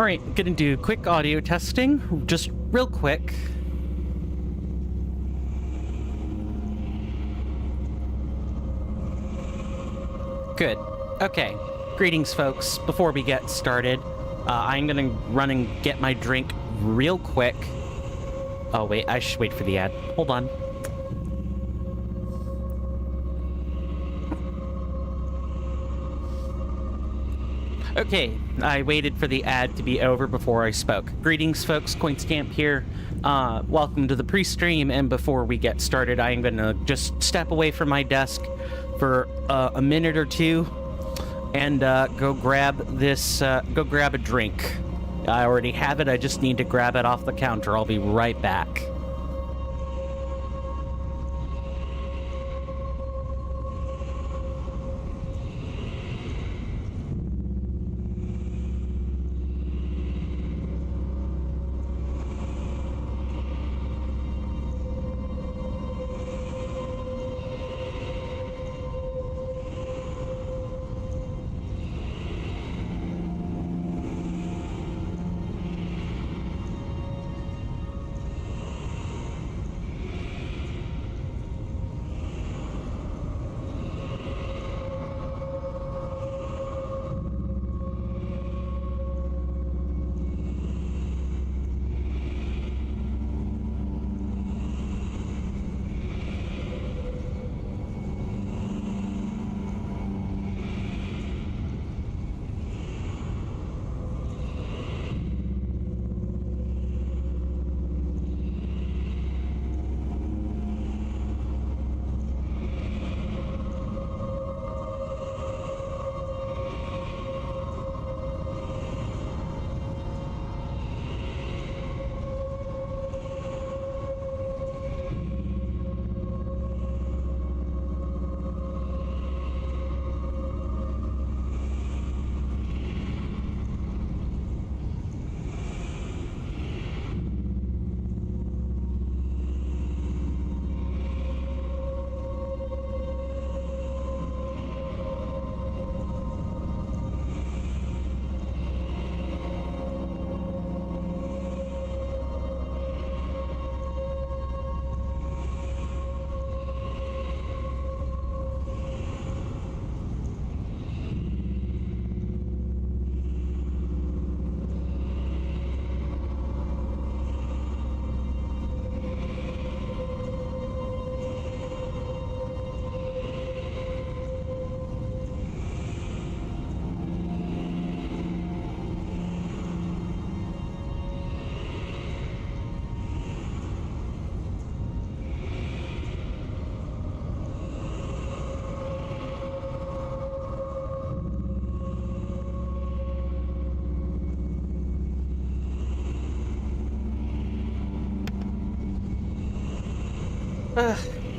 Alright, gonna do quick audio testing, just real quick. Good. Okay. Greetings, folks. Before we get started, I'm gonna run and get my drink real quick. Oh, wait, I should wait for the ad. Hold on. Okay, I waited for the ad to be over before I spoke. Greetings, folks. Coinstamp here. Welcome to the pre-stream, and before we get started, I am gonna just step away from my desk for a minute or two and go grab this, go grab a drink. I already have it, I just need to grab it off the counter. I'll be right back.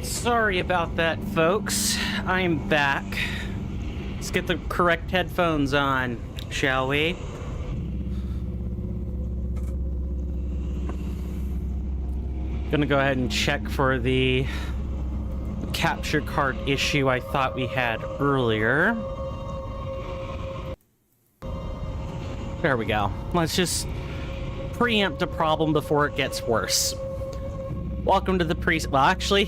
Sorry about that, folks. I'm back. Let's get the correct headphones on, shall we? Gonna go ahead and check for the capture card issue I thought we had earlier. There we go. Let's just preempt a problem before it gets worse. Welcome to the well, actually,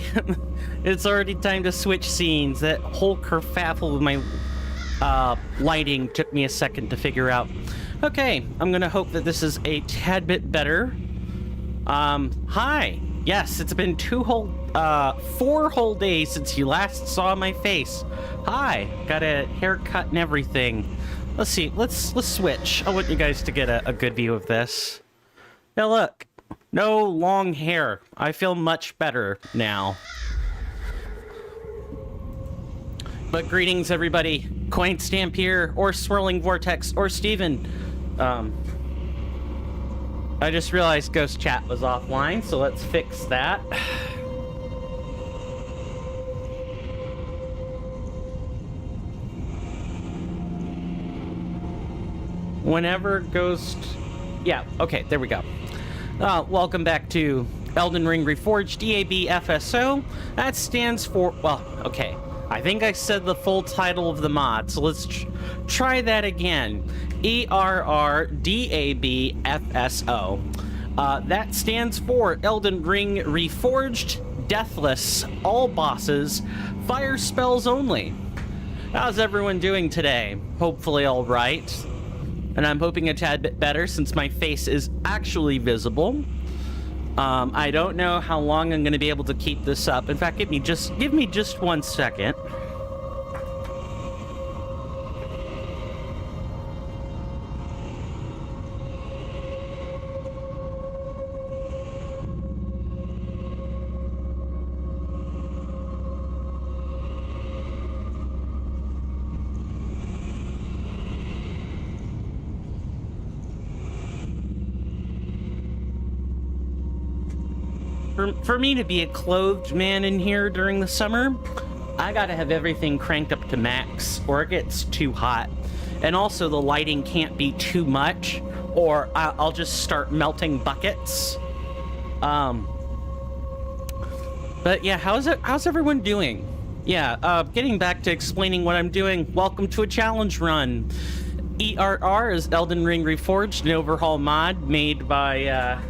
it's already time to switch scenes. That whole kerfuffle with my lighting took me a second to figure out. Okay, I'm gonna hope that this is a tad bit better. Hi. Yes, it's been 4 whole days since you last saw my face. Hi, got a haircut and everything. Let's see, let's switch. I want you guys to get a good view of this. Now look. No long hair. I feel much better now. But greetings, everybody. Coinstamp here, or Swirling Vortex, or Steven. I just realized Ghost Chat was offline, so let's fix that. Whenever Ghost... Yeah, okay, there we go. Welcome back to Elden Ring Reforged, EAB FSO. That stands for, well, okay. I think I said the full title of the mod, so let's try that again. ERRDABFSO. That stands for Elden Ring Reforged, Deathless, all bosses, fire spells only. How's everyone doing today? Hopefully all right. And I'm hoping a tad bit better since my face is actually visible. I don't know how long I'm going to be able to keep this up. In fact, give me just 1 second. For me to be a clothed man in here during the summer, I gotta have everything cranked up to max or it gets too hot. And also the lighting can't be too much or I'll just start melting buckets. But yeah, how's everyone doing? Yeah, getting back to explaining what I'm doing, welcome to a challenge run. ERR is Elden Ring Reforged, an overhaul mod made by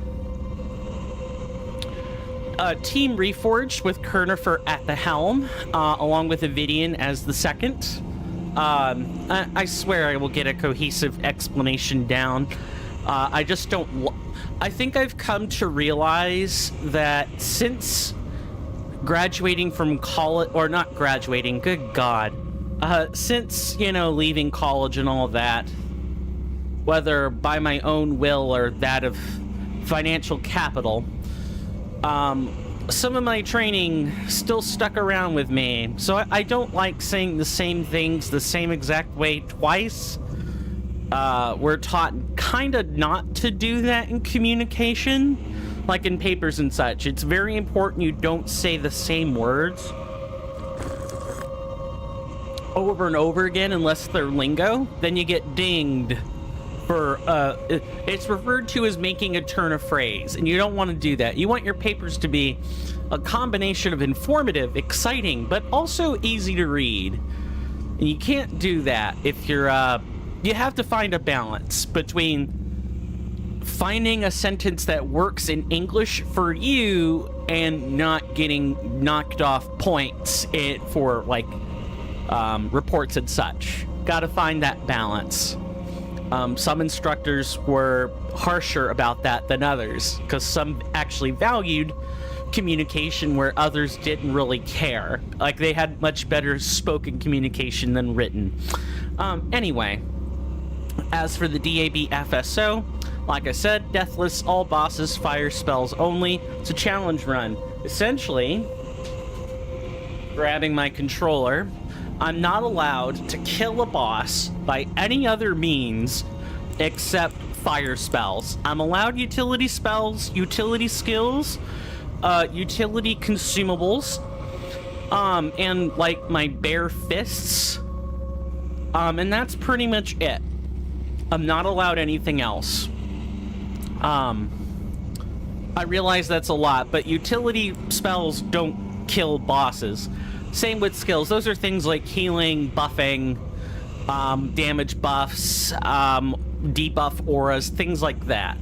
Team Reforged with Kirnifr at the helm, along with Avidian as the second. I swear I will get a cohesive explanation down. I just don't... I think I've come to realize that since graduating from college... Or not graduating, good God. Since, you know, leaving college and all that, whether by my own will or that of financial capital... some of my training still stuck around with me, so I don't like saying the same things the same exact way twice. We're taught kind of not to do that in communication, like in papers and such. It's very important you don't say the same words over and over again unless they're lingo. Then you get dinged for, it's referred to as making a turn of phrase, and you don't want to do that. You want your papers to be a combination of informative, exciting, but also easy to read. And you can't do that if you're, you have to find a balance between finding a sentence that works in English for you and not getting knocked off points for, like, reports and such. Gotta find that balance. Some instructors were harsher about that than others, because some actually valued communication where others didn't really care. Like, they had much better spoken communication than written. Anyway, as for the DAB FSO, like I said, Deathless, all bosses, fire spells only. It's a challenge run. Essentially, grabbing my controller, I'm not allowed to kill a boss by any other means except fire spells. I'm allowed utility spells, utility skills, utility consumables, and like my bare fists. And that's pretty much it. I'm not allowed anything else. I realize that's a lot, but utility spells don't kill bosses. Same with skills. Those are things like healing, buffing, damage buffs, debuff auras, things like that.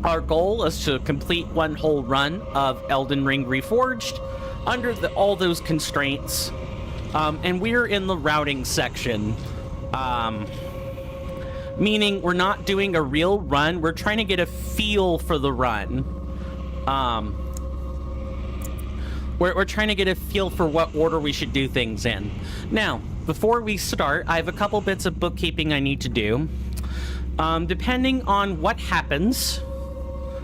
Our goal is to complete one whole run of Elden Ring Reforged under all those constraints. And we're in the routing section. Meaning we're not doing a real run. We're trying to get a feel for the run. We're trying to get a feel for what order we should do things in. Now, before we start, I have a couple bits of bookkeeping I need to do. Depending on what happens,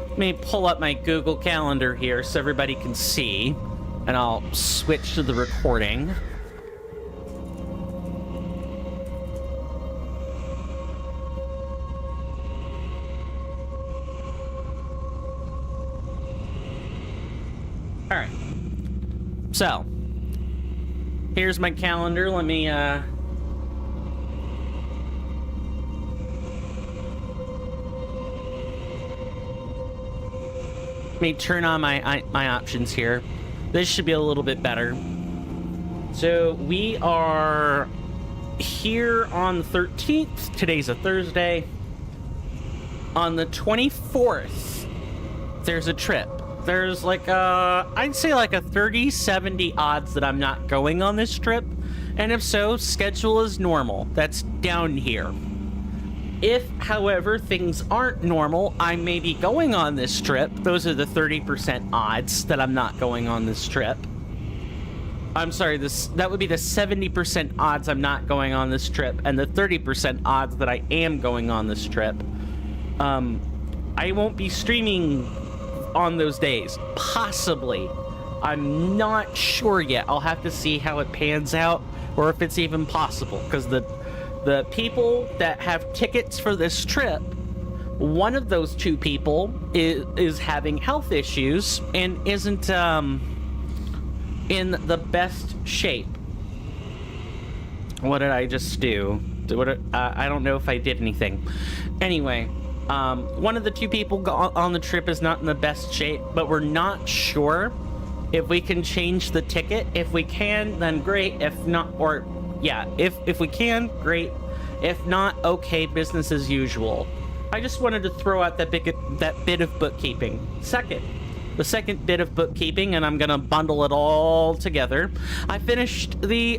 let me pull up my Google Calendar here so everybody can see, and I'll switch to the recording. All right. So, here's my calendar. Let me, turn on my options here. This should be a little bit better. So we are here on the 13th. Today's a Thursday. On the 24th, there's a trip. There's like I'd say like a 30-70 odds that I'm not going on this trip. And if so, schedule is normal. That's down here. If, however, things aren't normal, I may be going on this trip. Those are the 30% odds that I'm not going on this trip. I'm sorry, that would be the 70% odds I'm not going on this trip, and the 30% odds that I am going on this trip. I won't be streaming on those days. Possibly. I'm not sure yet. I'll have to see how it pans out, or if it's even possible, because the people that have tickets for this trip, one of those two people is having health issues and isn't in the best shape. What did I just do? I don't know if I did anything. Anyway, one of the two people on the trip is not in the best shape, but we're not sure if we can change the ticket. If we can, then great. If not, or yeah, if we can, great. If not, okay, business as usual. I just wanted to throw out that bit of bookkeeping. The second bit of bookkeeping, and I'm gonna bundle it all together. I finished the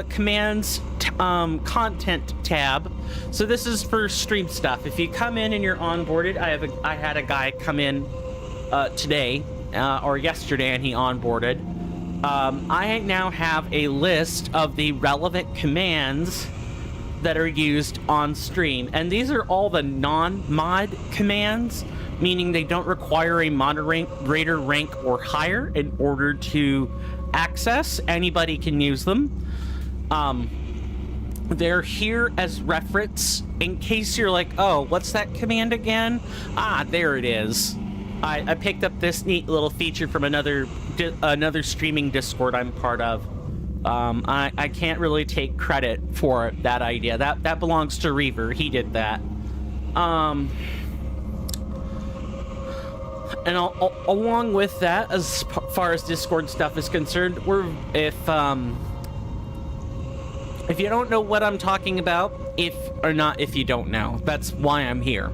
commands content tab. So this is for stream stuff. If you come in and you're onboarded, I had a guy come in today or yesterday, and he onboarded. I now have a list of the relevant commands that are used on stream, and these are all the non-mod commands, meaning they don't require a moderator rank or higher in order to access. Anybody can use them. They're here as reference in case you're like, oh, what's that command again? Ah, there it is. I picked up this neat little feature from another streaming Discord I'm part of. I can't really take credit for that idea. That belongs to Reaver. He did that. And along with that, as far as Discord stuff is concerned, if you don't know what I'm talking about, if you don't know, that's why I'm here.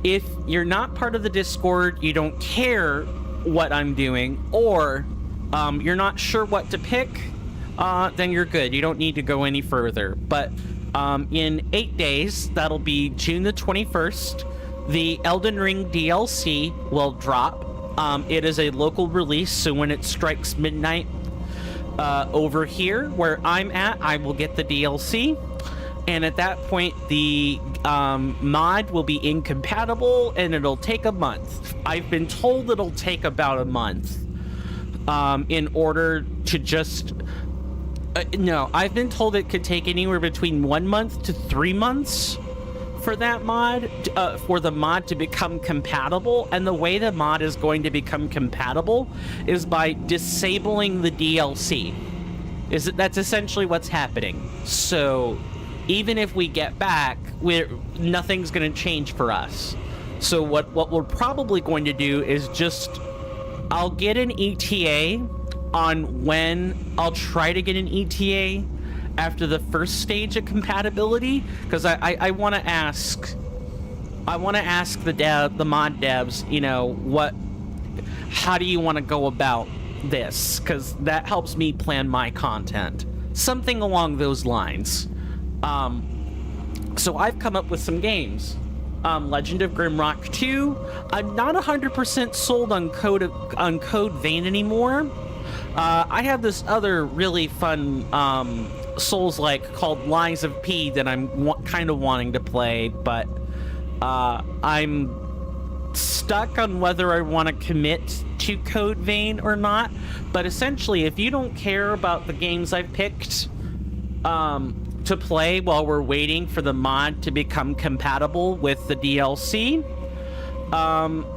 If you're not part of the Discord, you don't care what I'm doing, or you're not sure what to pick, then you're good. You don't need to go any further. But in 8 days, that'll be June the 21st, the Elden Ring DLC will drop. It is a local release, so when it strikes midnight over here where I'm at, I will get the DLC. And at that point, the mod will be incompatible, and it'll take a month. I've been told it'll take about a month in order to just... no, I've been told it could take anywhere between 1 month to 3 months for that mod, for the mod to become compatible. And the way the mod is going to become compatible is by disabling the DLC. That's essentially what's happening. So even if we get back, nothing's going to change for us. So what we're probably going to do is I'll get an ETA on when I'll try to get an ETA after the first stage of compatibility, because I want to ask the mod devs, you know, how do you want to go about this, because that helps me plan my content, something along those lines. So I've come up with some games. Legend of Grimrock 2. I'm not 100% sold on Code Vein anymore. I have this other really fun Souls-like called Lies of P that I'm kind of wanting to play, but I'm stuck on whether I want to commit to Code Vein or not. But essentially, if you don't care about the games I've picked to play while we're waiting for the mod to become compatible with the DLC,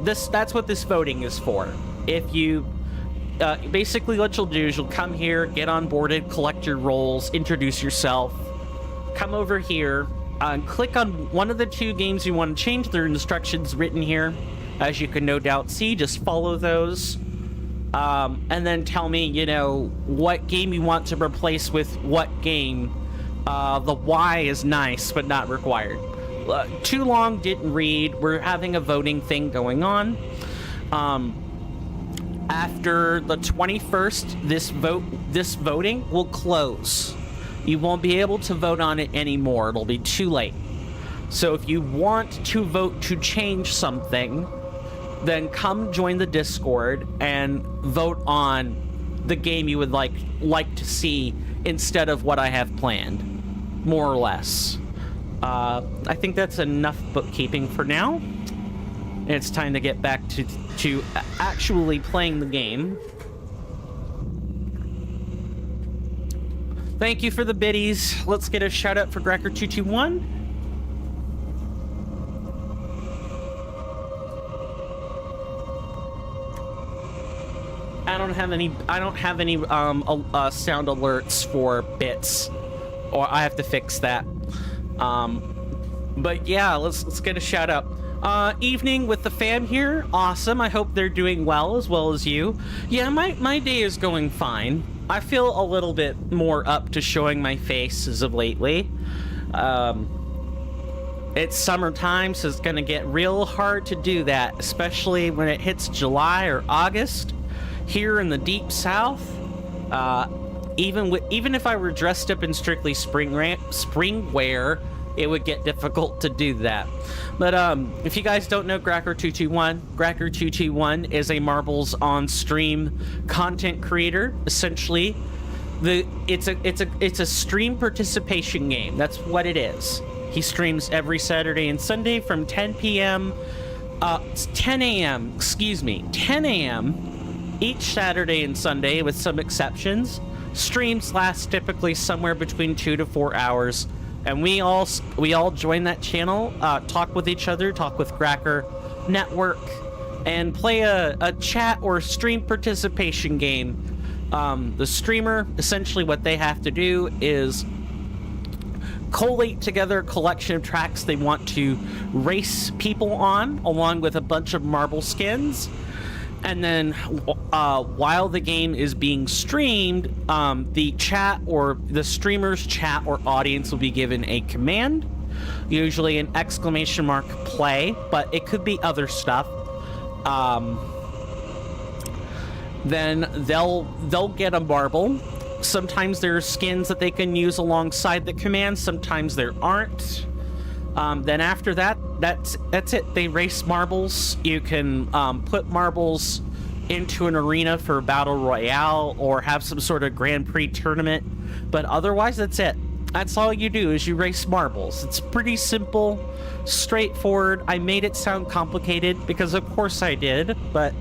that's what this voting is for. If you basically, what you'll do is you'll come here, get onboarded, collect your roles, introduce yourself, come over here, click on one of the two games you want to change. There are instructions written here, as you can no doubt see. Just follow those. and then tell me, you know, what game you want to replace with what game. The why is nice, but not required. Too long, didn't read. We're having a voting thing going on. After the 21st, this voting will close. You won't be able to vote on it anymore. It'll be too late. So if you want to vote to change something, then come join the Discord and vote on the game you would like to see instead of what I have planned, more or less. I think that's enough bookkeeping for now. It's time to get back to actually playing the game. Thank you for the biddies. Let's get a shout out for Grecker221. I don't have any sound alerts for bits, or I have to fix that. But yeah, let's get a shout out. Evening with the fam here. Awesome. I hope they're doing well as you. Yeah, my day is going fine. I feel a little bit more up to showing my face as of lately. It's summertime, so it's gonna get real hard to do that, especially when it hits July or August here in the deep south. Even if I were dressed up in strictly spring wear, it would get difficult to do that. But if you guys don't know Gracker221, Gracker221 is a Marbles on stream content creator. Essentially, it's a stream participation game. That's what it is. He streams every Saturday and Sunday from 10 p.m. 10 a.m. Excuse me, 10 a.m. each Saturday and Sunday, with some exceptions. Streams last typically somewhere between 2 to 4 hours. And we all join that channel, talk with each other, talk with Gracker, network, and play a chat or stream participation game. The streamer, essentially what they have to do is collate together a collection of tracks they want to race people on, along with a bunch of marble skins. And then while the game is being streamed, the chat or the streamer's chat or audience will be given a command, usually an exclamation mark play, but it could be other stuff. Then they'll get a marble. Sometimes there are skins that they can use alongside the command, sometimes there aren't. Then after that, that's it. They race marbles. You can put marbles into an arena for battle royale or have some sort of Grand Prix tournament. But otherwise, that's it. That's all you do is you race marbles. It's pretty simple, straightforward. I made it sound complicated because of course I did, but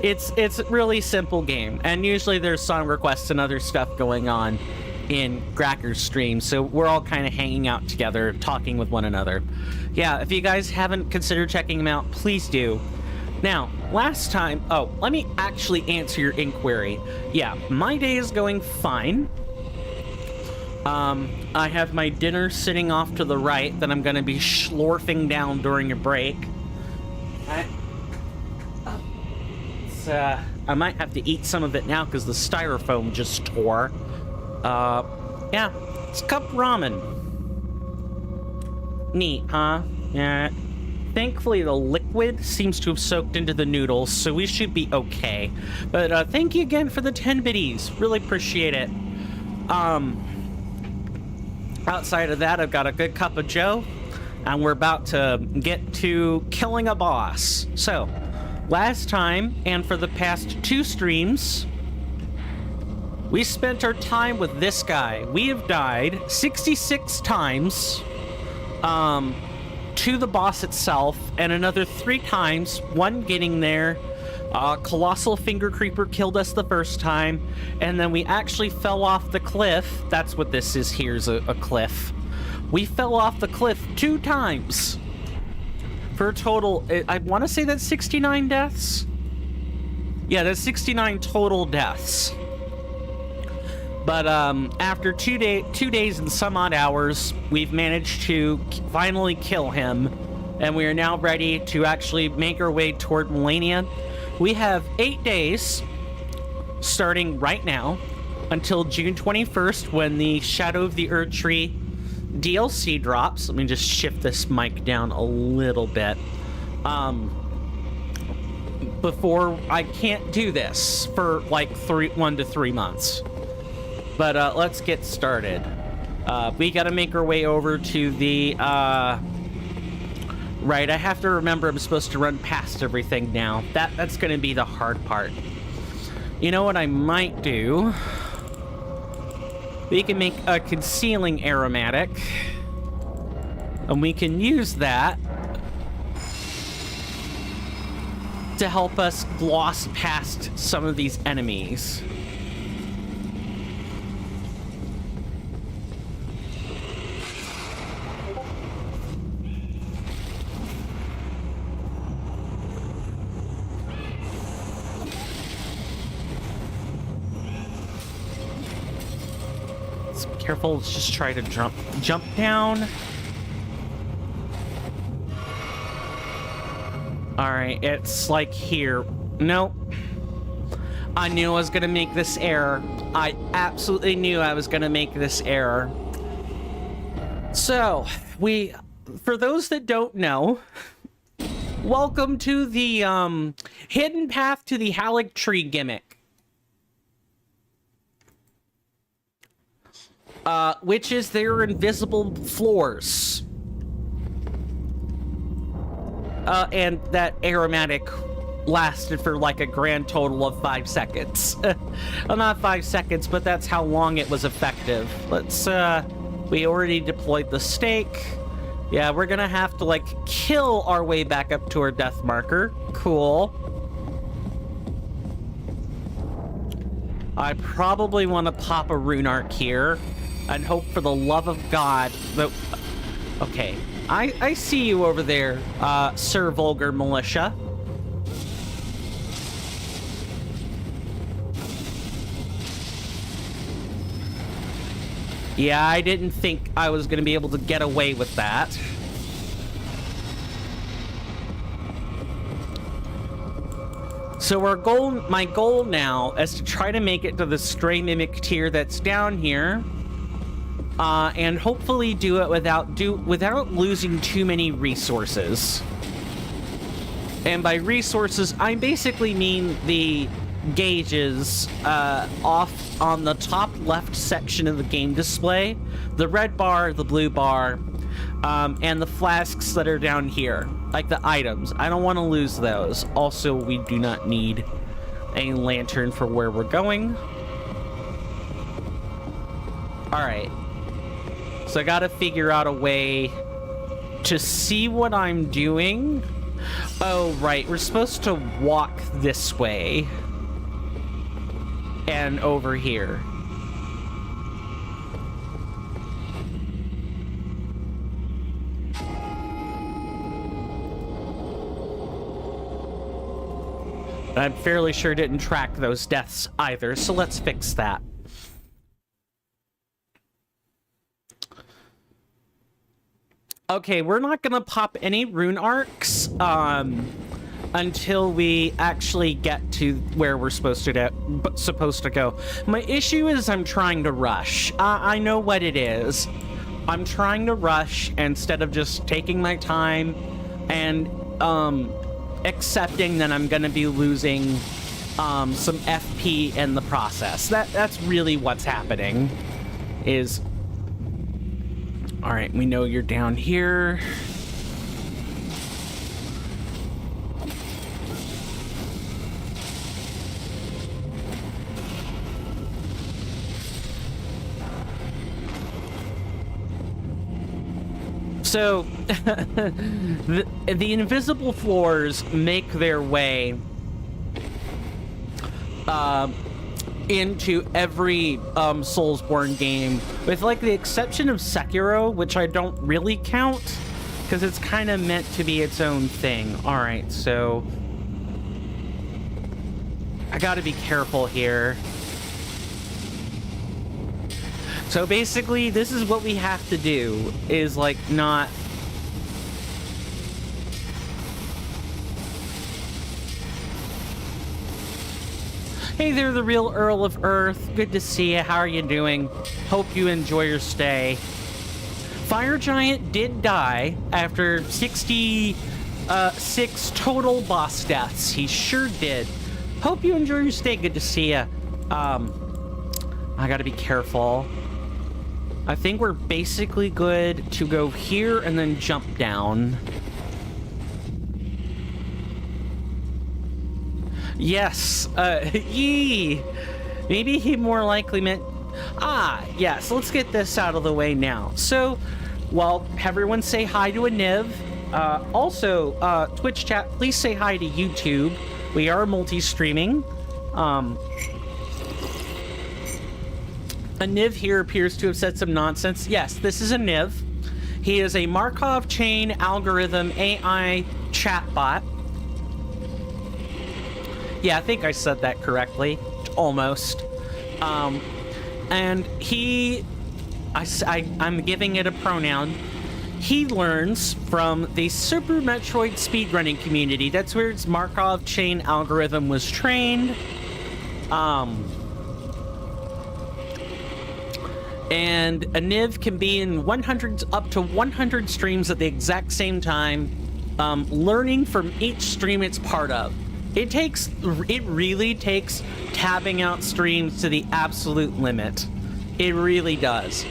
it's a really simple game, and usually there's song requests and other stuff going on in Gracker's stream, so we're all kind of hanging out together, talking with one another. Yeah, if you guys haven't considered checking them out, please do. Now, last time, let me actually answer your inquiry. Yeah, my day is going fine. I have my dinner sitting off to the right that I'm gonna be schlorfing down during a break. I might have to eat some of it now because the styrofoam just tore. Yeah, it's cup ramen. Neat, huh? Yeah. Thankfully, the liquid seems to have soaked into the noodles, so we should be okay. But thank you again for the 10 biddies. Really appreciate it. Outside of that, I've got a good cup of joe, and we're about to get to killing a boss. So, last time, and for the past 2 streams, we spent our time with this guy. We have died 66 times to the boss itself, and another 3 times, one getting there. Colossal Finger Creeper killed us the first time, and then we actually fell off the cliff. That's what this is. Here's a cliff. We fell off the cliff 2 times. For a total, I want to say that's 69 deaths. Yeah, that's 69 total deaths. But after 2 days and some odd hours, we've managed to finally kill him. and we are now ready to actually make our way toward Melania. We have 8 days, starting right now, until June 21st, when the Shadow of the Erd Tree DLC drops. Let me just shift this mic down a little bit. Before I can't do this for like 1 to 3 months. But let's get started. We gotta make our way over to the right, I have to remember I'm supposed to run past everything now. That's gonna be the hard part. You know what I might do? We can make a concealing aromatic, and we can use that to help us gloss past some of these enemies. Careful, let's just try to jump down. Alright, it's like here. Nope. I knew I was gonna make this error. I absolutely knew I was gonna make this error. So, for those that don't know, welcome to the hidden path to the Halleck tree gimmick. Which is their invisible floors. And that aromatic lasted for like a grand total of 5 seconds. Well, not 5 seconds, but that's how long it was effective. Let's, we already deployed the stake. Yeah, we're gonna have to, like, kill our way back up to our death marker. Cool. I probably want to pop a rune arc here. And hope for the love of God that... Okay, I see you over there, Sir Vulgar Militia. Yeah, I didn't think I was going to be able to get away with that. So my goal now is to try to make it to the Stray Mimic tier that's down here. And hopefully do it without losing too many resources. And by resources, I basically mean the gauges off on the top left section of the game display, the red bar, the blue bar, and the flasks that are down here, like the items. I don't want to lose those. Also, we do not need a lantern for where we're going. All right. So I gotta figure out a way to see what I'm doing. Oh, right. We're supposed to walk this way. And over here. I'm fairly sure it didn't track those deaths either, so let's fix that. Okay, we're not gonna pop any rune arcs until we actually get to where we're supposed to go. My issue is I'm trying to rush. I know what it is. I'm trying to rush instead of just taking my time and accepting that I'm gonna be losing some FP in the process. That's really what's happening. Is all right, we know you're down here. So, the invisible floors make their way into every Soulsborne game, with like the exception of Sekiro, which I don't really count because it's kind of meant to be its own thing. All right, so I gotta be careful here. So basically, this is what we have to do, is like not Hey there, the real Earl of Earth. Good to see you. How are you doing? Hope you enjoy your stay. Fire Giant did die after 66 total boss deaths. He sure did. Hope you enjoy your stay. Good to see you. I gotta be careful. I think we're basically good to go here and then jump down. Yes, yee. Maybe he more likely meant... yes, let's get this out of the way now. So, well, everyone say hi to Aniv. Also, Twitch chat, please say hi to YouTube. We are multi-streaming. Aniv here appears to have said some nonsense. Yes, this is Aniv. He is a Markov chain algorithm AI chatbot. Yeah, I think I said that correctly. Almost. And I'm giving it a pronoun. He learns from the Super Metroid speedrunning community. That's where its Markov chain algorithm was trained. And Aniv can be in up to 100 streams at the exact same time, learning from each stream it's part of. It really takes tabbing out streams to the absolute limit. It really does.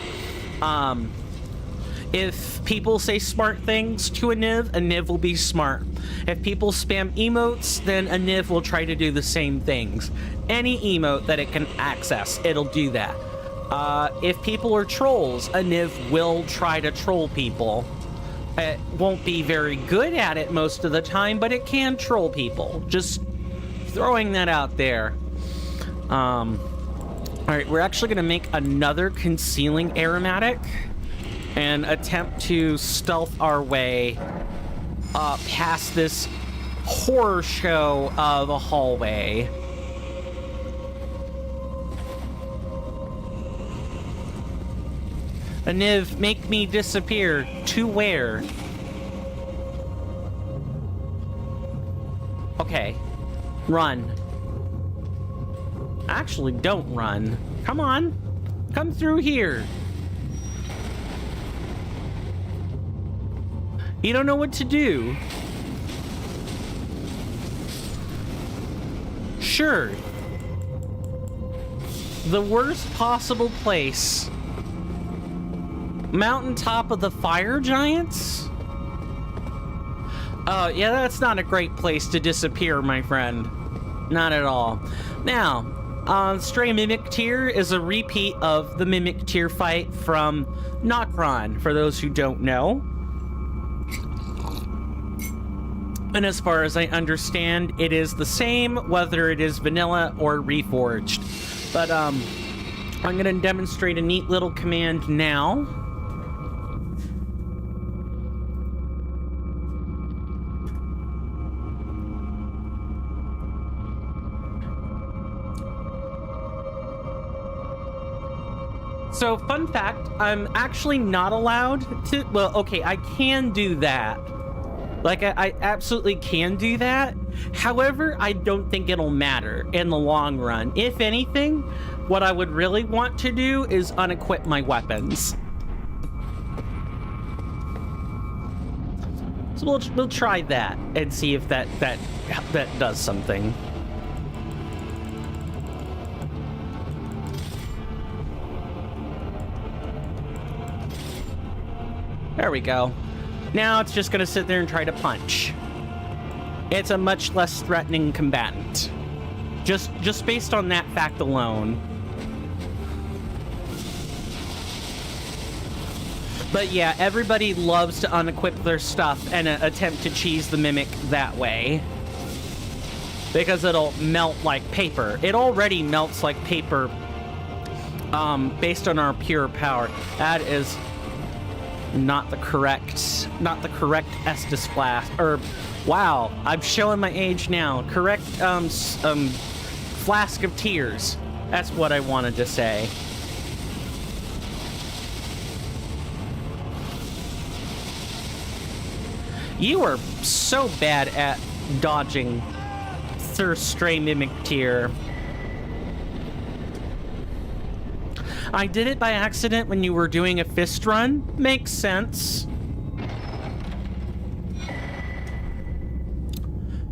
If people say smart things to Aniv will be smart. If people spam emotes, then Aniv will try to do the same things. Any emote that it can access, it'll do that. If people are trolls, Aniv will try to troll people. It won't be very good at it most of the time, but it can troll people. Just throwing that out there. Alright, we're actually going to make another concealing aromatic and attempt to stealth our way past this horror show of a hallway. Aniv, make me disappear. To where? Okay. Run. Actually, don't run. Come on. Come through here. You don't know what to do. Sure. The worst possible place. Mountaintop of the Fire Giants? Oh, yeah, that's not a great place to disappear, my friend. Not at all. Now, Stray Mimic Tier is a repeat of the Mimic Tier fight from Nokron, for those who don't know. And as far as I understand, it is the same, whether it is vanilla or reforged. But, I'm gonna demonstrate a neat little command now. So, fun fact, I'm actually not allowed to... Well, okay, I can do that. Like, I absolutely can do that. However, I don't think it'll matter in the long run. If anything, what I would really want to do is unequip my weapons. So we'll try that and see if that does something. There we go. Now it's just gonna sit there and try to punch. It's a much less threatening combatant. Just based on that fact alone. But yeah, everybody loves to unequip their stuff and attempt to cheese the Mimic that way. Because it'll melt like paper. It already melts like paper based on our pure power. That is not the correct Estus flask, or wow, I'm showing my age now. Correct flask of tears. That's what I wanted to say. You are so bad at dodging, Sir Stray Mimic Tier. I did it by accident when you were doing a fist run. Makes sense.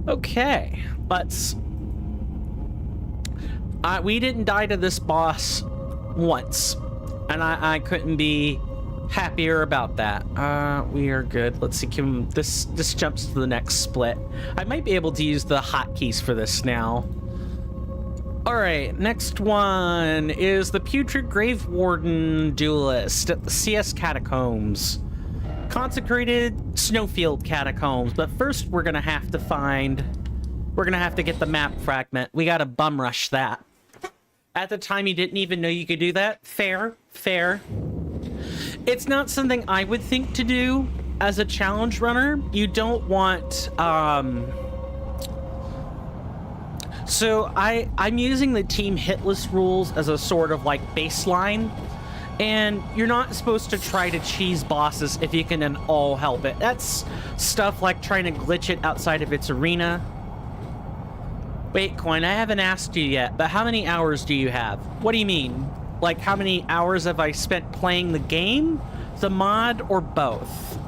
Okay, let's... we didn't die to this boss once, and I couldn't be happier about that. We are good. Let's see, this jumps to the next split. I might be able to use the hotkeys for this now. All right, next one is the Putrid Grave Warden Duelist at the CS Catacombs. Consecrated Snowfield Catacombs, but first we're gonna have to get the map fragment. We gotta bum rush that. At the time, you didn't even know you could do that. Fair, fair. It's not something I would think to do as a challenge runner. You don't want, So I'm using the team hitless rules as a sort of like baseline. And you're not supposed to try to cheese bosses if you can at all help it. That's stuff like trying to glitch it outside of its arena. Wait, Coin, I haven't asked you yet, but how many hours do you have? What do you mean? Like, how many hours have I spent playing the game, the mod, or both?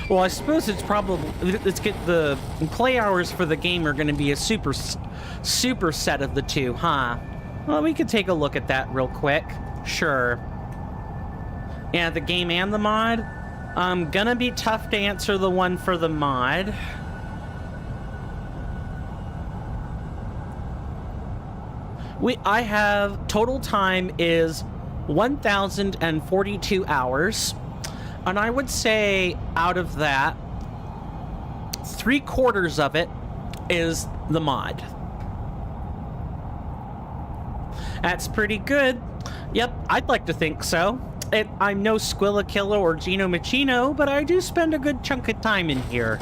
Well, I suppose it's probably... the play hours for the game are going to be a super set of the two, huh? Well, we could take a look at that real quick. Sure. Yeah, the game and the mod. Gonna be tough to answer the one for the mod. I have total time is 1,042 hours, and I would say out of that, 3/4 of it is the mod. That's pretty good. Yep, I'd like to think so. I'm no Squillakillo or Gino Machino, but I do spend a good chunk of time in here.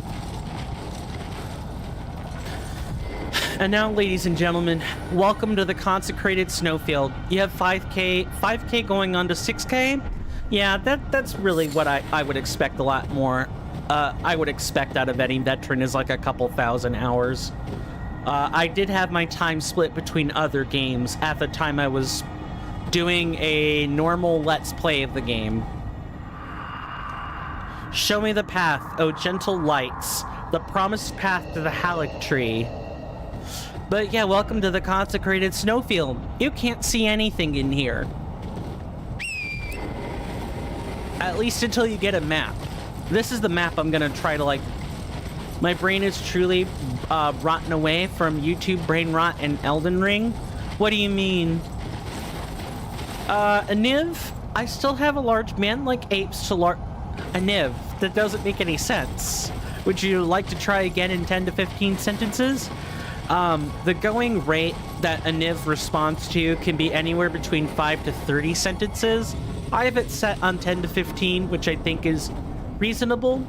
And now, ladies and gentlemen, welcome to the Consecrated Snowfield. You have 5K going on to 6K? Yeah, that's really what I would expect a lot more. I would expect out of any veteran is like a couple thousand hours. I did have my time split between other games at the time I was doing a normal Let's Play of the game. Show me the path, oh gentle lights, the promised path to the Halleck tree. But yeah, welcome to the Consecrated Snowfield. You can't see anything in here. At least until you get a map. This is the map I'm gonna try to like... My brain is truly rotten away from YouTube brain rot and Elden Ring. What do you mean? Niv, I still have a large man like apes to large... Niv, that doesn't make any sense. Would you like to try again in 10 to 15 sentences? The going rate that a Niv responds to can be anywhere between 5 to 30 sentences. I have it set on 10 to 15, which I think is reasonable.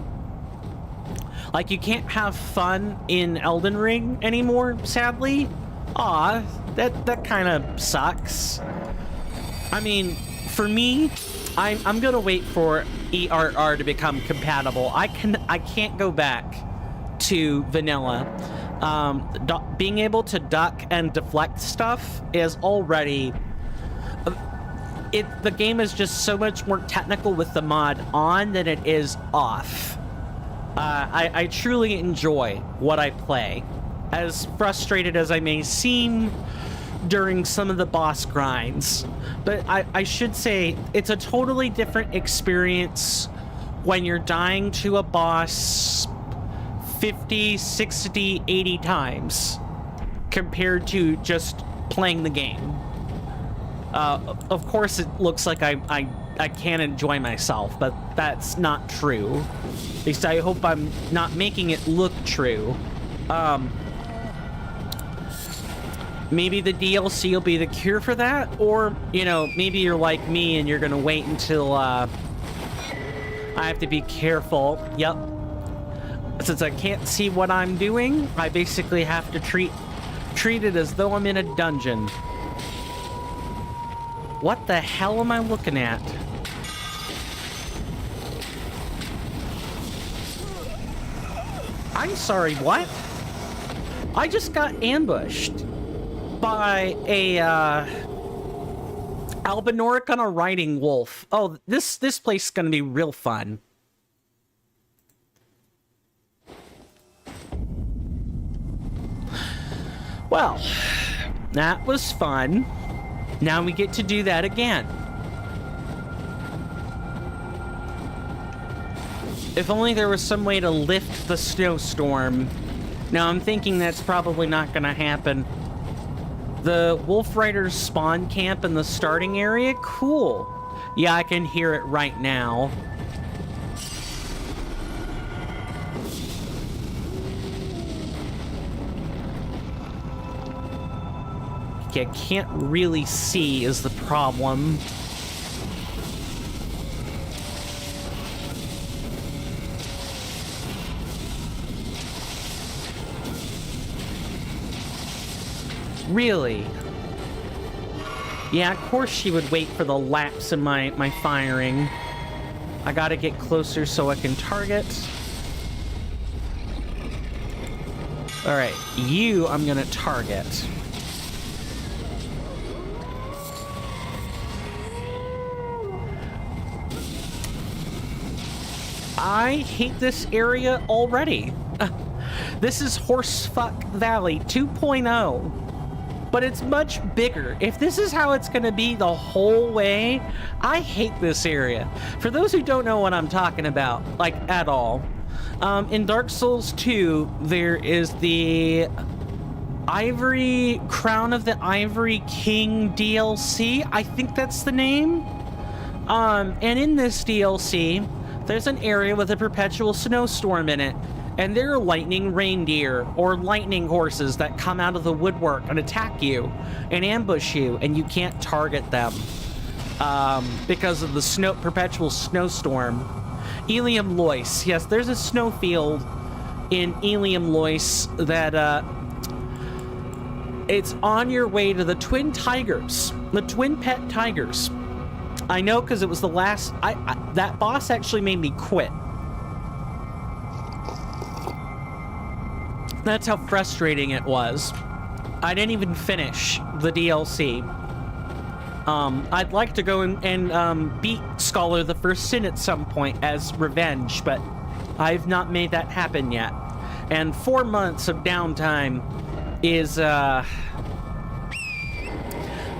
Like, you can't have fun in Elden Ring anymore, sadly. Aw, that kind of sucks. I mean, for me, I'm gonna wait for ERR to become compatible. I can't go back to vanilla. Being able to duck and deflect stuff is already... the game is just so much more technical with the mod on than it is off. I truly enjoy what I play. As frustrated as I may seem during some of the boss grinds. But I should say, it's a totally different experience when you're dying to a boss 50, 60, 80 times compared to just playing the game. Of course, it looks like I can't enjoy myself, but that's not true. At least I hope I'm not making it look true. Maybe the DLC will be the cure for that, or, you know, maybe you're like me and you're gonna wait until, I have to be careful. Yep. Since I can't see what I'm doing, I basically have to treat it as though I'm in a dungeon. What the hell am I looking at? I'm sorry, what? I just got ambushed by a Albinoric on a riding wolf. Oh, this place is gonna be real fun. Well, that was fun. Now we get to do that again. If only there was some way to lift the snowstorm. Now I'm thinking that's probably not gonna happen. The Wolf Riders spawn camp in the starting area? Cool. Yeah, I can hear it right now. I can't really see is the problem. Really? Yeah, of course she would wait for the lapse in my firing. I gotta get closer so I can target. Alright, you I'm gonna target. I hate this area already. This is Horsefuck Valley 2.0, but it's much bigger. If this is how it's going to be the whole way, I hate this area. For those who don't know what I'm talking about, like at all, in Dark Souls 2, there is the Crown of the Ivory King DLC. I think that's the name. And in this DLC, there's an area with a perpetual snowstorm in it, and there are lightning reindeer or lightning horses that come out of the woodwork and attack you and ambush you, and you can't target them because of the perpetual snowstorm. Ilium Lois. Yes, there's a snowfield in Ilium Lois that it's on your way to the twin tigers, the twin pet tigers. I know because it was the last... that boss actually made me quit. That's how frustrating it was. I didn't even finish the DLC. I'd like to go and beat Scholar the First Sin at some point as revenge, but I've not made that happen yet. And 4 months of downtime is...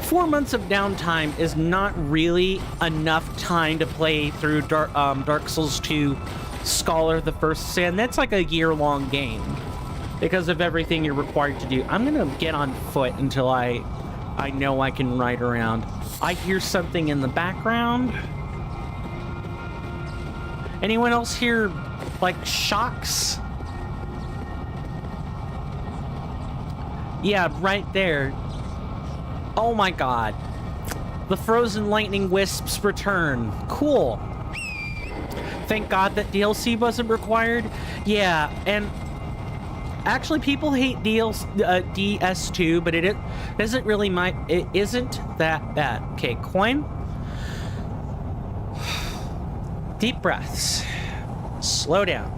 4 months of downtime is not really enough time to play through Dark Souls 2 Scholar the First Sin. That's like a year-long game because of everything you're required to do. I'm gonna get on foot until I know I can ride around. I hear something in the background. Anyone else hear, like, shocks? Yeah, right there. Oh my god. The frozen lightning wisps return. Cool. Thank god that DLC wasn't required. Yeah, and actually people hate DS2, but it isn't really it isn't that bad. Okay, coin. Deep breaths. Slow down.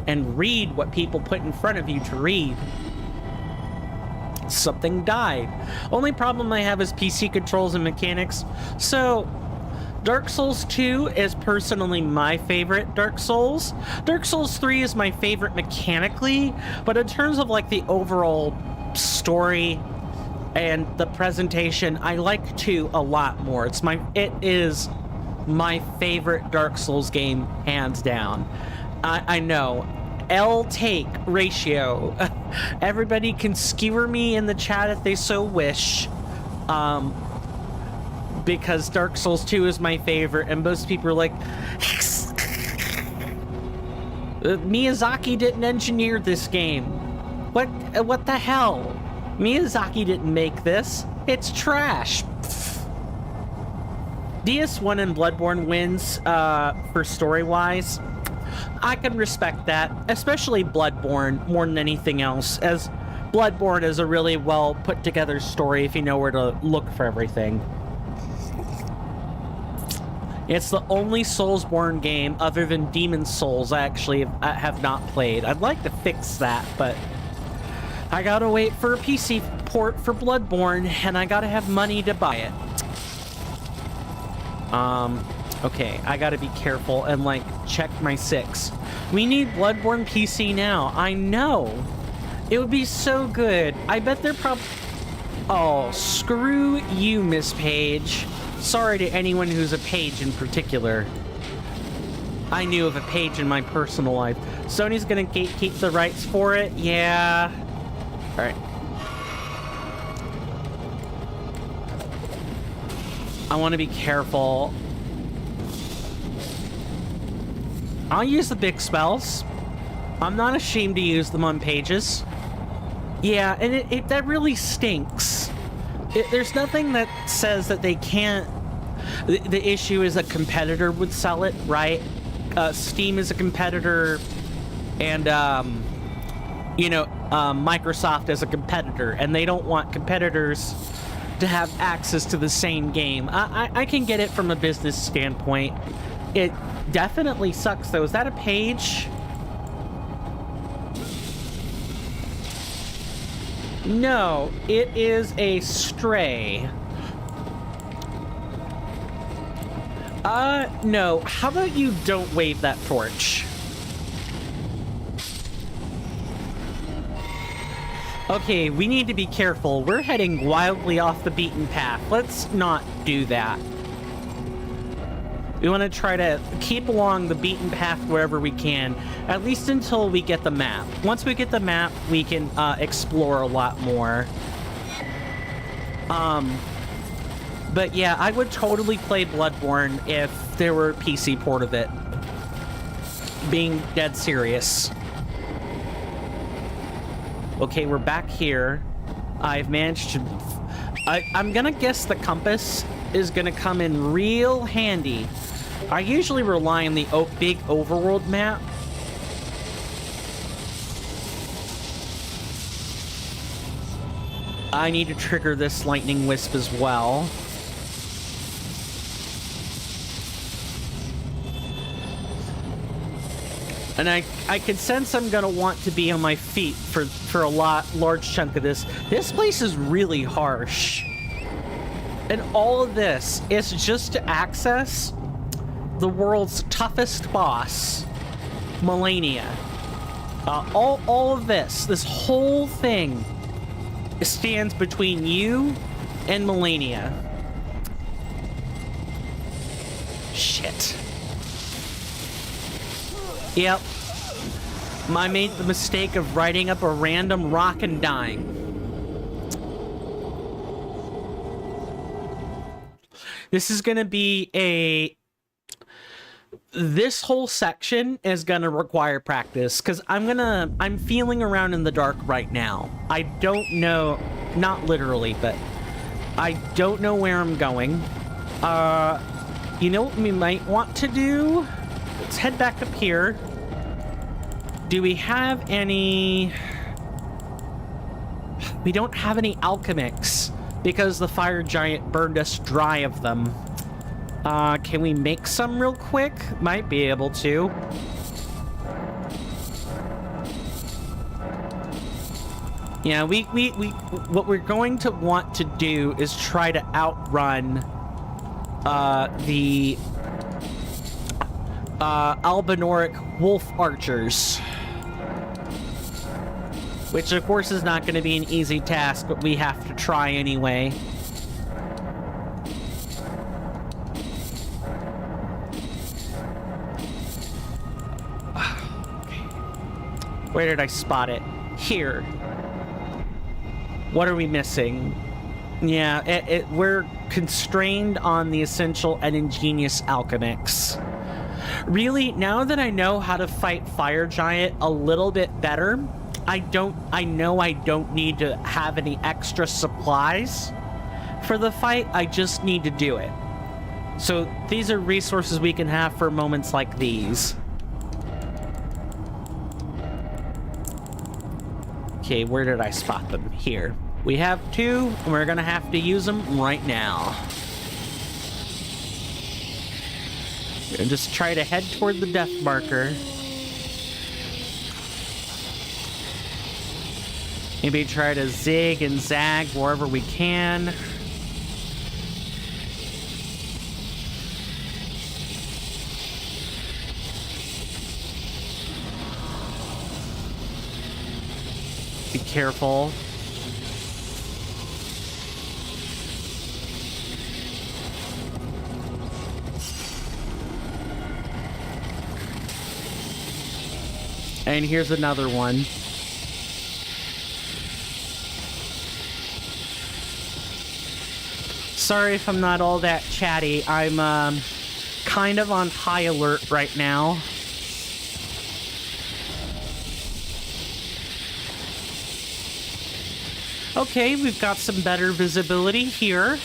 And read what people put in front of you to read. Something died. Only problem I have is PC controls and mechanics. So, Dark Souls 2 is personally my favorite Dark Souls. Dark Souls 3 is my favorite mechanically, but in terms of like the overall story and the presentation, I like 2 a lot more. It is my favorite Dark Souls game, hands down. I know. L-take ratio. Everybody can skewer me in the chat if they so wish. Because Dark Souls 2 is my favorite, and most people are like, Miyazaki didn't engineer this game. What the hell? Miyazaki didn't make this. It's trash. DS1 and Bloodborne wins for story-wise. I can respect that, especially Bloodborne more than anything else, as Bloodborne is a really well put together story if you know where to look for everything. It's the only Soulsborne game other than Demon's Souls I have not played. I'd like to fix that, but I gotta wait for a PC port for Bloodborne, and I gotta have money to buy it. Okay, I gotta be careful and, like, check my 6. We need Bloodborne PC now. I know. It would be so good. I bet they're Oh, screw you, Miss Page. Sorry to anyone who's a page in particular. I knew of a page in my personal life. Sony's gonna gatekeep the rights for it? Yeah. Alright. I want to be careful. I'll use the big spells. I'm not ashamed to use them on pages. Yeah, and that really stinks. There's nothing that says that they can't... The issue is a competitor would sell it, right? Steam is a competitor, and, you know, Microsoft is a competitor, and they don't want competitors to have access to the same game. I can get it from a business standpoint. It definitely sucks, though. Is that a page? No, it is a stray. No. How about you don't wave that torch? Okay, we need to be careful. We're heading wildly off the beaten path. Let's not do that. We want to try to keep along the beaten path wherever we can, at least until we get the map. Once we get the map, we can explore a lot more. But yeah, I would totally play Bloodborne if there were a PC port of it. Being dead serious. Okay, we're back here. I've managed to... I'm gonna guess the compass is gonna come in real handy. I usually rely on the big overworld map. I need to trigger this lightning wisp as well. And I can sense I'm gonna want to be on my feet for a large chunk of this. This place is really harsh. And all of this is just to access the world's toughest boss, Malenia. All of this whole thing stands between you and Malenia. Shit. Yep. I made the mistake of writing up a random rock and dying. This is gonna be this whole section is gonna require practice, because I'm feeling around in the dark right now. I don't know, not literally, but I don't know where I'm going. You know what we might want to do? Let's head back up here. Do we have any... We don't have any alchemics because the fire giant burned us dry of them. Can we make some real quick? Might be able to. Yeah, what we're going to want to do is try to outrun the Albinoric wolf archers. Which, of course, is not going to be an easy task, but we have to try anyway. Where did I spot it? Here. What are we missing? Yeah, we're constrained on the essential and ingenious alchemics. Really, now that I know how to fight Fire Giant a little bit better, I know I don't need to have any extra supplies for the fight. I just need to do it. So these are resources we can have for moments like these. Okay, where did I spot them? Here. We have 2, and we're gonna have to use them right now. We're gonna just try to head toward the death marker. Maybe try to zig and zag wherever we can. careful. And here's another one. Sorry if I'm not all that chatty. I'm kind of on high alert right now. Okay, we've got some better visibility here.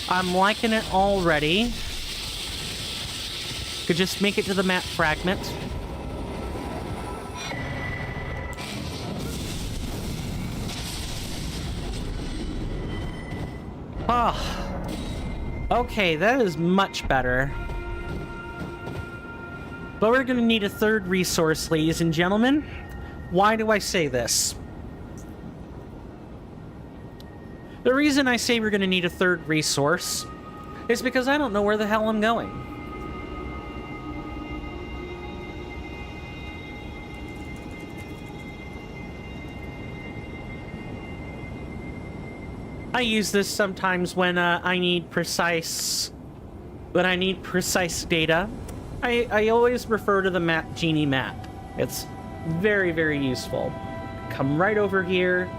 I'm liking it already. Could just make it to the map fragment. Oh, okay, that is much better. But we're gonna need a third resource, ladies and gentlemen. Why do I say this? The reason I say we're gonna need a third resource is because I don't know where the hell I'm going. I use this sometimes when I need precise data. I always refer to the map genie map. It's very, very useful. Come right over here,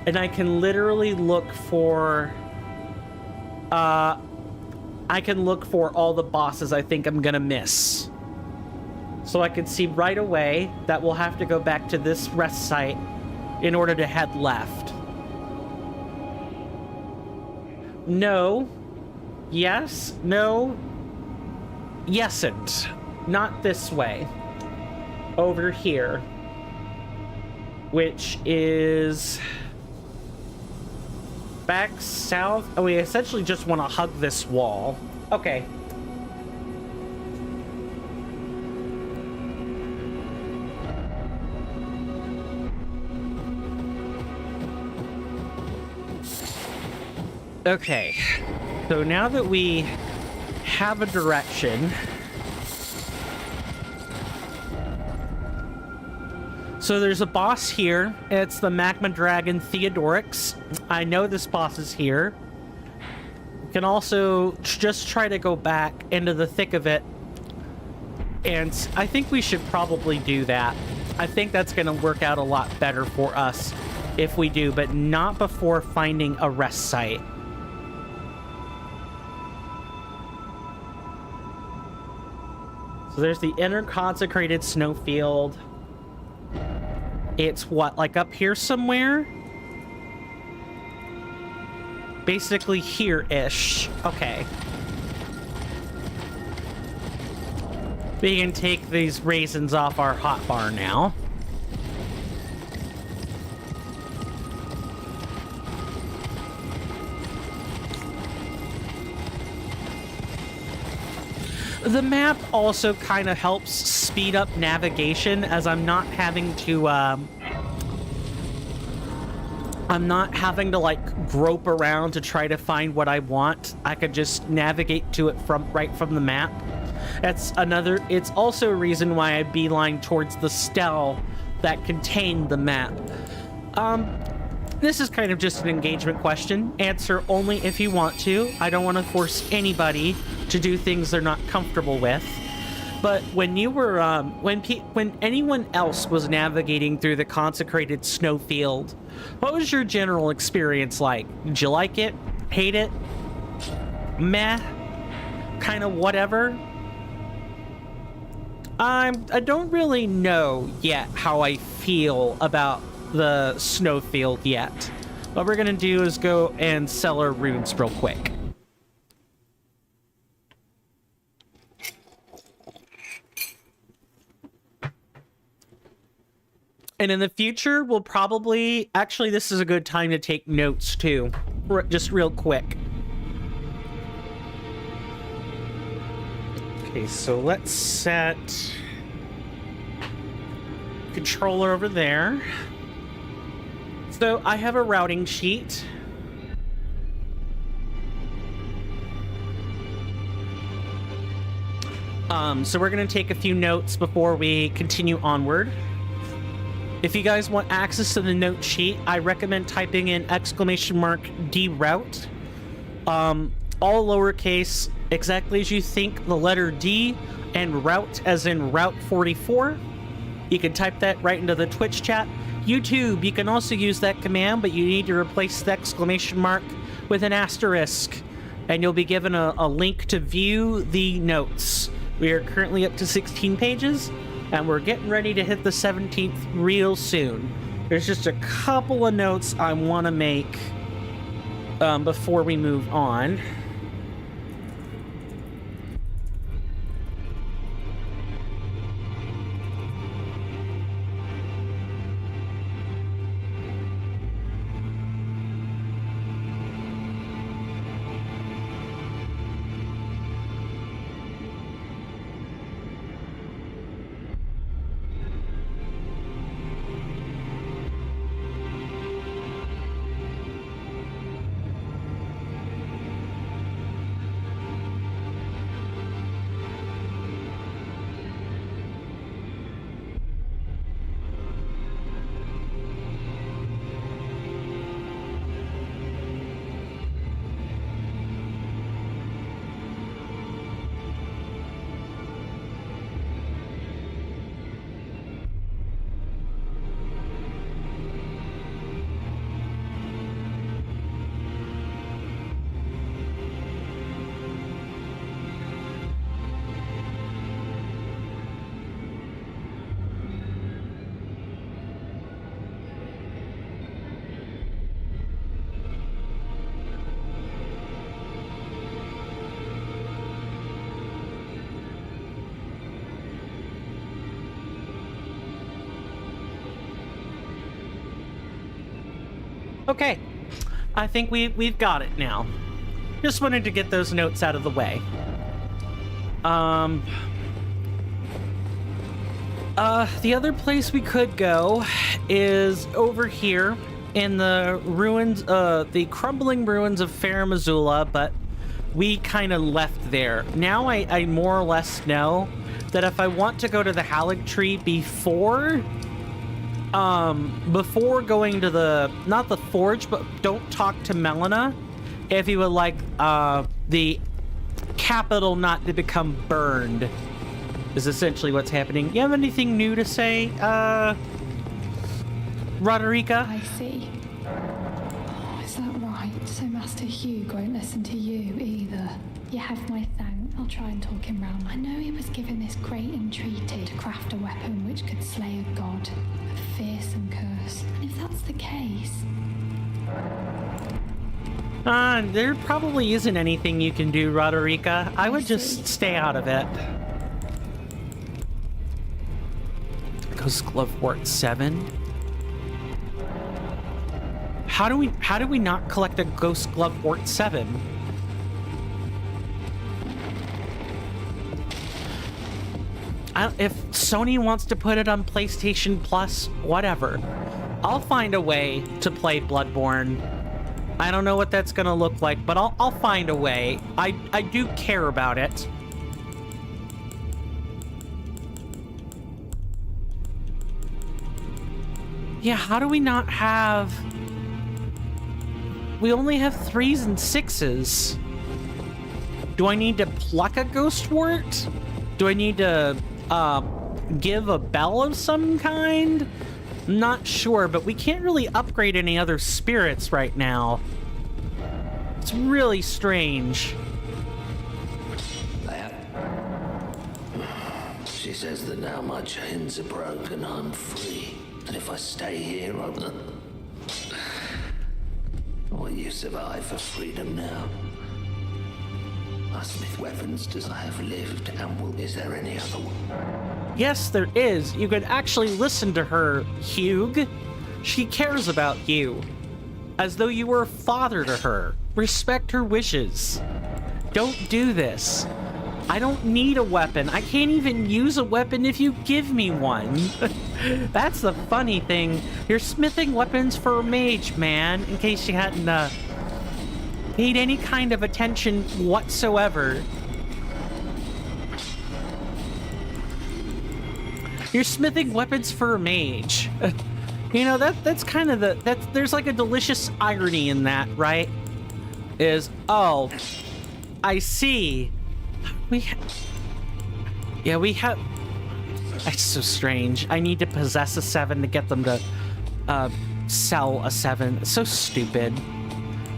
and I can literally look for all the bosses I think I'm gonna miss. So I can see right away that we'll have to go back to this rest site in order to head left. No. Yes. No. Yesn't. Not this way. Over here. Which is back south. Oh, we essentially just want to hug this wall. Okay. Okay, so now that we have a direction, so there's a boss here. It's the Magma Dragon Theodorix. I know this boss is here. We can also just try to go back into the thick of it, and I think we should probably do that. I think that's going to work out a lot better for us if we do, but not before finding a rest site. So there's the inner consecrated snowfield. It's what, like up here somewhere? Basically here-ish. Okay. We can take these raisins off our hotbar now. The map also kind of helps speed up navigation, as I'm not having to like grope around to try to find what I want. I could just navigate to it right from the map. It's also a reason why I beeline towards the stele that contained the map. This is kind of just an engagement question. Answer only if you want to. I don't want to force anybody to do things they're not comfortable with. But when you were, when anyone else was navigating through the consecrated snowfield, what was your general experience like? Did you like it? Hate it? Meh? Kind of whatever? I don't really know yet how I feel about the snowfield yet. What we're gonna do is go and sell our runes real quick. And in the future, we'll probably... Actually, this is a good time to take notes, too. Just real quick. Okay, so let's set... controller over there. So I have a routing sheet. So we're going to take a few notes before we continue onward. If you guys want access to the note sheet, I recommend typing in !DRoute. All lowercase, exactly as you think, the letter D, and route as in Route 44. You can type that right into the Twitch chat. YouTube, you can also use that command, but you need to replace the exclamation mark with an asterisk, and you'll be given a link to view the notes. We are currently up to 16 pages, and we're getting ready to hit the 17th real soon. There's just a couple of notes I want to make before we move on. Okay, I think we've got it now. Just wanted to get those notes out of the way. The other place we could go is over here in the ruins, the crumbling ruins of Fair Missoula, but we kind of left there. Now I more or less know that if I want to go to the Halig Tree before going to the, not the forge, but don't talk to Melina if you would like the capital not to become burned, is essentially what's happening. You have anything new to say, Roderica? I see. Oh, is that right? So Master Hugh won't listen to you either. You have my thanks. I'll try and talk him round. I know he was given this great entreaty to craft a weapon which could slay a god, a fearsome curse. And if that's the case... There probably isn't anything you can do, Roderica. I would just stay out of it. Ghost Glovewort 7. How do we not collect a Ghost Glovewort 7? If Sony wants to put it on PlayStation Plus, whatever. I'll find a way to play Bloodborne. I don't know what that's gonna look like, but I'll find a way. I do care about it. Yeah, how do we not have... We only have 3s and 6s. Do I need to pluck a ghost wort? Do I need to give a bell of some kind? Not sure, but we can't really upgrade any other spirits right now. It's really strange. She says that now my chains are broken, I'm free. And if I stay here, what use have I for freedom now? I smith weapons as I have lived, and is there any other one? Yes, there is. You could actually listen to her, Hugh. She cares about you. As though you were a father to her. Respect her wishes. Don't do this. I don't need a weapon. I can't even use a weapon if you give me one. That's the funny thing. You're smithing weapons for a mage, man, in case you hadn't paid any kind of attention whatsoever. You're smithing weapons for a mage. You know, that's kind of there's like a delicious irony in that, right? Oh, I see. We have. It's so strange. I need to possess a 7 to get them to sell a 7. It's so stupid.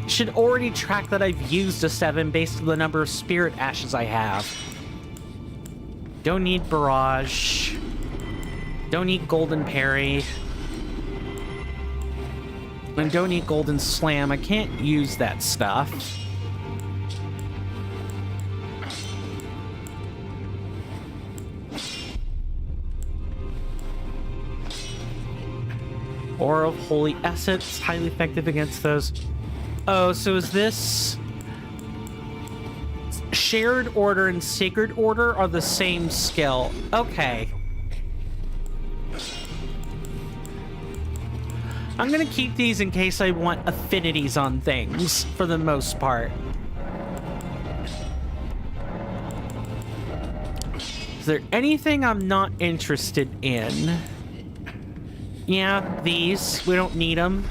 Should already track that I've used a 7 based on the number of spirit ashes I have. Don't need barrage. Don't need golden parry. And don't need golden slam. I can't use that stuff. Aura of Holy Essence, highly effective against those. Oh, so is this... Shared Order and Sacred Order are the same skill. Okay. I'm gonna keep these in case I want affinities on things, for the most part. Is there anything I'm not interested in? Yeah, these. We don't need them.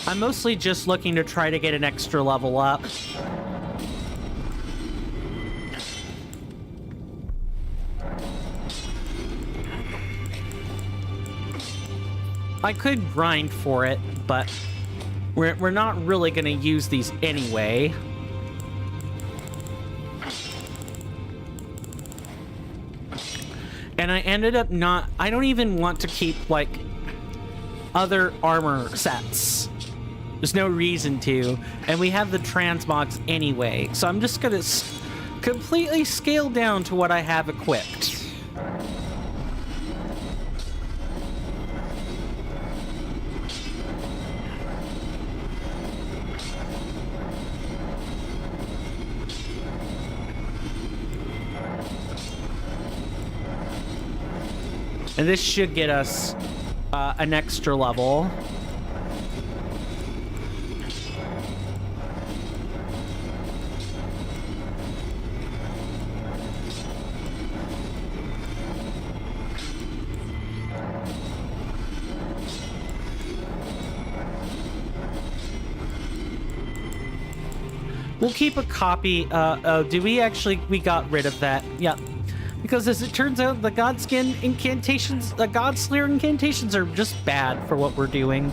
I'm mostly just looking to try to get an extra level up. I could grind for it, but we're not really going to use these anyway. And I ended up not... I don't even want to keep, like, other armor sets. There's no reason to. And we have the transmogs anyway. So I'm just going to completely scale down to what I have equipped. And this should get us an extra level. We'll keep a copy. Do we actually... We got rid of that. Yep. Because as it turns out, the Godskin incantations, the Godslayer incantations are just bad for what we're doing.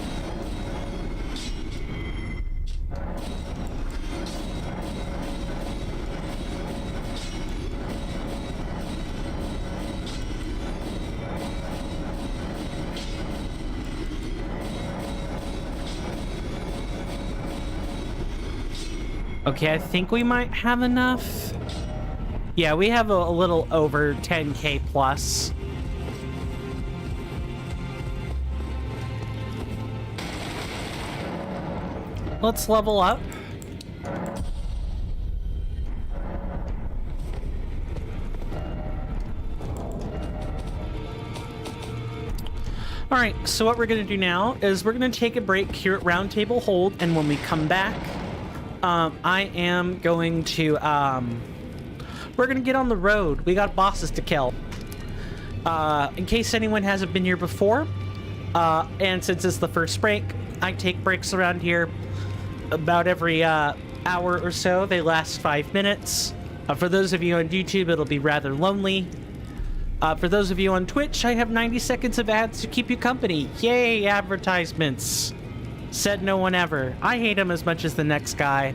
Okay, I think we might have enough. Yeah, we have a little over 10k plus. Let's level up. All right, so what we're gonna do now is we're gonna take a break here at Round Table Hold, and when we come back, I am going to, we're gonna get on the road. We got bosses to kill. In case anyone hasn't been here before, and since it's the first break, I take breaks around here about every hour or so. They last 5 minutes. For those of you on YouTube, it'll be rather lonely. For those of you on Twitch, I have 90 seconds of ads to keep you company. Yay, advertisements. Said no one ever. I hate them as much as the next guy.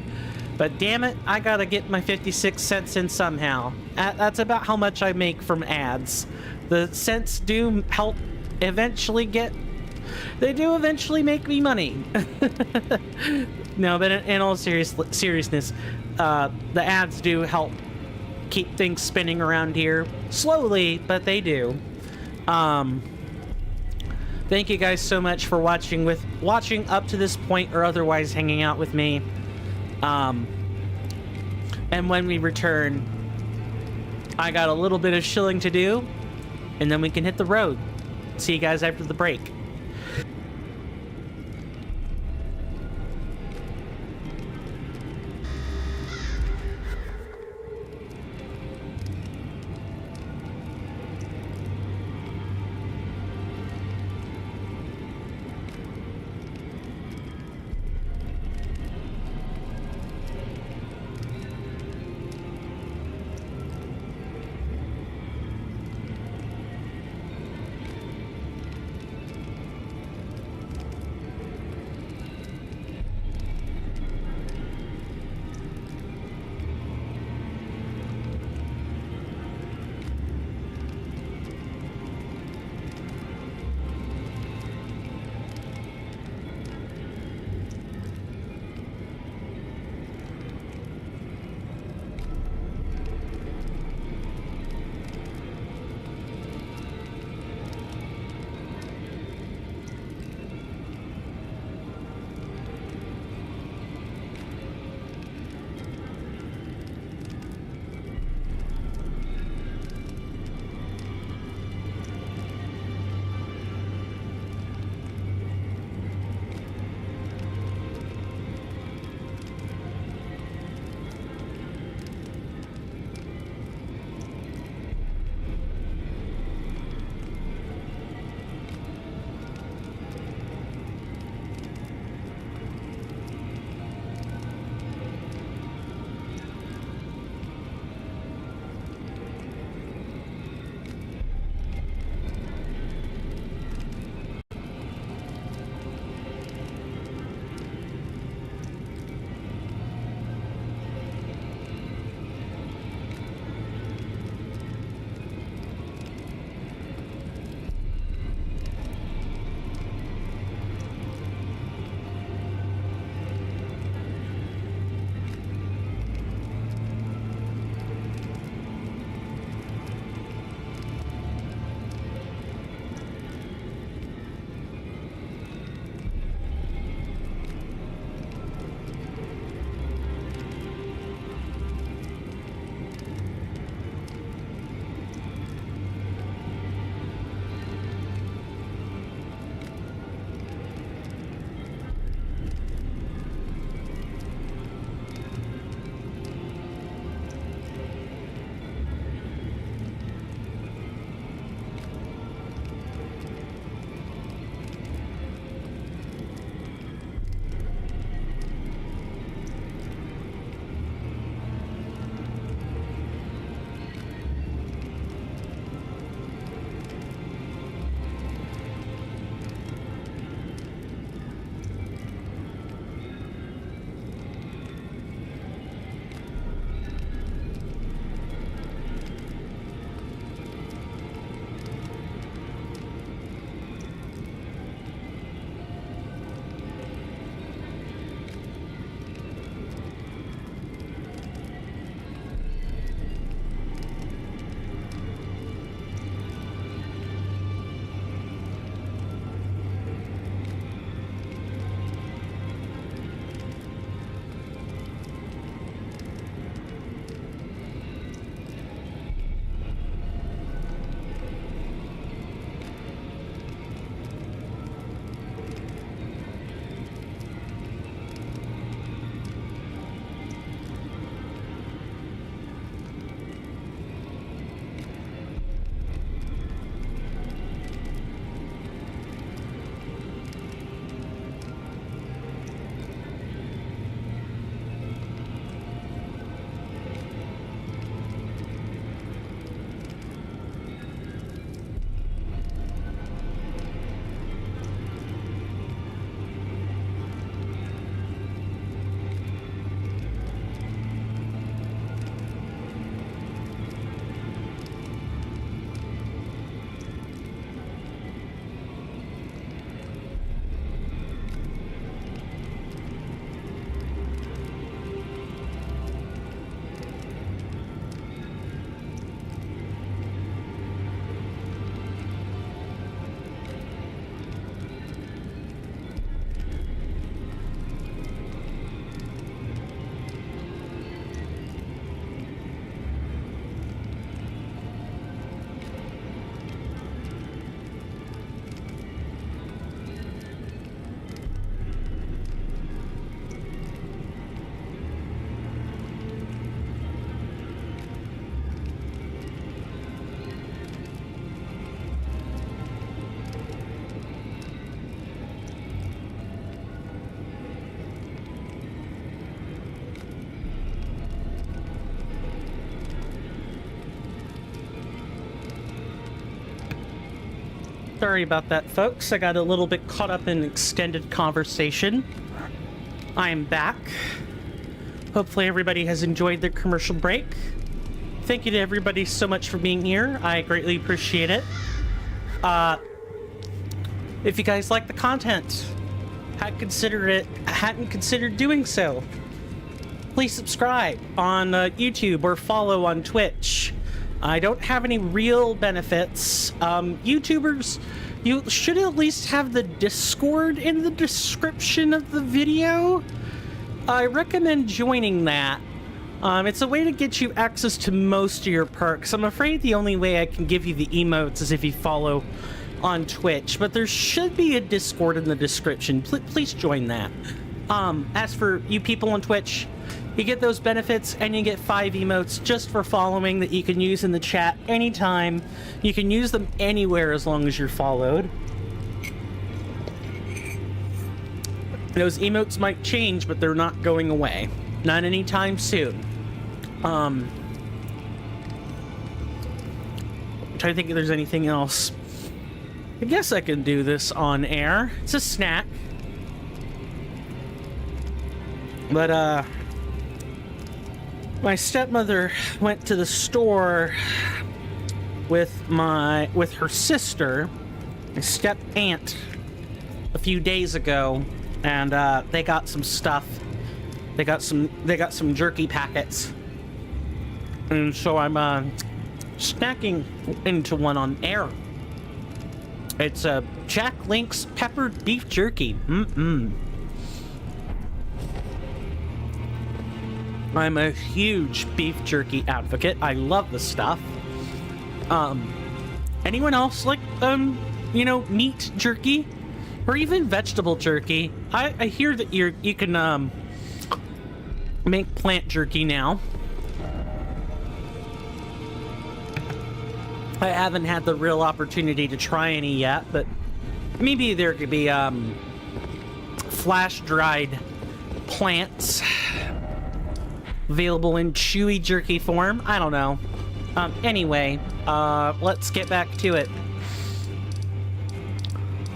But damn it, I gotta get my 56 cents in somehow. That's about how much I make from ads. The cents do help eventually get... They do eventually make me money. No, but in all seriousness, the ads do help keep things spinning around here. Slowly, but they do. Thank you guys so much for watching up to this point or otherwise hanging out with me. And when we return, I got a little bit of shilling to do, and then we can hit the road. See you guys after the break. Sorry about that, folks. I got a little bit caught up in extended conversation. I am back. Hopefully everybody has enjoyed their commercial break. Thank you to everybody so much for being here. I greatly appreciate it. If you guys like the content, hadn't considered doing so, please subscribe on YouTube or follow on Twitch. I don't have any real benefits. YouTubers, you should at least have the Discord in the description of the video. I recommend joining that. It's a way to get you access to most of your perks. I'm afraid the only way I can give you the emotes is if you follow on Twitch, but there should be a Discord in the description. Please join that. As for you people on Twitch, you get those benefits and you get 5 emotes just for following that you can use in the chat anytime. You can use them anywhere as long as you're followed. Those emotes might change, but they're not going away. Not anytime soon. I'm trying to think if there's anything else. I guess I can do this on air. It's a snack. But, my stepmother went to the store with her sister, my step aunt, a few days ago, and they got some stuff. They got some jerky packets, and so I'm snacking into one on air. It's a Jack Link's peppered beef jerky. I'm a huge beef jerky advocate. I love the stuff. Anyone else like, meat jerky? Or even vegetable jerky? I hear that you can, make plant jerky now. I haven't had the real opportunity to try any yet, but maybe there could be, flash-dried plants available in chewy jerky form. I don't know. Anyway, let's get back to it.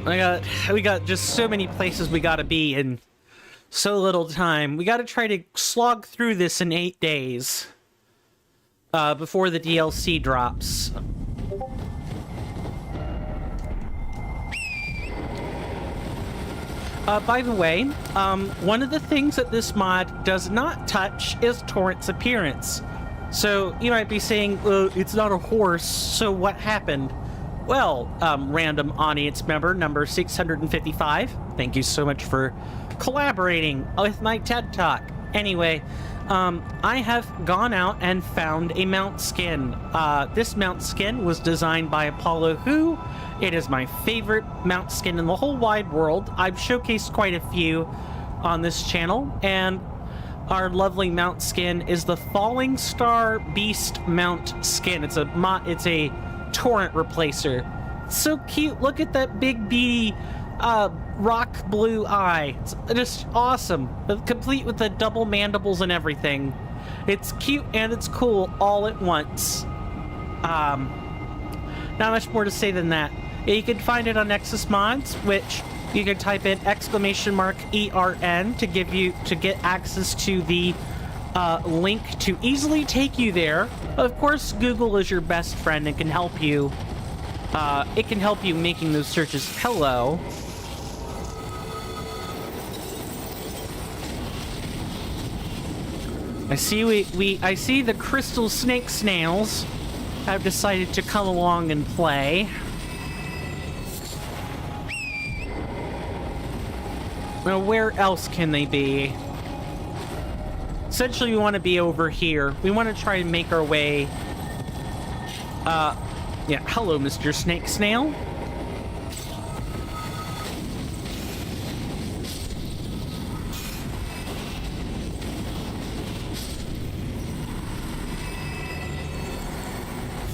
We got just so many places we gotta be in so little time. We gotta try to slog through this in 8 days. Before the DLC drops. By the way, one of the things that this mod does not touch is Torrent's appearance. So you might be saying, it's not a horse, so what happened? Well, random audience member number 655, thank you so much for collaborating with my TED Talk. Anyway, I have gone out and found a mount skin. This mount skin was designed by Apollo Who. It is my favorite mount skin in the whole wide world. I've showcased quite a few on this channel, and our lovely mount skin is the Falling Star Beast mount skin. It's a torrent replacer. So cute. Look at that big beady rock blue eye. It's just awesome. Complete with the double mandibles and everything. It's cute and it's cool all at once. Not much more to say than that. You can find it on Nexus Mods, which you can type in !ERN to get access to the link to easily take you there. Of course, Google is your best friend and can help you. It can help you making those searches. Hello. I see I see the crystal snake snails have decided to come along and play. Now, where else can they be? Essentially, we want to be over here. We want to try and make our way. Yeah, hello, Mr. Snake Snail.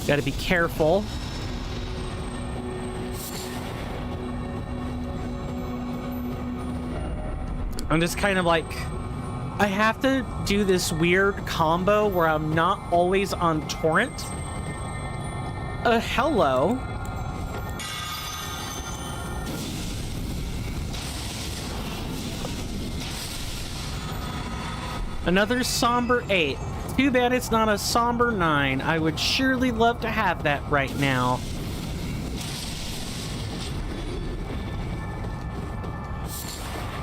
Gotta be careful. I'm just kind of like, I have to do this weird combo where I'm not always on torrent. Hello. Another somber 8. Too bad it's not a somber 9. I would surely love to have that right now.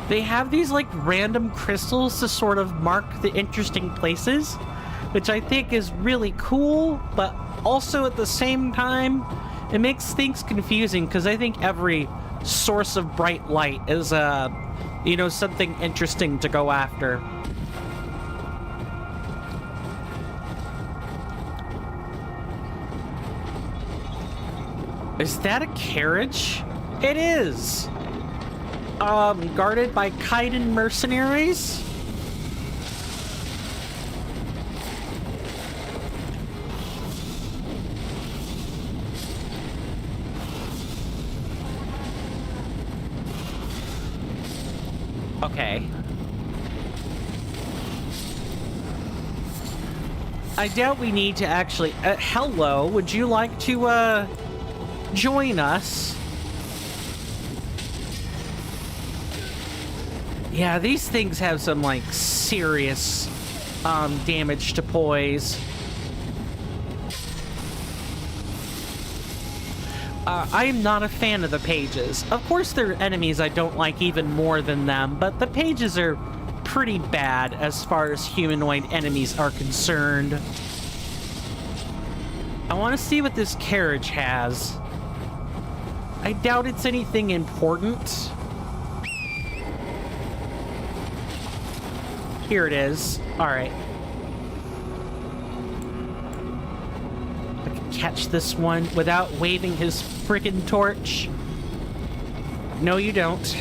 They have these like random crystals to sort of mark the interesting places, which I think is really cool, but also at the same time, it makes things confusing because I think every source of bright light is, you know, something interesting to go after. Is that a carriage? It is! Guarded by Kaiden mercenaries? Okay. I doubt we need to actually... hello, would you like to, join us? Yeah, these things have some, like, serious, damage to poise. I am not a fan of the pages. Of course, there are enemies I don't like even more than them, but the pages are pretty bad as far as humanoid enemies are concerned. I want to see what this carriage has. I doubt it's anything important. Here it is. Alright. I can catch this one without waving his frickin' torch. No, you don't.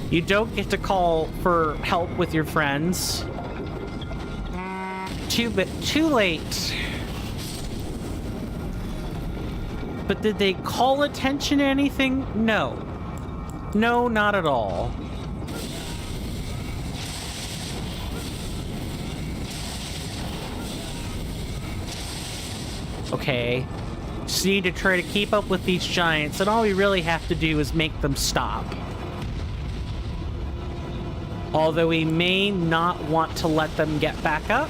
You don't get to call for help with your friends. Too late. But did they call attention to anything? No. No, not at all. Okay. Just need to try to keep up with these giants, and all we really have to do is make them stop. Although we may not want to let them get back up.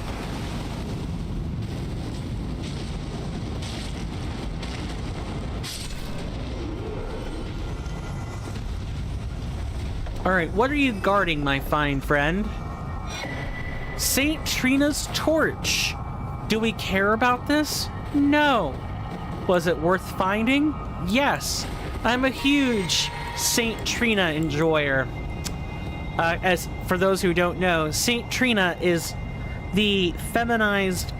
Alright, what are you guarding, my fine friend? Saint Trina's torch. Do we care about this? No. Was it worth finding? Yes. I'm a huge Saint Trina enjoyer. As for those who don't know, Saint Trina is the feminized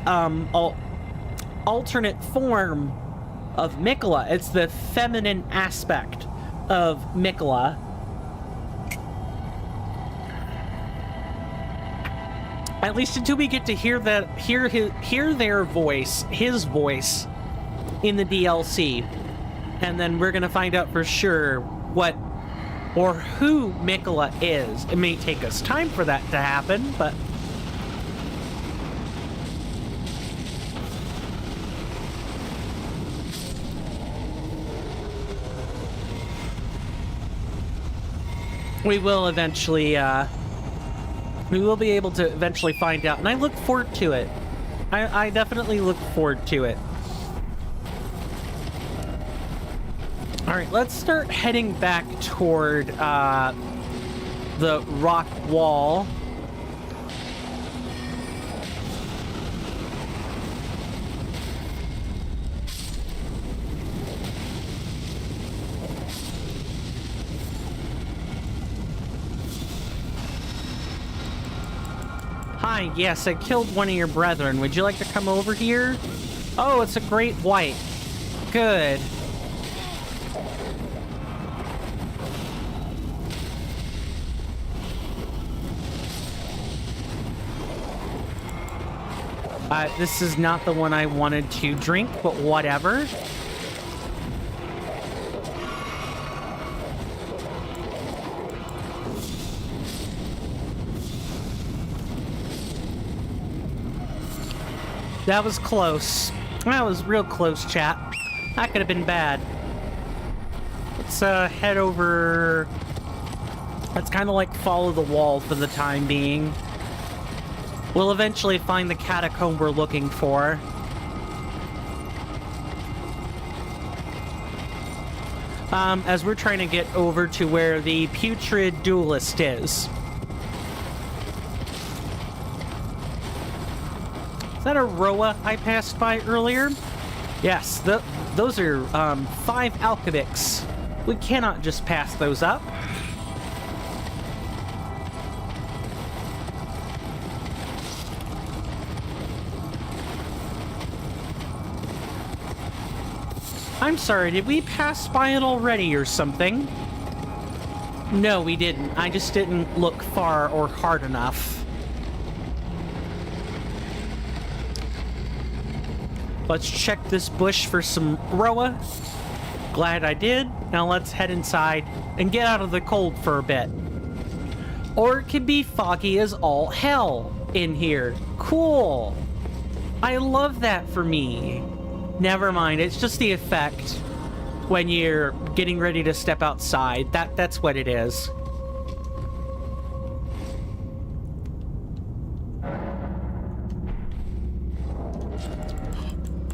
alternate form of Miquella. It's the feminine aspect of Miquella. At least until we get to hear their voice, his voice, in the DLC. And then we're gonna find out for sure what or who Miquella is. It may take us time for that to happen, but... we will eventually, we will be able to eventually find out, and I look forward to it. I definitely look forward to it. Alright, let's start heading back toward the rock wall. Hi, yes, I killed one of your brethren. Would you like to come over here? Oh, it's a great white. Good. This is not the one I wanted to drink, but whatever. That was close. That was real close, chat. That could have been bad. Let's head over Let's kind of like follow the wall for the time being. We'll eventually find the catacomb we're looking for. As we're trying to get over to where the putrid duelist is. Is that a Roa I passed by earlier? Yes, those are 5 alchemics. We cannot just pass those up. I'm sorry, did we pass by it already or something? No, we didn't. I just didn't look far or hard enough. Let's check this bush for some Roa. Glad I did. Now let's head inside and get out of the cold for a bit. Or it could be foggy as all hell in here. Cool. I love that for me. Never mind, it's just the effect when you're getting ready to step outside. That's what it is.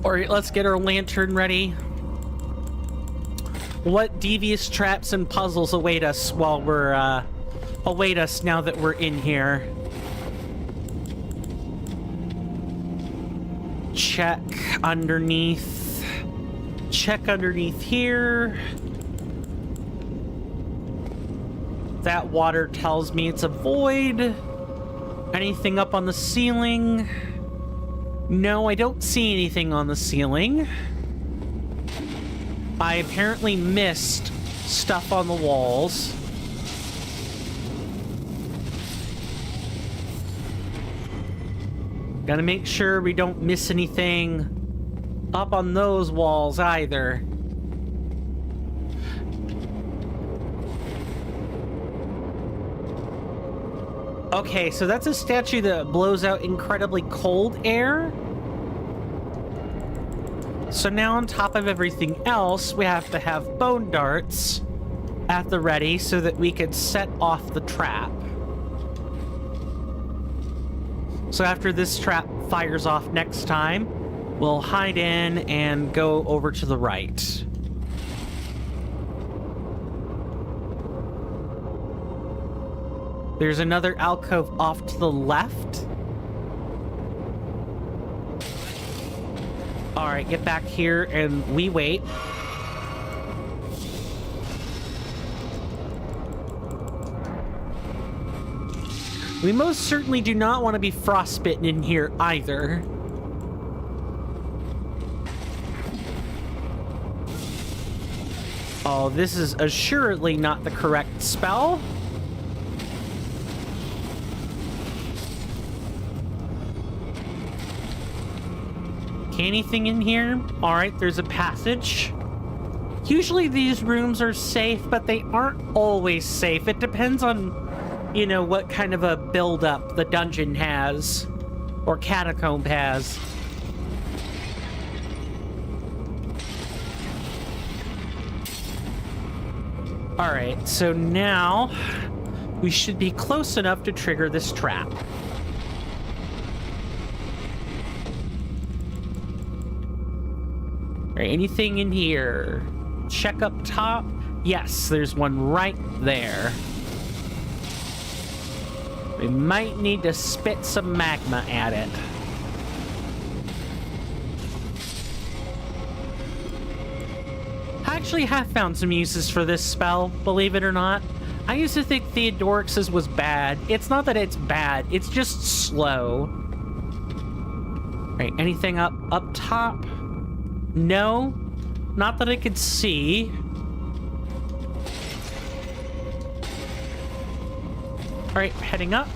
Alright, let's get our lantern ready. What devious traps and puzzles await us while we're, await us now that we're in here? Check underneath. Check underneath here. That water tells me it's a void. Anything up on the ceiling? No, I don't see anything on the ceiling. I apparently missed stuff on the walls. Gotta make sure we don't miss anything up on those walls either. Okay, so that's a statue that blows out incredibly cold air. So now on top of everything else, we have to have bone darts at the ready so that we could set off the trap. So after this trap fires off next time, we'll hide in and go over to the right. There's another alcove off to the left. All right, get back here and we wait. We most certainly do not want to be frostbitten in here either. Oh, this is assuredly not the correct spell. Anything in here? All right, there's a passage. Usually these rooms are safe, but they aren't always safe. It depends on, you know, what kind of a build-up the dungeon has or catacomb has. All right, so now we should be close enough to trigger this trap. All right, anything in here? Check up top. Yes, there's one right there. We might need to spit some magma at it. I actually have found some uses for this spell, believe it or not. I used to think Theodorix's was bad. It's not that it's bad, it's just slow. All right, anything up top? No, not that I could see. All right, heading up.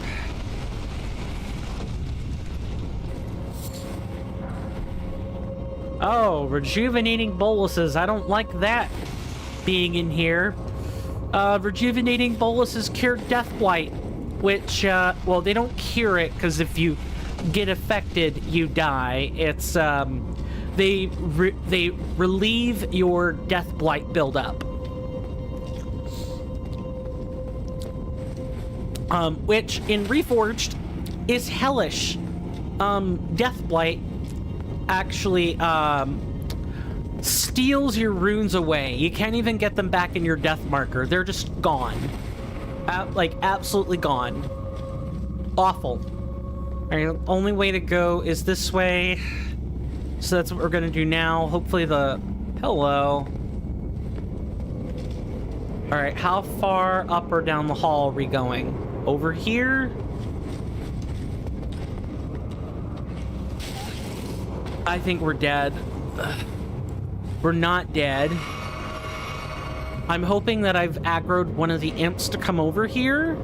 Oh, rejuvenating boluses. I don't like that being in here. Rejuvenating boluses cure deathblight, which, well, they don't cure it because if you get affected, you die. It's, they relieve your death blight buildup. which in Reforged is hellish. Deathblight actually steals your runes away. You can't even get them back in your death marker. They're just gone. Like, absolutely gone. Awful. Alright, only way to go is this way. So that's what we're gonna do now. Hopefully the... Hello. Alright, how far up or down the hall are we going? Over here? I think we're dead. Ugh. We're not dead. I'm hoping that I've aggroed one of the imps to come over here.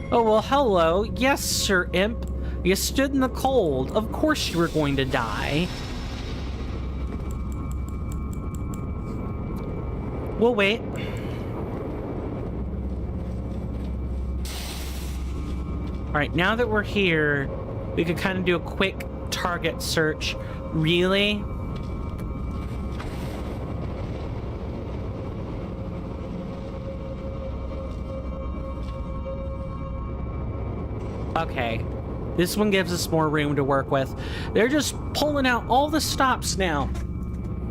Oh, well, hello. Yes, Sir Imp. You stood in the cold. Of course you were going to die. We'll wait. Alright, now that we're here, we could kind of do a quick target search. Really? Okay. This one gives us more room to work with. They're just pulling out all the stops now.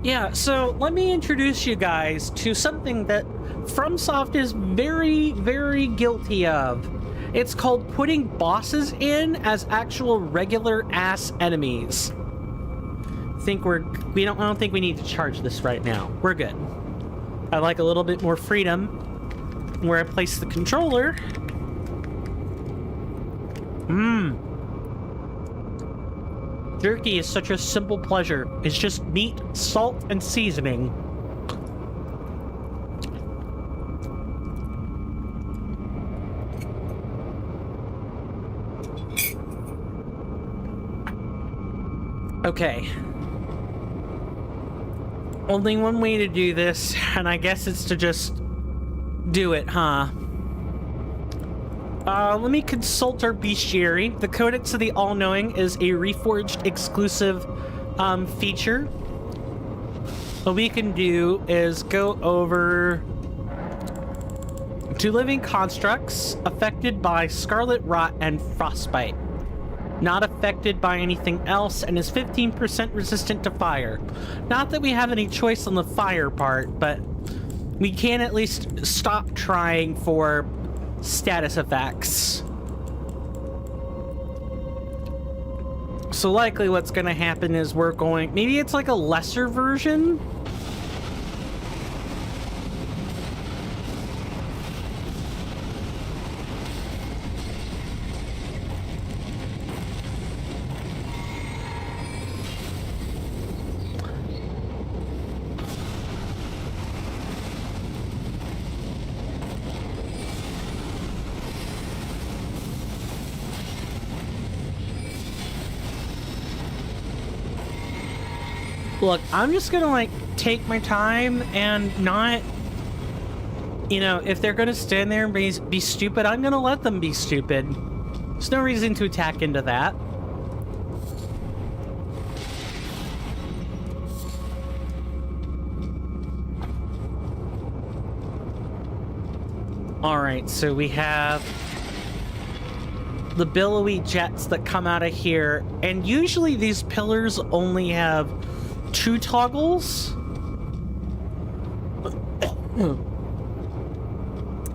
Yeah, so let me introduce you guys to something that FromSoft is very, very guilty of. It's called putting bosses in as actual regular ass enemies. I don't think we need to charge this right now. We're good. I like a little bit more freedom where I place the controller. Jerky is such a simple pleasure. It's just meat, salt, and seasoning. Okay. Only one way to do this, and I guess it's to just do it, huh? Let me consult our bestiary. The Codex of the All-Knowing is a Reforged exclusive feature. What we can do is go over to living constructs affected by scarlet rot and frostbite. Not affected by anything else, and is 15% resistant to fire. Not that we have any choice on the fire part, but we can at least stop trying for status effects. So likely what's going to happen is maybe it's like a lesser version. Look, I'm just gonna, like, take my time and not... You know, if they're gonna stand there and be stupid, I'm gonna let them be stupid. There's no reason to attack into that. Alright, so we have the billowy jets that come out of here, and usually these pillars only have 2 toggles.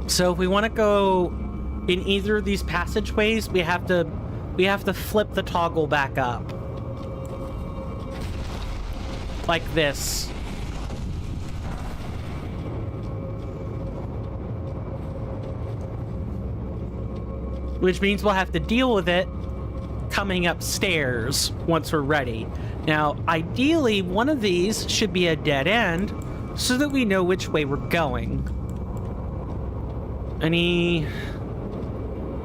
So if we want to go in either of these passageways, we have to flip the toggle back up. Like this. Which means we'll have to deal with it coming upstairs once we're ready. Now, ideally, one of these should be a dead end so that we know which way we're going.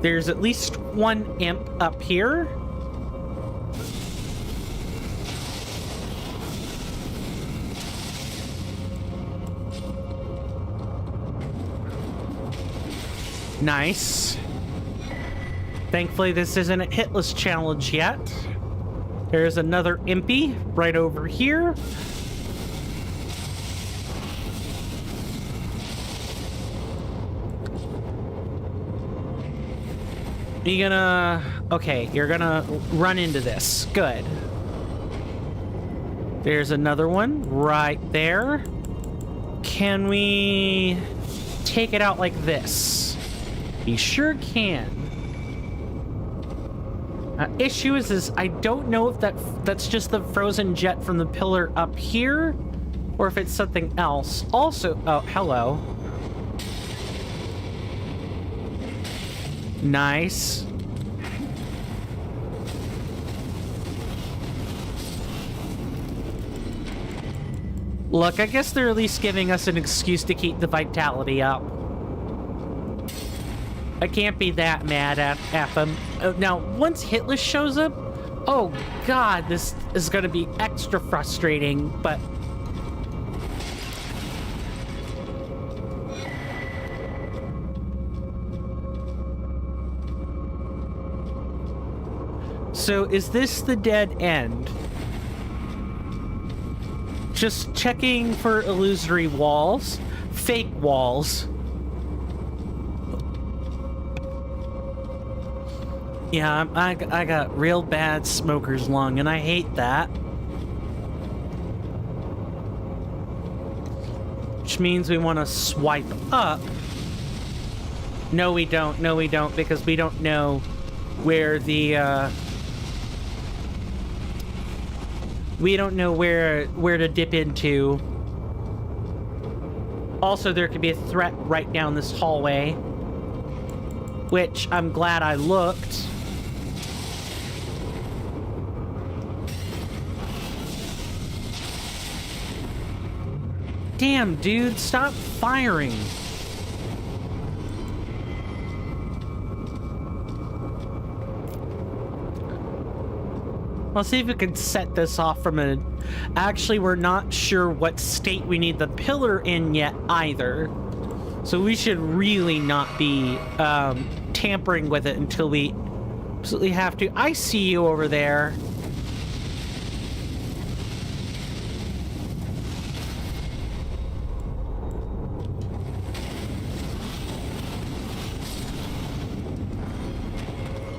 There's at least one imp up here. Nice. Thankfully, this isn't a hitless challenge yet. There's another impy right over here. You're gonna... Okay, you're gonna run into this. Good. There's another one right there. Can we take it out like this? We sure can. Issue is I don't know if that's just the frozen jet from the pillar up here, or if it's something else. Also, oh, hello. Nice. Look, I guess they're at least giving us an excuse to keep the vitality up. I can't be that mad at them. Now, once Hitless shows up, oh god, this is going to be extra frustrating, but... So, is this the dead end? Just checking for illusory walls. Fake walls. Yeah, I got real bad smoker's lung, and I hate that. Which means we want to swipe up. No, we don't. No, we don't, because we don't know where the, we don't know where to dip into. Also, there could be a threat right down this hallway, which I'm glad I looked. Damn, dude, stop firing. Let's see if we can set this off from a... Actually, we're not sure what state we need the pillar in yet either. So we should really not be tampering with it until we absolutely have to. I see you over there.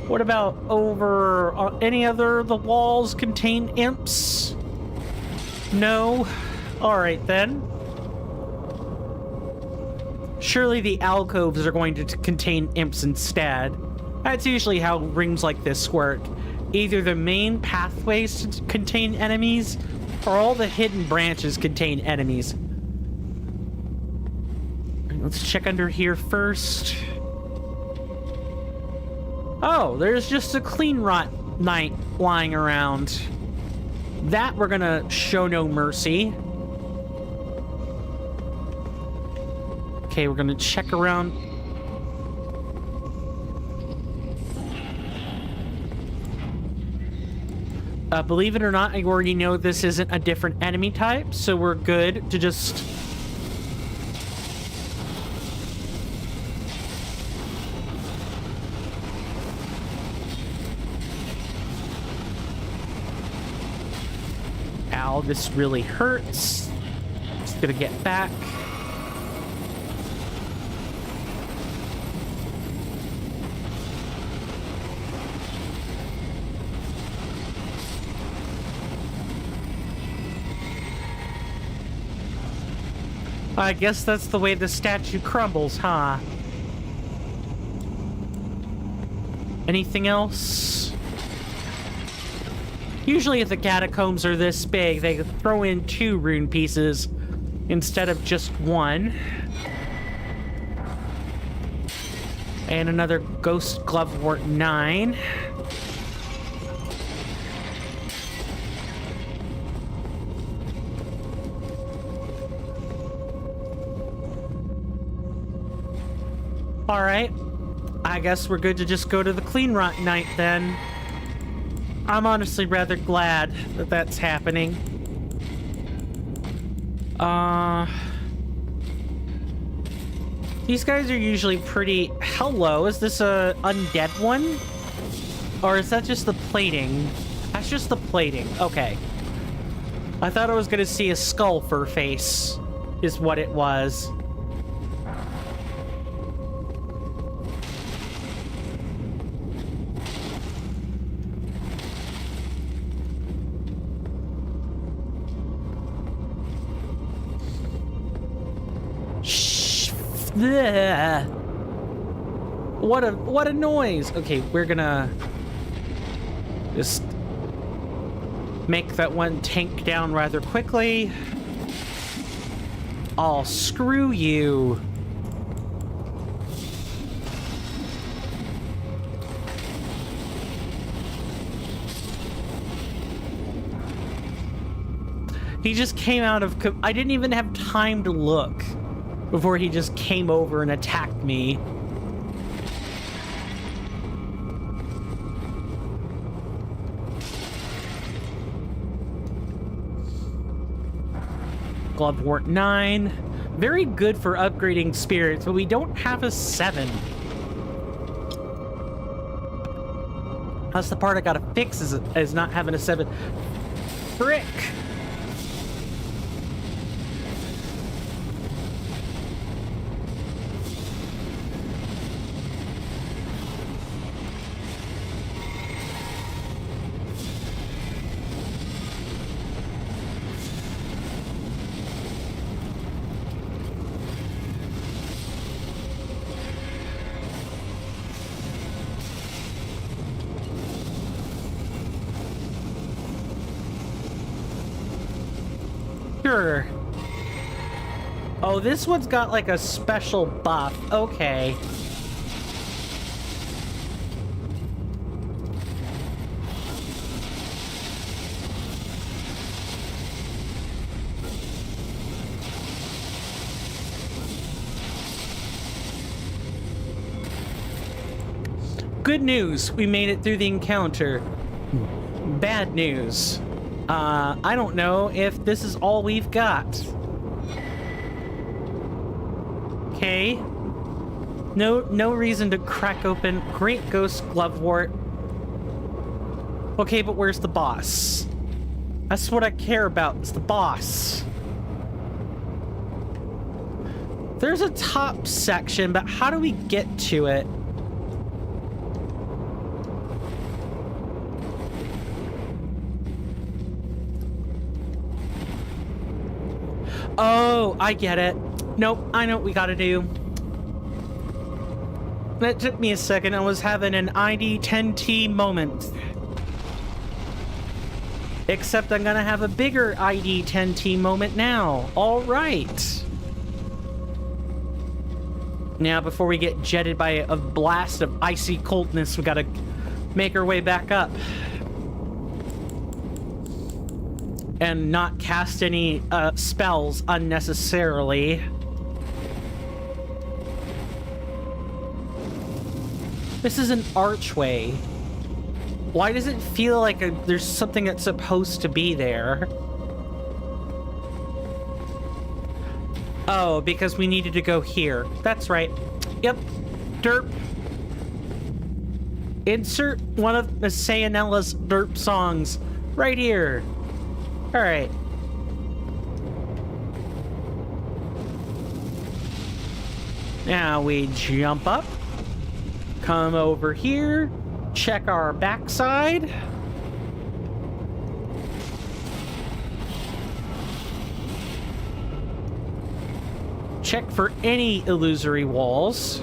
What about over any other of the walls contain imps? No? Alright then. Surely the alcoves are going to contain imps instead. That's usually how rings like this work. Either the main pathways contain enemies, or all the hidden branches contain enemies. Let's check under here first. Oh, there's just a clean rot knight lying around. That we're gonna show no mercy. Okay, we're gonna check around. Believe it or not, I already know this isn't a different enemy type, so we're good to just... Ow, this really hurts. Just gonna get back. I guess that's the way the statue crumbles, huh? Anything else? Usually if the catacombs are this big, they throw in 2 rune pieces instead of just 1. And another Ghost Glovewort 9. Alright. I guess we're good to just go to the Clean Rot Knight then. I'm honestly rather glad that that's happening. These guys are usually pretty... Hello, is this a undead one? Or is that just the plating? That's just the plating. Okay. I thought I was gonna see a skull fur face, is what it was. Shh. Bleh. What a noise. Okay, we're gonna just make that one tank down rather quickly. Oh, screw you. He just came out of... I didn't even have time to look before he just came over and attacked me. Glovewort 9. Very good for upgrading spirits, but we don't have a 7. That's the part I gotta fix, is not having a 7. Frick! Sure. Oh, this one's got like a special buff. Okay. Good news, we made it through the encounter. Bad news. I don't know if this is all we've got. Okay. No reason to crack open Great Ghost Glovewort. Okay, but where's the boss? That's what I care about, is the boss. There's a top section, but how do we get to it? Oh, I get it. Nope, I know what we gotta do. That took me a second. I was having an ID 10T moment. Except I'm gonna have a bigger ID 10T moment now. All right. Now, before we get jetted by a blast of icy coldness, we gotta make our way back up. And not cast any spells unnecessarily. This is an archway. Why does it feel like there's something that's supposed to be there? Oh, because we needed to go here. That's right. Yep. Derp. Insert one of Miss Sayanella's derp songs right here. All right. Now we jump up, come over here, check our backside. Check for any illusory walls.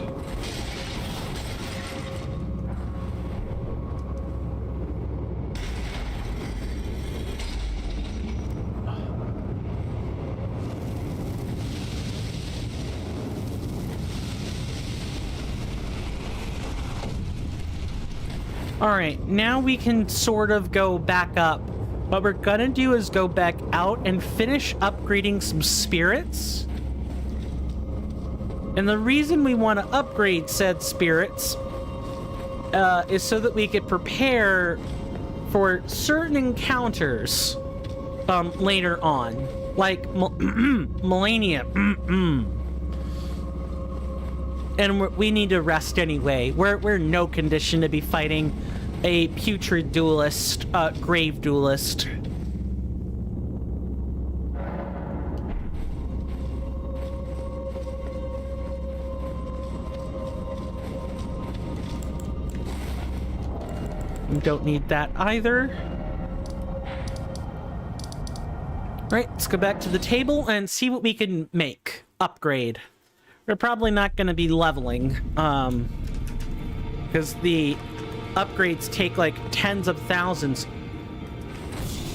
Alright, now we can sort of go back up. What we're gonna do is go back out and finish upgrading some spirits. And the reason we want to upgrade said spirits is so that we could prepare for certain encounters later on. Like Millennia. And we need to rest anyway. We're in no condition to be fighting a putrid duelist, grave duelist. Don't need that either. Right, let's go back to the table and see what we can make. Upgrade. We're probably not going to be leveling, because the upgrades take like tens of thousands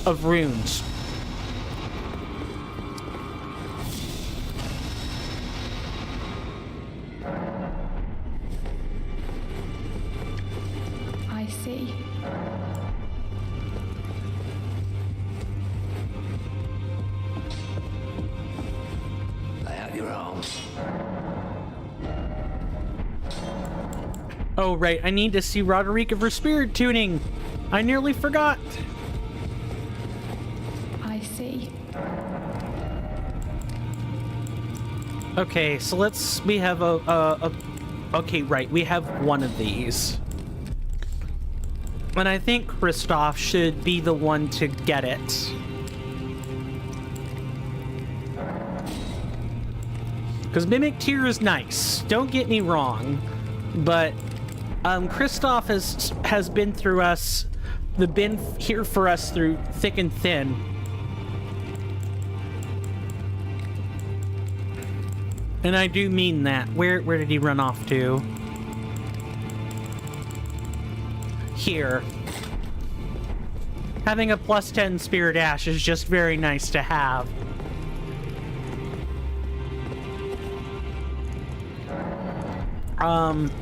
of runes. I see. Lay out your arms. Oh, right, I need to see Roderick of her spirit tuning. I nearly forgot. I see. Okay, so we have okay, right, we have one of these. And I think Kristoff should be the one to get it. Because Mimic Tier is nice, don't get me wrong, but Kristoff has been through us, been here for us through thick and thin. And I do mean that. Where did he run off to? Here. Having a +10 Spear Dash is just very nice to have.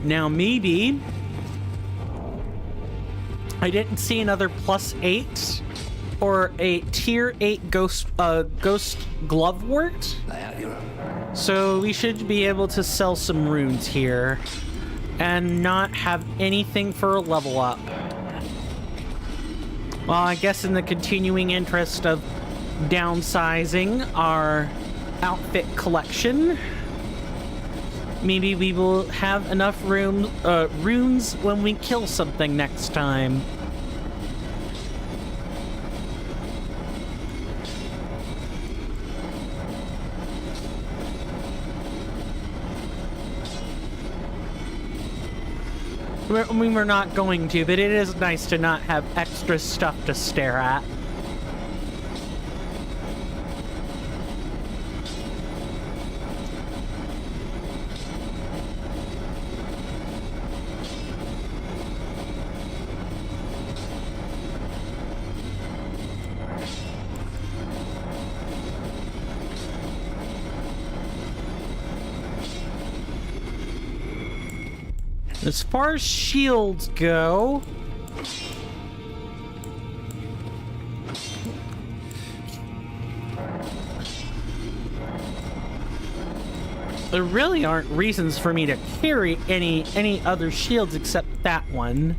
Now maybe I didn't see another +8 or a tier 8 ghost glovewort. Lay out your arms. So we should be able to sell some runes here and not have anything for a level up. Well, I guess in the continuing interest of downsizing our outfit collection, maybe we will have enough runes when we kill something next time. I mean, we're not going to, but it is nice to not have extra stuff to stare at. As far as shields go, there really aren't reasons for me to carry any other shields except that one.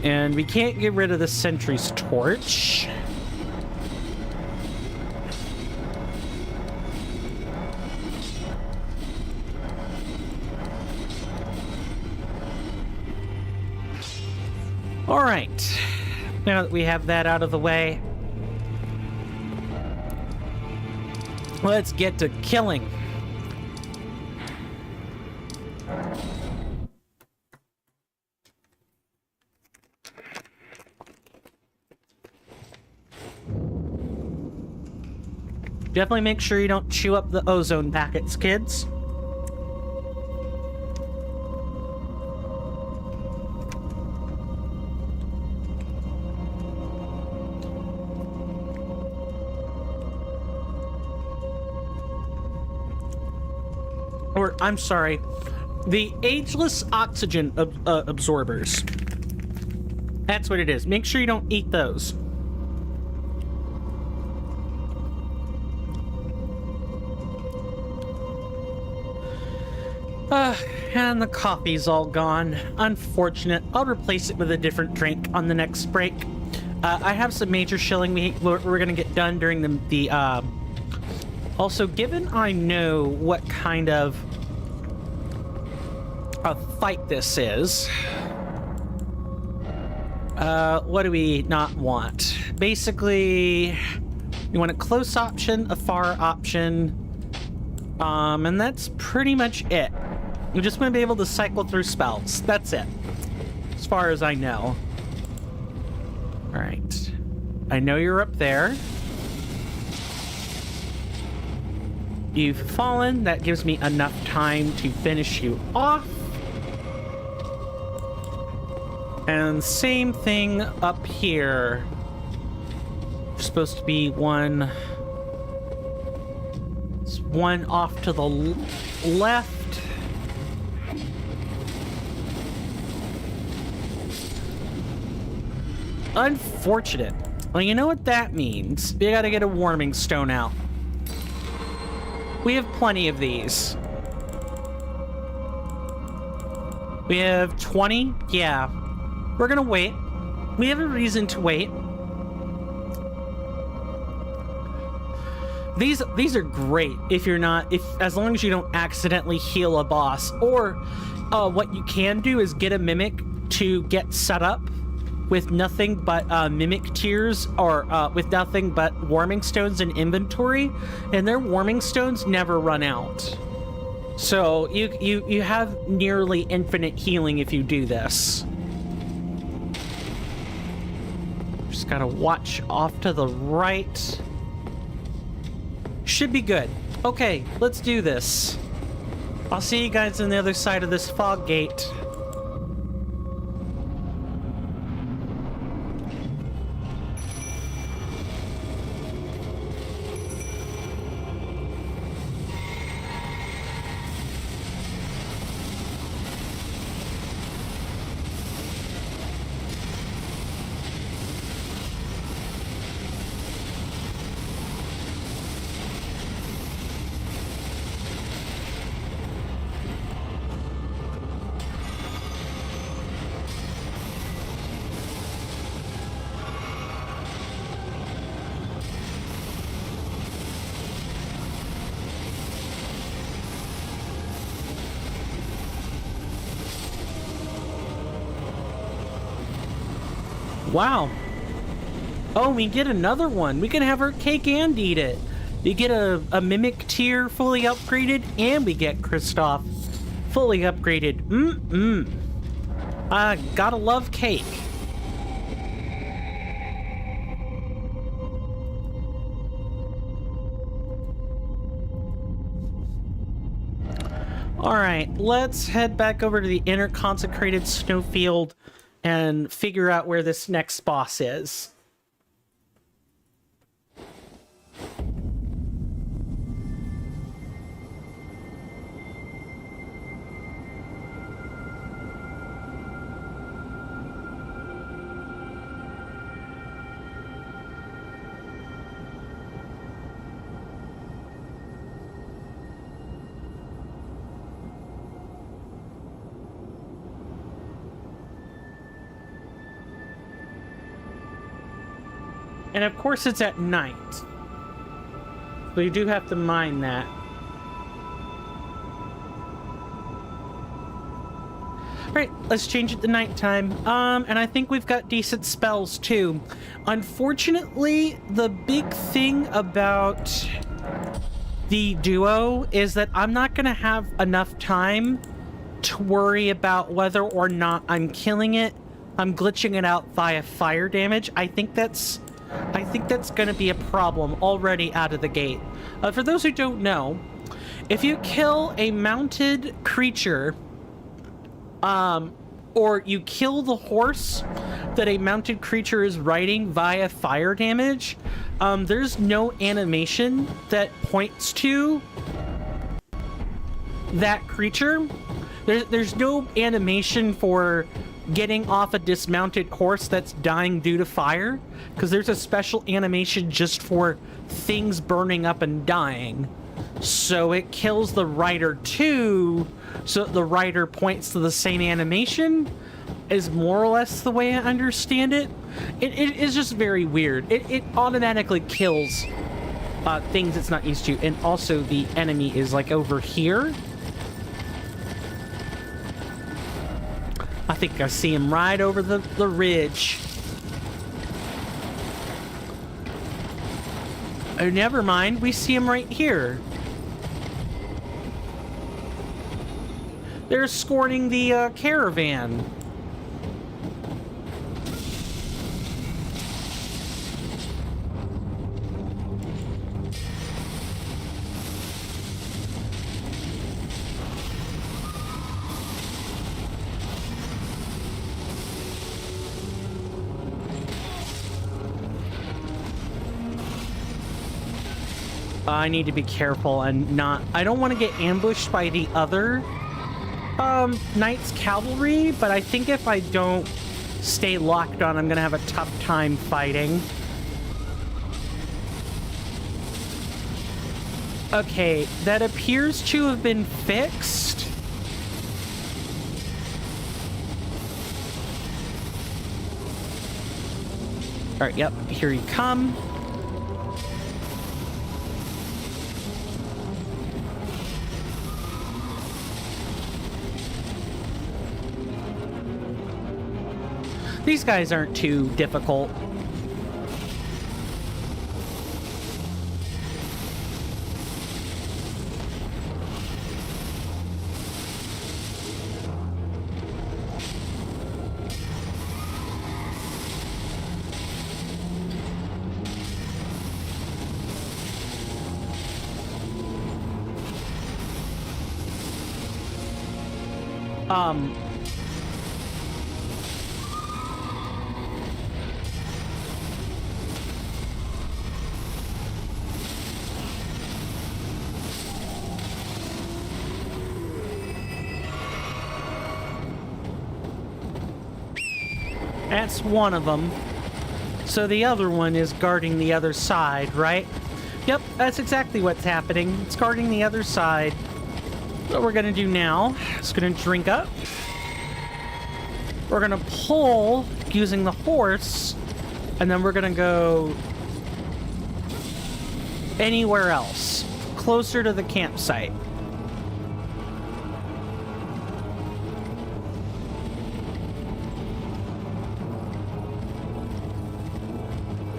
And we can't get rid of the Sentry's Torch. All right, now that we have that out of the way, let's get to killing. Definitely make sure you don't chew up the ozone packets, kids. Or, I'm sorry, the ageless oxygen absorbers. That's what it is. Make sure you don't eat those. And the coffee's all gone. Unfortunate. I'll replace it with a different drink on the next break. I have some major shilling we're gonna get done during the Also, given I know what kind of a fight this is, what do we not want? Basically, you want a close option, a far option, and that's pretty much it. You just want to be able to cycle through spells. That's it, as far as I know. All right. I know you're up there. You've fallen. That gives me enough time to finish you off. And same thing up here. Supposed to be one... It's one off to the left. Unfortunate. Well, you know what that means. You gotta get a warming stone out. We have plenty of these. We have 20? Yeah. We're gonna wait. We have a reason to wait. These are great if you're not, as long as you don't accidentally heal a boss. Or what you can do is get a mimic to get set up with nothing but mimic tears, or with nothing but warming stones in inventory, and their warming stones never run out. So you have nearly infinite healing if you do this. Just gotta watch off to the right. Should be good. Okay, let's do this. I'll see you guys on the other side of this fog gate. Wow. Oh, we get another one. We can have our cake and eat it. We get a mimic tier fully upgraded, and we get Kristoff fully upgraded. I gotta love cake. All right, let's head back over to the inner consecrated snowfield and figure out where this next boss is. And of course it's at night. So you do have to mind that. Alright, let's change it to nighttime. And I think we've got decent spells too. Unfortunately, the big thing about the duo is that I'm not gonna have enough time to worry about whether or not I'm killing it. I'm glitching it out via fire damage. I think that's going to be a problem already out of the gate. For those who don't know, if you kill a mounted creature, or you kill the horse that a mounted creature is riding via fire damage, there's no animation that points to that creature. There's no animation for getting off a dismounted horse that's dying due to fire, because there's a special animation just for things burning up and dying. So it kills the rider too, so the rider points to the same animation, is more or less the way I understand it. It is just very weird. It automatically kills things it's not used to. And also the enemy is like over here. I think I see him right over the ridge. Oh, never mind. We see him right here. They're escorting the caravan. I need to be careful and not... I don't want to get ambushed by the other Knights Cavalry, but I think if I don't stay locked on, I'm going to have a tough time fighting. Okay, that appears to have been fixed. All right, yep, here you come. These guys aren't too difficult. That's one of them. So the other one is guarding the other side, right? Yep, that's exactly what's happening. It's guarding the other side. What we're gonna do now is gonna drink up. We're gonna pull using the horse, and then we're gonna go anywhere else, closer to the campsite.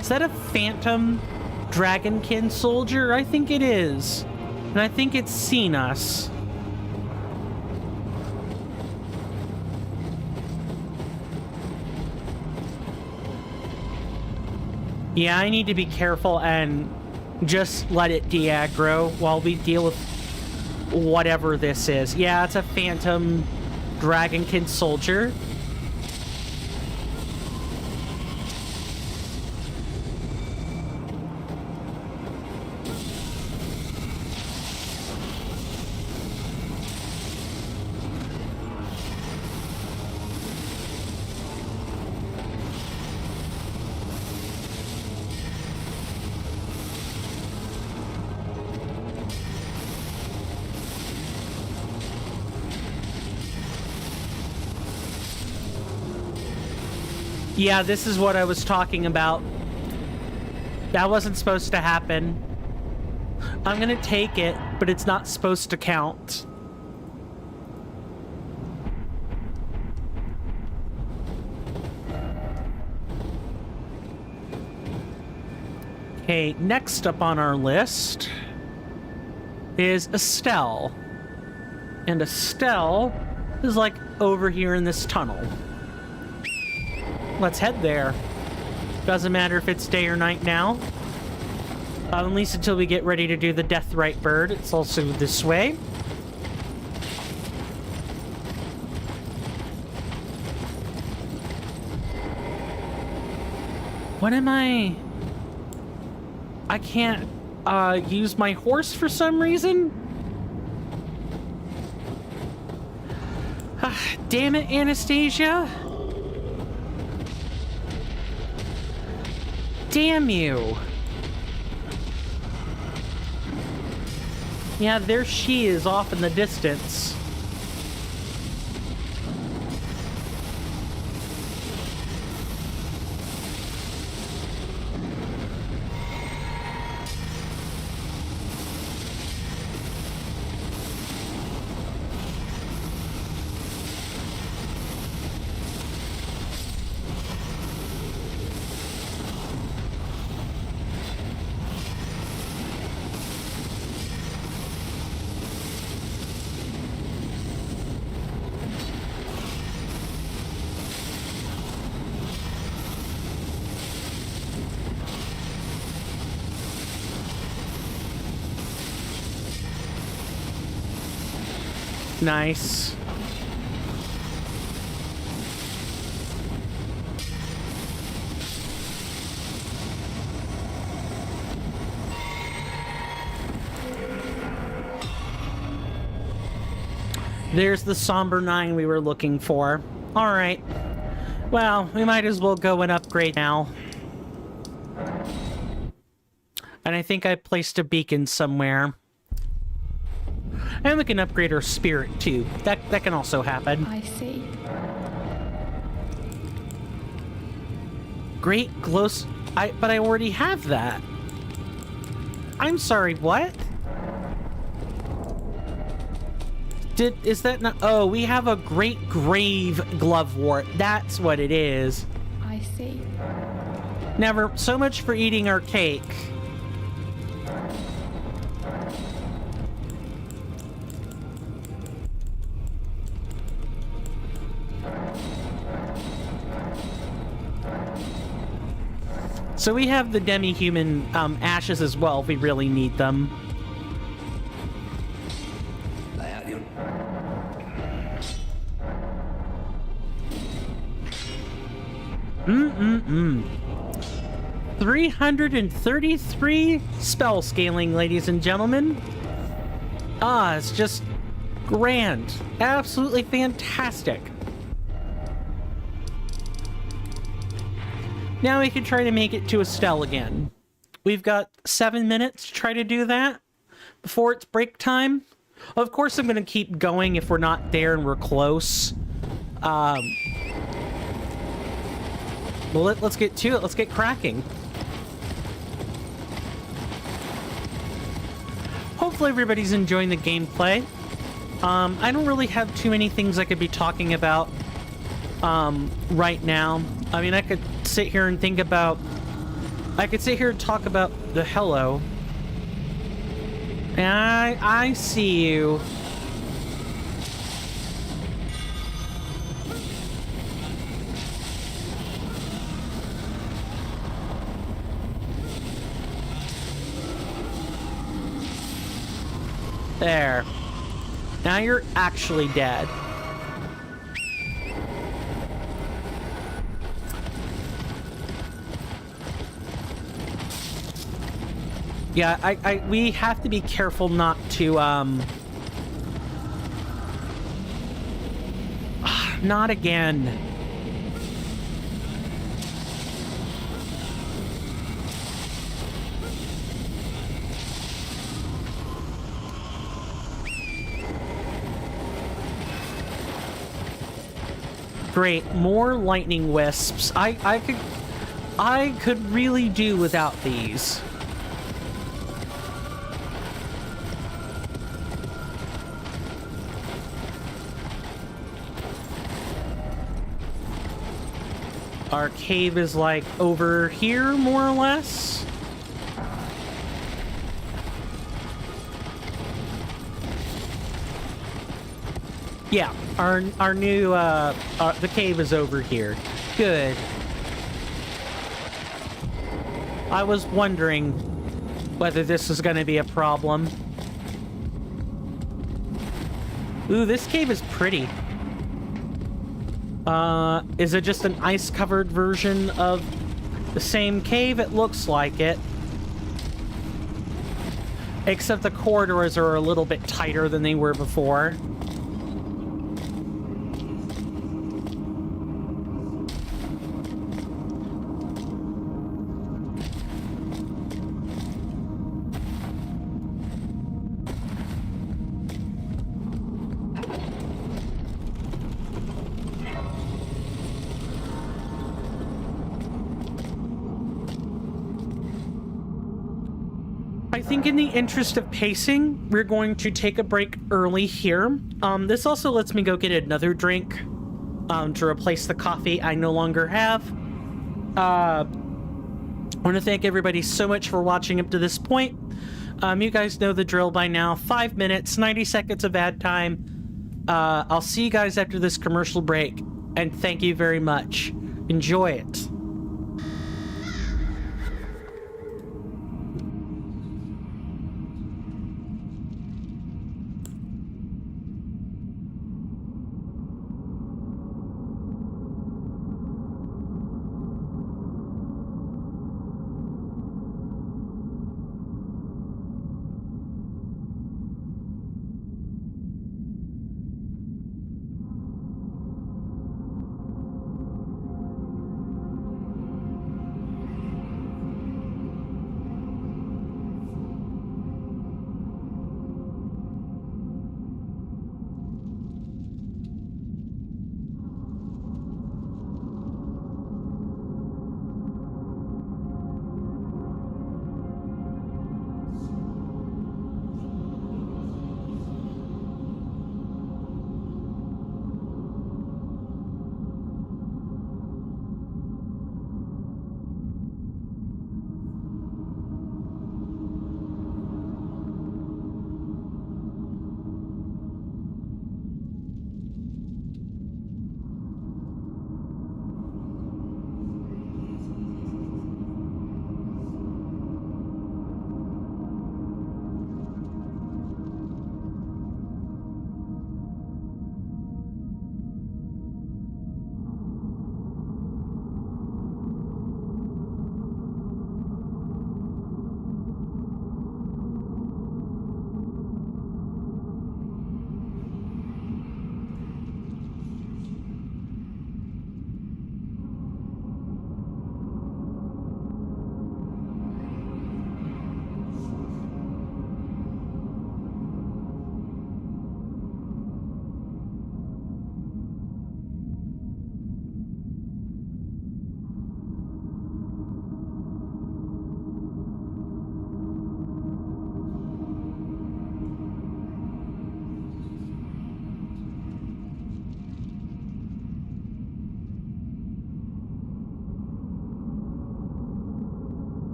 Is that a phantom dragonkin soldier? I think it is. And I think it's seen us. Yeah, I need to be careful and just let it de-aggro while we deal with whatever this is. Yeah, it's a phantom dragonkin soldier. Yeah, this is what I was talking about. That wasn't supposed to happen. I'm gonna take it, but it's not supposed to count. Okay, next up on our list is Estelle. And Estelle is like over here in this tunnel. Let's head there. Doesn't matter if it's day or night now. At least until we get ready to do the Deathrite Bird. It's also this way. What am I can't use my horse for some reason? Damn it, Anastasia. Damn you. Yeah, there she is off in the distance. Nice. There's the somber 9 we were looking for. Alright. Well, we might as well go and upgrade now. And I think I placed a beacon somewhere. And we can upgrade our spirit too. That can also happen. I see. Great glow... but I already have that. I'm sorry, what? Is that not... Oh, we have a great grave glovewort. That's what it is. I see. Never... So much for eating our cake. So we have the demi-human ashes as well if we really need them. Lay out your... 333 spell scaling, ladies and gentlemen. Ah, it's just grand. Absolutely fantastic. Now we can try to make it to Estelle again. We've got 7 minutes to try to do that before it's break time. Of course, I'm going to keep going if we're not there and we're close. Well, let's get to it. Let's get cracking. Hopefully everybody's enjoying the gameplay. I don't really have too many things I could be talking about right now. I mean, I could sit here and think about... I could sit here and talk about the hello. And I see you. There. Now you're actually dead. Yeah, we have to be careful not to, not again. Great, more lightning wisps. I could really do without these. Our cave is like over here, more or less. Yeah, our new the cave is over here. Good. I was wondering whether this was going to be a problem. Ooh, this cave is pretty. Is it just an ice-covered version of the same cave? It looks like it. Except the corridors are a little bit tighter than they were before. I think in the interest of pacing, we're going to take a break early here. This also lets me go get another drink to replace the coffee I no longer have. I want to thank everybody so much for watching up to this point. You guys know the drill by now. 5 minutes, 90 seconds of ad time. I'll see you guys after this commercial break, and thank you very much. Enjoy it.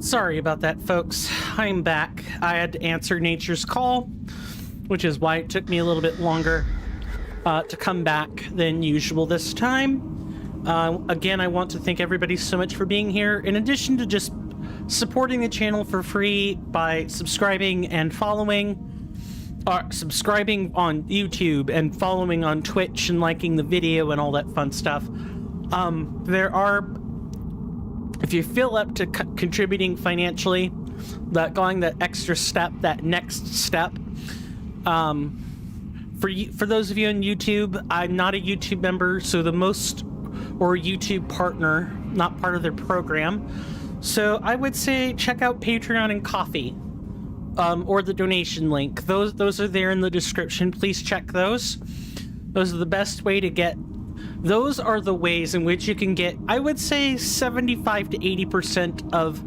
Sorry about that, folks. I'm back. I had to answer nature's call, which is why it took me a little bit longer to come back than usual this time. Again, I want to thank everybody so much for being here. In addition to just supporting the channel for free by subscribing and following, subscribing on YouTube and following on Twitch and liking the video and all that fun stuff. There are, if you feel up to contributing financially, going that extra step, that next step, for those of you on YouTube, I'm not a YouTube member, so the most, or a YouTube partner, not part of their program. So I would say check out Patreon and Coffee, or the donation link. Those are there in the description. Please check those. Those are the best way to get. Those are the ways in which you can get, I would say, 75 to 80% of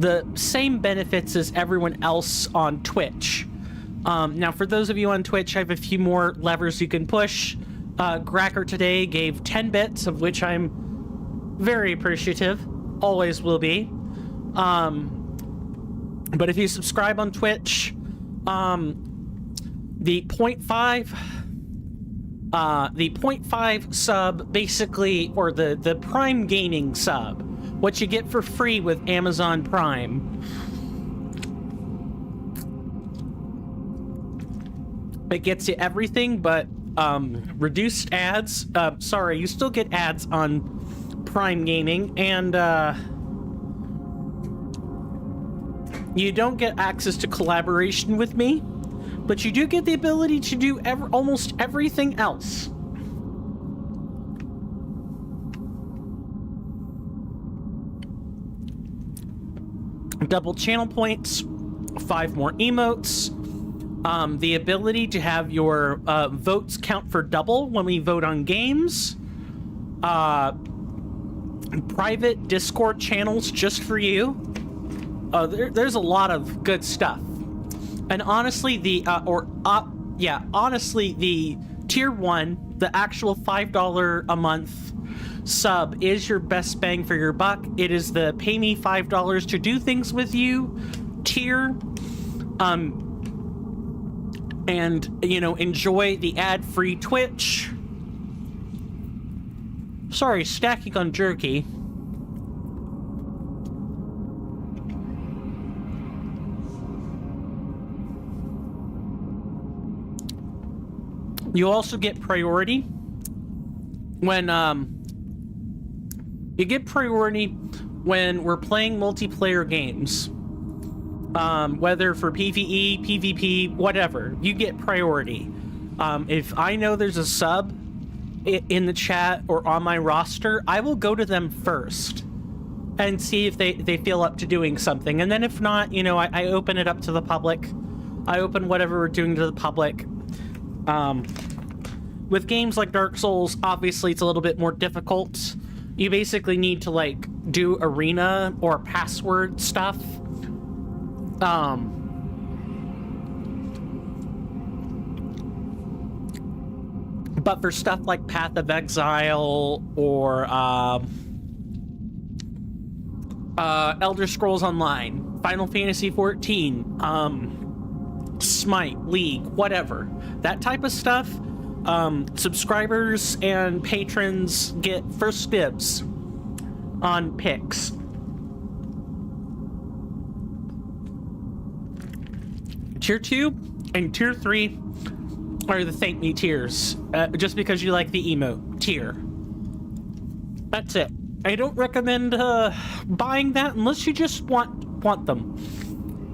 the same benefits as everyone else on Twitch. Now, for those of you on Twitch, I have a few more levers you can push. Gracker today gave 10 bits, of which I'm very appreciative. Always will be. But if you subscribe on Twitch, the 0.5 sub, basically, or the Prime Gaming sub, what you get for free with Amazon Prime. It gets you everything but reduced ads. Sorry, you still get ads on Prime Gaming, and you don't get access to collaboration with me, but you do get the ability to do almost everything else. Double channel points, 5 more emotes, the ability to have your votes count for double when we vote on games, private Discord channels just for you. There's a lot of good stuff. And honestly, the tier 1, the actual $5 a month sub is your best bang for your buck. It is the pay me $5 to do things with you tier. And, you know, enjoy the ad-free Twitch. Sorry, stacking on jerky. You also get priority when when we're playing multiplayer games, whether for PvE, PvP, whatever. You get priority. If I know there's a sub in the chat or on my roster, I will go to them first and see if they feel up to doing something. And then if not, you know, I open it up to the public. I open whatever we're doing to the public. With games like Dark Souls, obviously it's a little bit more difficult. You basically need to, like, do arena or password stuff. But for stuff like Path of Exile or Elder Scrolls Online, Final Fantasy XIV, Smite, League, whatever, that type of stuff, subscribers and patrons get first dibs on picks. Tier 2 and Tier 3 are the thank me tiers, just because you like the emote tier. That's it. I don't recommend buying that unless you just want them.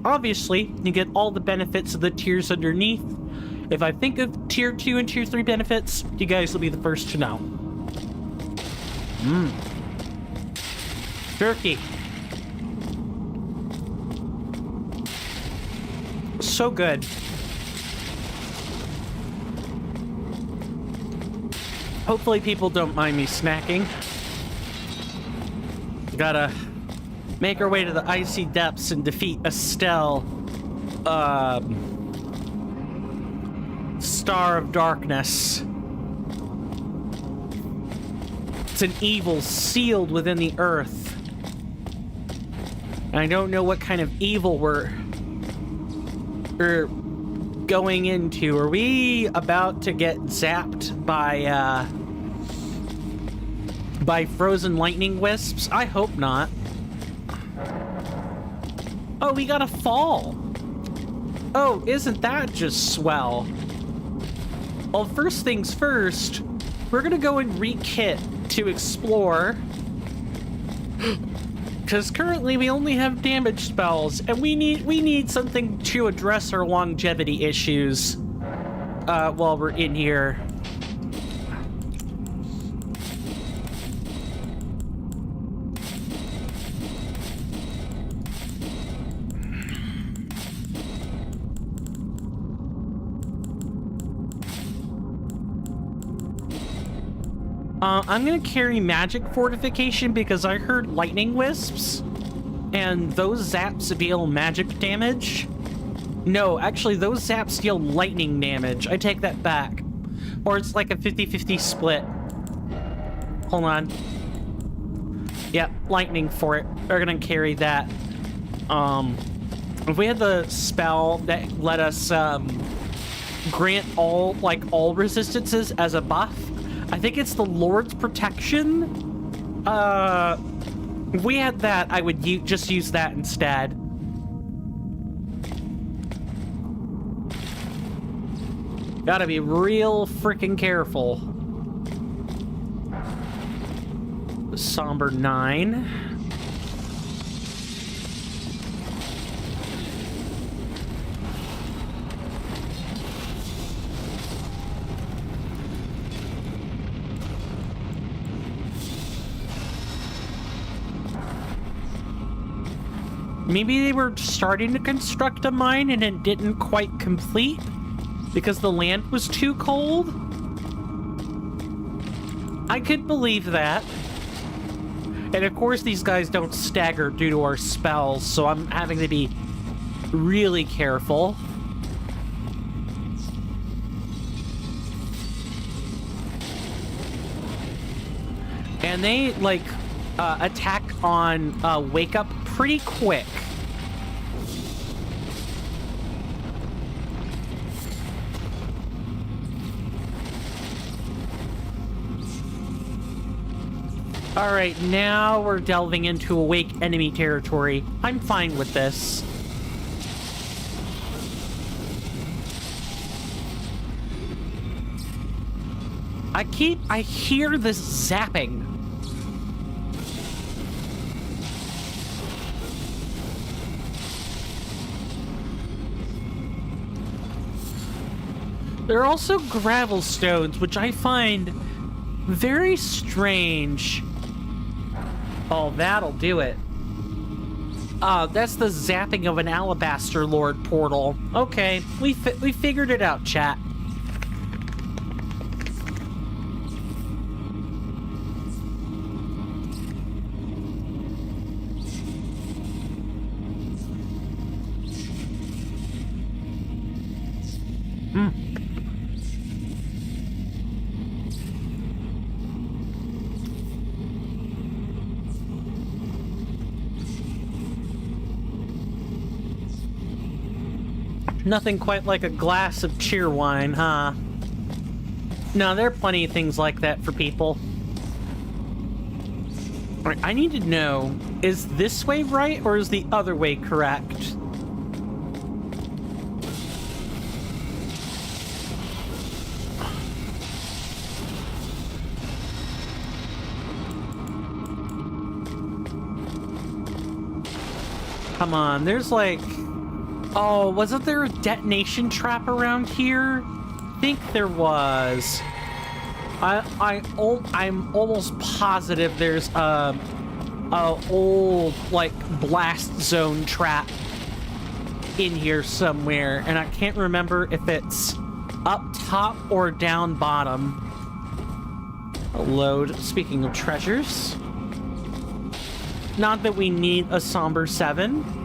Obviously, you get all the benefits of the tiers underneath. If I think of Tier 2 and Tier 3 benefits, you guys will be the first to know. Jerky. So good. Hopefully people don't mind me snacking. Gotta make our way to the icy depths and defeat Estelle. Star of Darkness. It's an evil sealed within the earth. I don't know what kind of evil we're going into. Are we about to get zapped by frozen lightning wisps? I hope not. Oh, we got a fall. Oh, isn't that just swell? Well, first things first, we're gonna go and re-kit to explore. Because currently we only have damage spells, and we need something to address our longevity issues while we're in here. I'm gonna carry magic fortification because I heard lightning wisps, and those zaps deal magic damage. No, actually, those zaps deal lightning damage. I take that back. Or it's like a 50-50 split. Hold on. Yep, lightning for it. We're gonna carry that. If we had the spell that let us grant all resistances as a buff, I think it's the Lord's Protection. If we had that, I would just use that instead. Gotta be real freaking careful. Somber 9. Maybe they were starting to construct a mine and it didn't quite complete because the land was too cold. I could believe that. And of course these guys don't stagger due to our spells, so I'm having to be really careful. And they attack on wake up pretty quick. Alright, now we're delving into awake enemy territory. I'm fine with this. I hear this zapping. There are also gravel stones, which I find very strange. Oh, that'll do it. That's the zapping of an Alabaster Lord portal. Okay, we figured it out, chat. Nothing quite like a glass of cheerwine, huh? No, there are plenty of things like that for people. Alright, I need to know, is this way right or is the other way correct? Come on, there's like... Oh, wasn't there a detonation trap around here? I think there was. I'm almost positive there's a old blast zone trap in here somewhere, and I can't remember if it's up top or down bottom. Load. Speaking of treasures, not that we need a somber 7.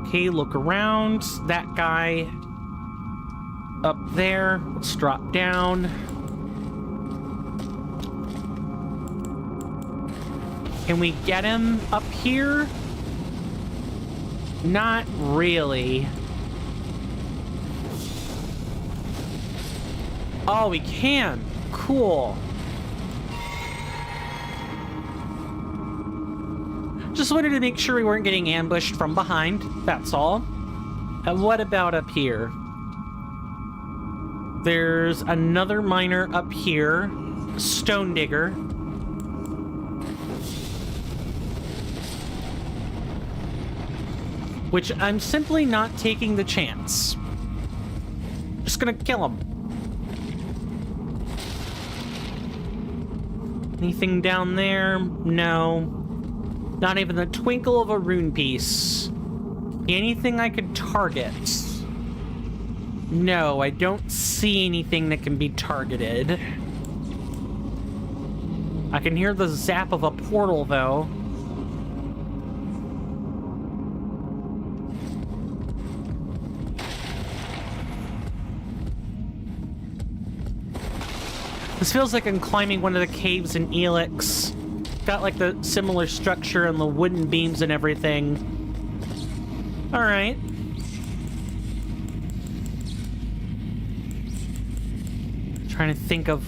Okay, look around. That guy up there. Let's drop down. Can we get him up here? Not really. Oh, we can. Cool. Just wanted to make sure we weren't getting ambushed from behind. That's all. And what about up here? There's another miner up here. Stone digger. Which I'm simply not taking the chance. Just gonna kill him. Anything down there? No. Not even the twinkle of a rune piece. Anything I could target? No, I don't see anything that can be targeted. I can hear the zap of a portal, though. This feels like I'm climbing one of the caves in Elix. Got like the similar structure and the wooden beams and everything. All right. Trying to think of...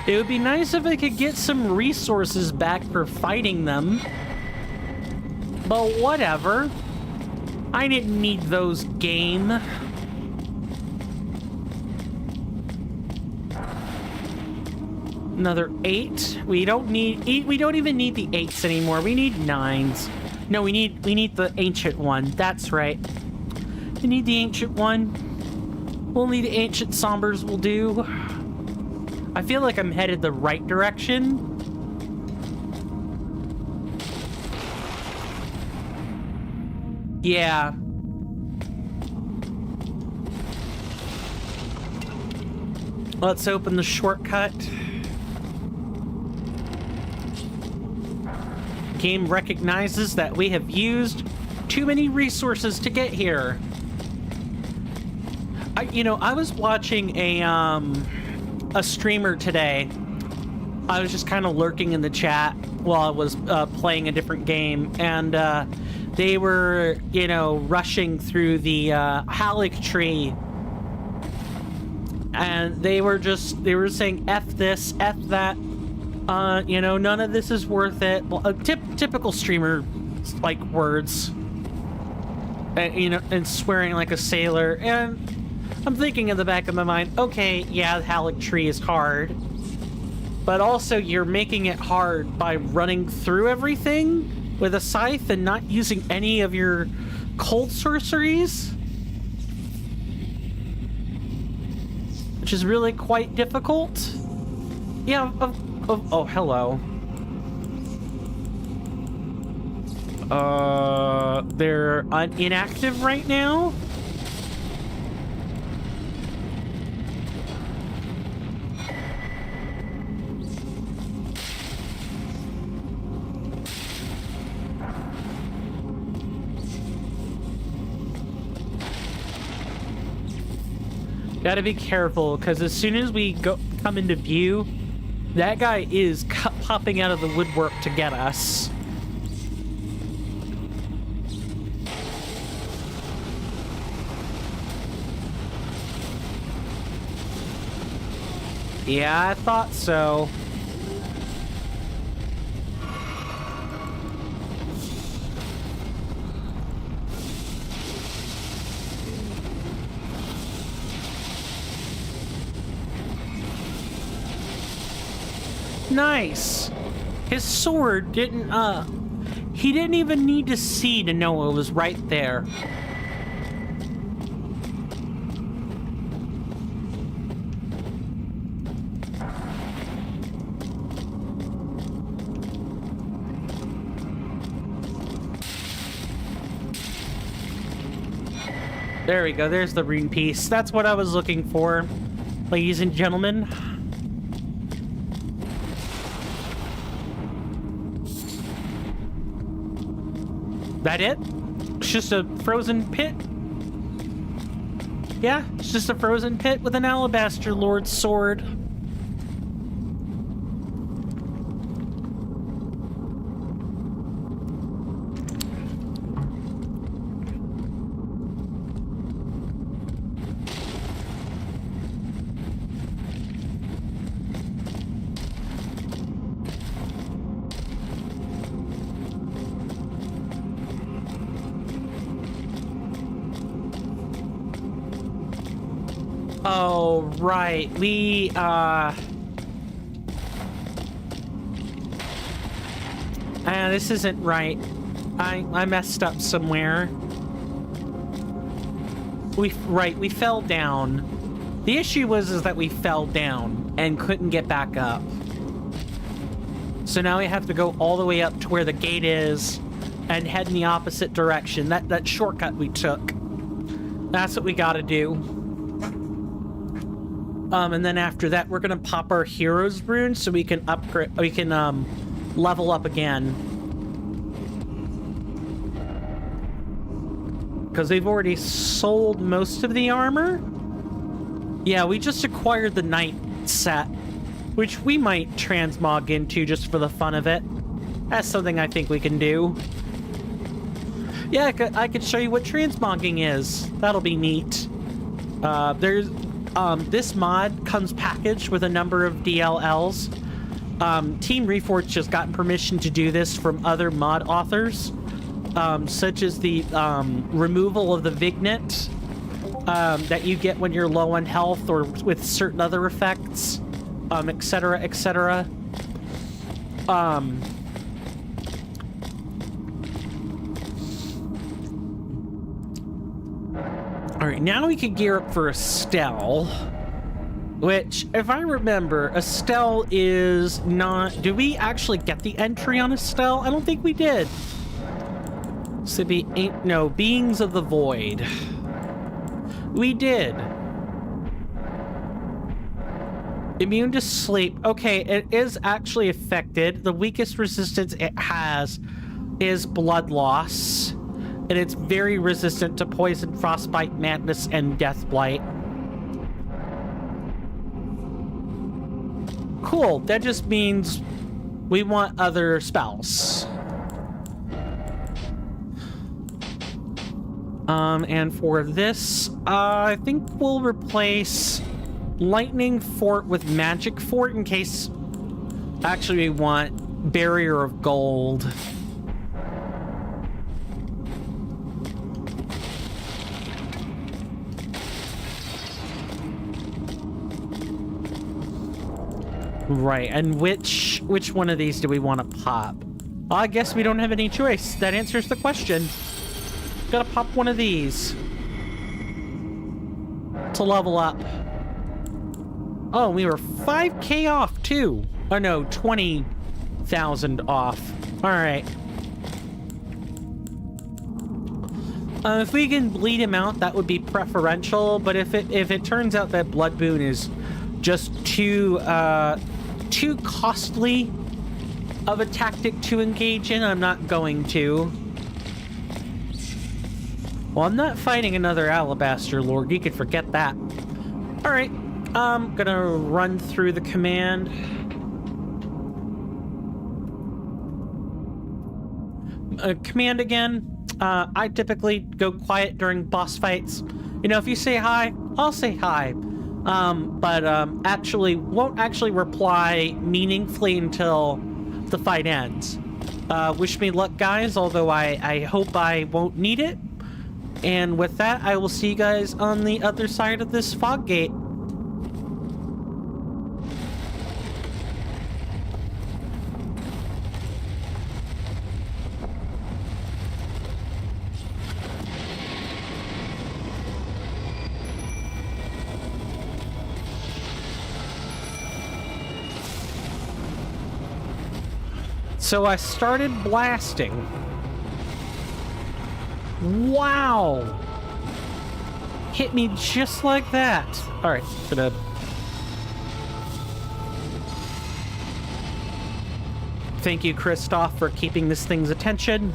It would be nice if I could get some resources back for fighting them. But whatever. I didn't need those, game. Another 8. We don't even need the 8s anymore. We need 9s. No, we need the ancient one. That's right. We need the ancient one. Only the ancient sombers will do. I feel like I'm headed the right direction. Yeah. Let's open the shortcut. Game recognizes that we have used too many resources to get here. I was watching a streamer today. I was just kind of lurking in the chat while I was playing a different game, and they were, rushing through the Halleck tree, and they were saying F this, F that, none of this is worth it. Well, typical streamer like words, and swearing like a sailor. And I'm thinking in the back of my mind, okay, yeah, the Halleck tree is hard, but also you're making it hard by running through everything with a scythe and not using any of your cold sorceries, which is really quite difficult. Yeah, oh, hello. They're inactive right now? Gotta be careful, because as soon as we come into view, that guy is popping out of the woodwork to get us. Yeah, I thought so. Nice. His sword didn't, he didn't even need to see to know it was right there. There we go. There's the rune piece. That's what I was looking for, ladies and gentlemen. That it? It's just a frozen pit? Yeah, it's just a frozen pit with an alabaster lord sword. Oh, right. This isn't right. I messed up somewhere. We fell down. The issue was that we fell down and couldn't get back up. So now we have to go all the way up to where the gate is and head in the opposite direction. That shortcut we took. That's what we gotta do. And then after that, we're gonna pop our hero's rune so we can upgrade. We can level up again, because we've already sold most of the armor. Yeah, we just acquired the knight set, which we might transmog into just for the fun of it. That's something I think we can do. Yeah, I could show you what transmogging is. That'll be neat. This mod comes packaged with a number of DLLs. Team Reforged has gotten permission to do this from other mod authors, such as the removal of the Vignet that you get when you're low on health, or with certain other effects, etc., etc. Alright, now we can gear up for Estelle, which, if I remember, Estelle is not... Did we actually get the entry on Estelle? I don't think we did. So no, Beings of the Void. We did. Immune to sleep. Okay, it is actually affected. The weakest resistance it has is blood loss. And it's very resistant to poison, frostbite, madness, and deathblight. Cool. That just means we want other spells. And for this, I think we'll replace Lightning Fort with Magic Fort in case... Actually, we want Barrier of Gold. Right, and which one of these do we want to pop? Well, I guess we don't have any choice. That answers the question. Gotta pop one of these to level up. Oh, we were 5k off too. Oh no, 20,000 off. All right. If we can bleed him out, that would be preferential. But if it turns out that Blood Boon is just too costly of a tactic to engage in, I'm not going to. Well, I'm not fighting another Alabaster Lord. You could forget that. All right, I'm gonna run through the command. Command again. I typically go quiet during boss fights. You know, if you say hi, I'll say hi. But actually won't actually reply meaningfully until the fight ends. Wish me luck, guys, although I hope I won't need it. And with that, I will see you guys on the other side of this fog gate. So I started blasting. Wow! hit me just like that. All right, gonna... Thank you, Kristoff, for keeping this thing's attention.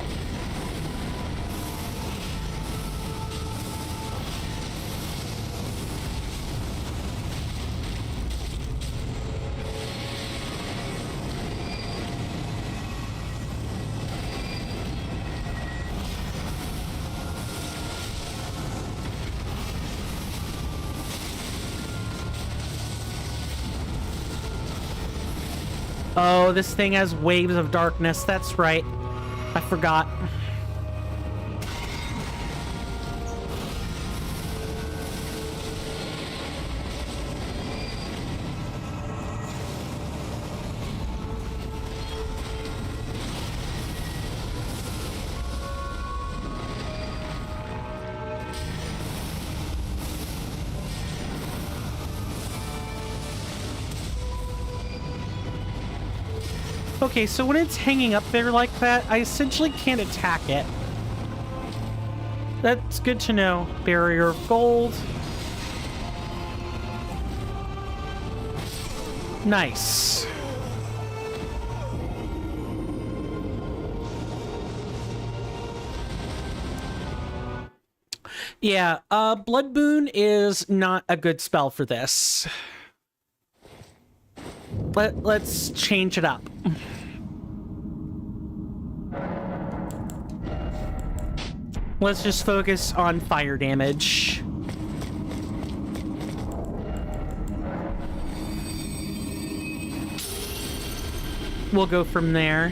Oh, this thing has waves of darkness. That's right. I forgot. Okay, so when it's hanging up there like that, I essentially can't attack it. That's good to know. Barrier of gold. Nice. Yeah, Blood Boon is not a good spell for this. Let's change it up. Let's just focus on fire damage. We'll go from there.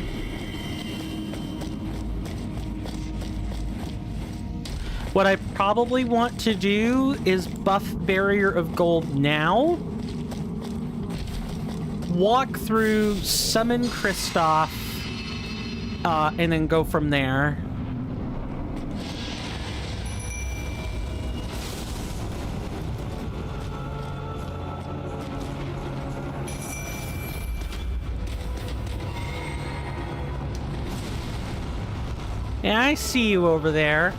What I probably want to do is buff Barrier of Gold now. Walk through, summon Kristoff, and then go from there. Yeah, I see you over there.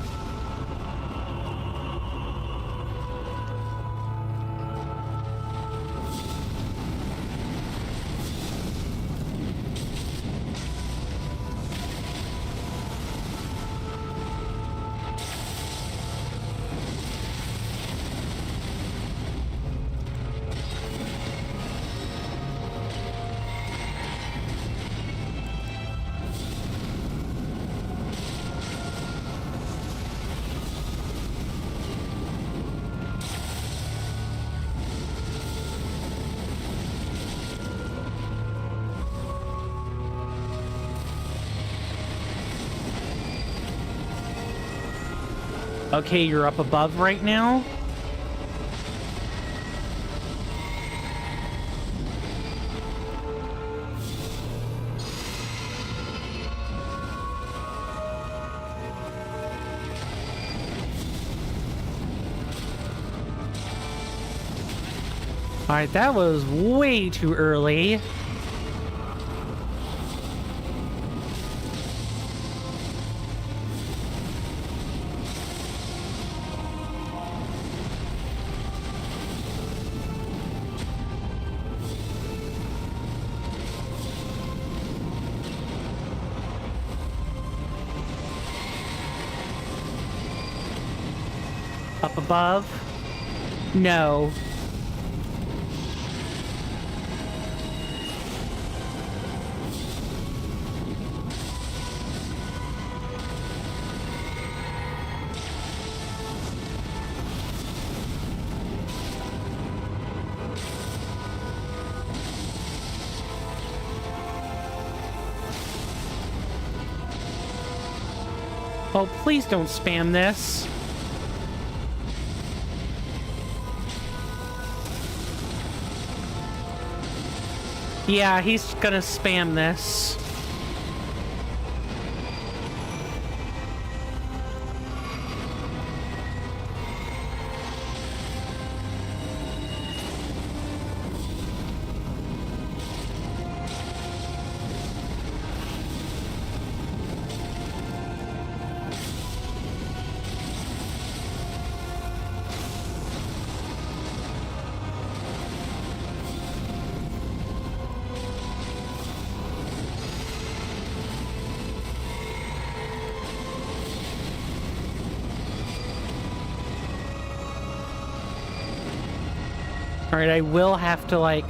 Okay, you're up above right now. All right, that was way too early. Up above? No. Oh, please don't spam this. Yeah, he's gonna spam this. Alright, I will have to, like...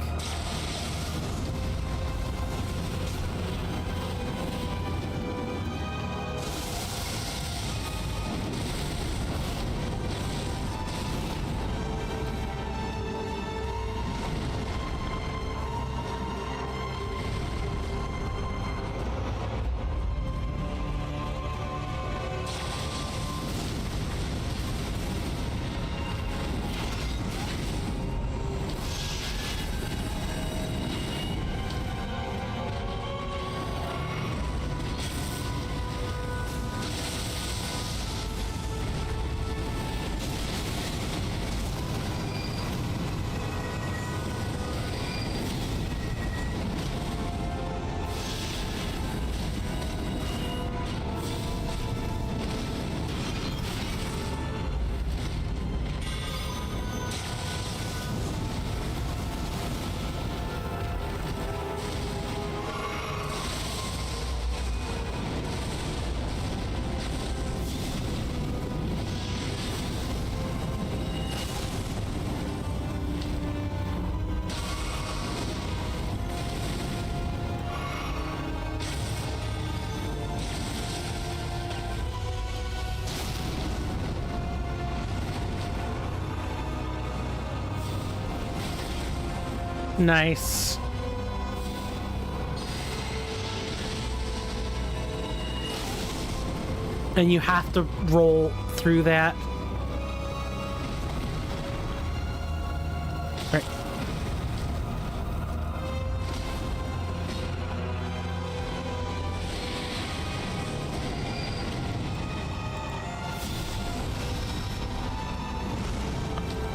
Nice. And you have to roll through that. Right.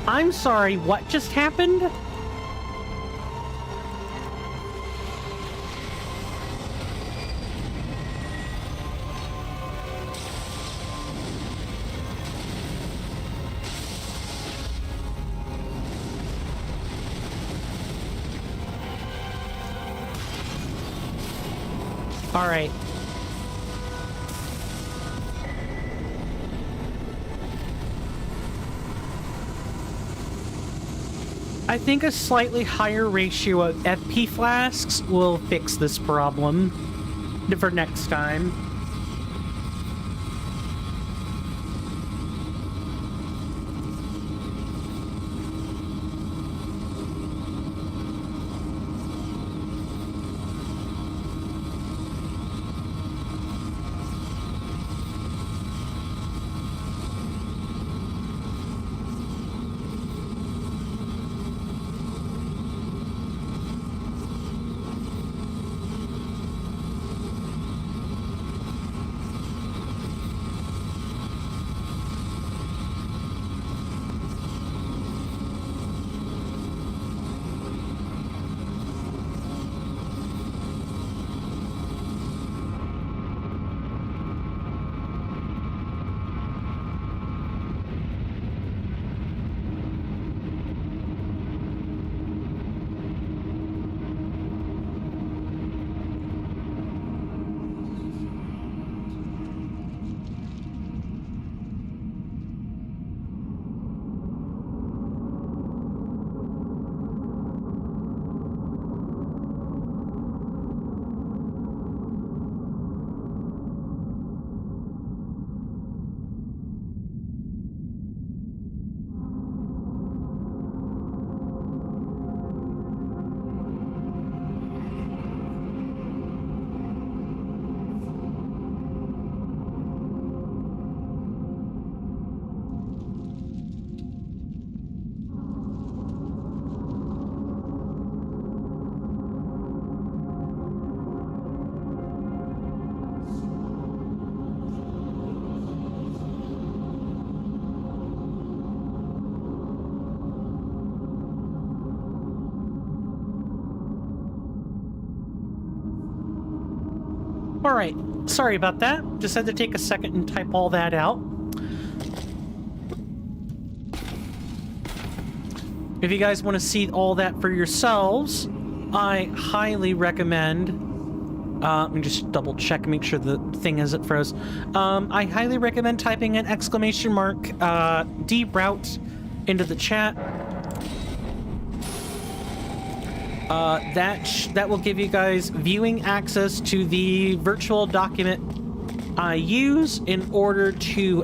I'm sorry, what just happened? All right. I think a slightly higher ratio of FP flasks will fix this problem for next time. All right, sorry about that. Just had to take a second and type all that out. If you guys want to see all that for yourselves, I highly recommend, let me just double check, make sure the thing isn't froze. I highly recommend typing an exclamation mark, deroute into the chat. That will give you guys viewing access to the virtual document I use in order to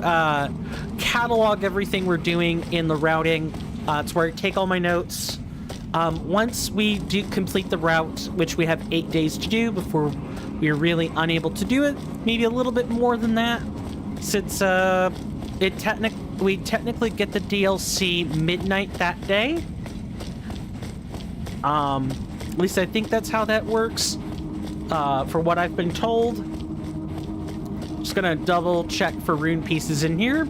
catalog everything we're doing in the routing. It's where I take all my notes. Once we do complete the route, which we have 8 days to do before we're really unable to do it, maybe a little bit more than that, since we technically get the DLC midnight that day. At least I think that's how that works, for what I've been told. Just gonna double check for rune pieces in here.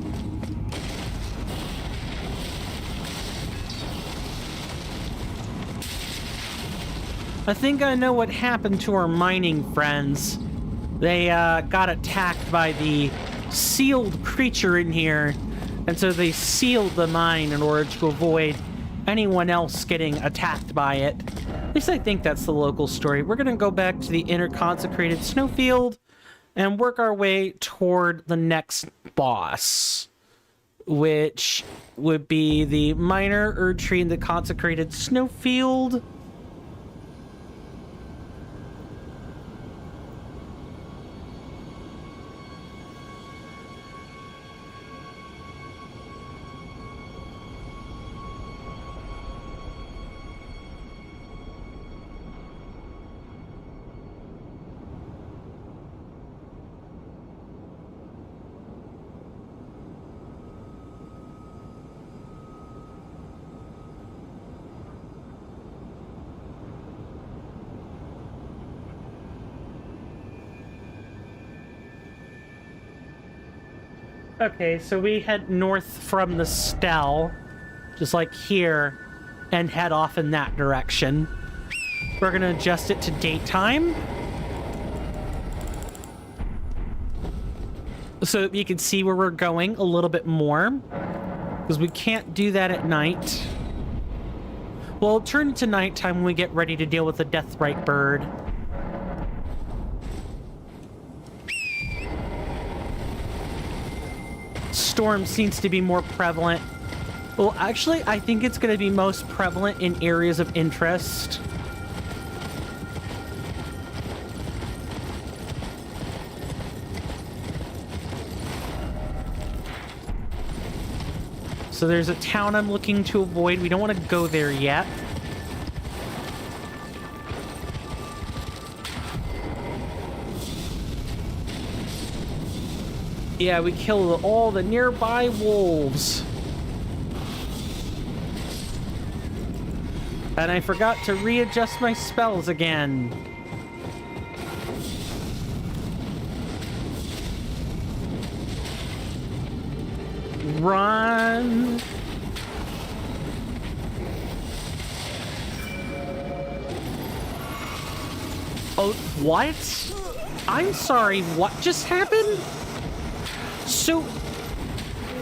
I think I know what happened to our mining friends. They got attacked by the sealed creature in here, and so they sealed the mine in order to avoid anyone else getting attacked by it. At least I think that's the local story. We're gonna go back to the inner consecrated snowfield and work our way toward the next boss, which would be the minor Erd tree in the consecrated snowfield. Okay, so we head north from the Stell, just like here, and head off in that direction. We're gonna adjust it to daytime, so that you can see where we're going a little bit more, because we can't do that at night. We'll turn it to nighttime when we get ready to deal with the Deathrite bird. Storm seems to be more prevalent. Well, actually, I think it's going to be most prevalent in areas of interest. So there's a town I'm looking to avoid. We don't want to go there yet. Yeah, we killed all the nearby wolves. And I forgot to readjust my spells again. Run. Oh, what? I'm sorry, what just happened? So,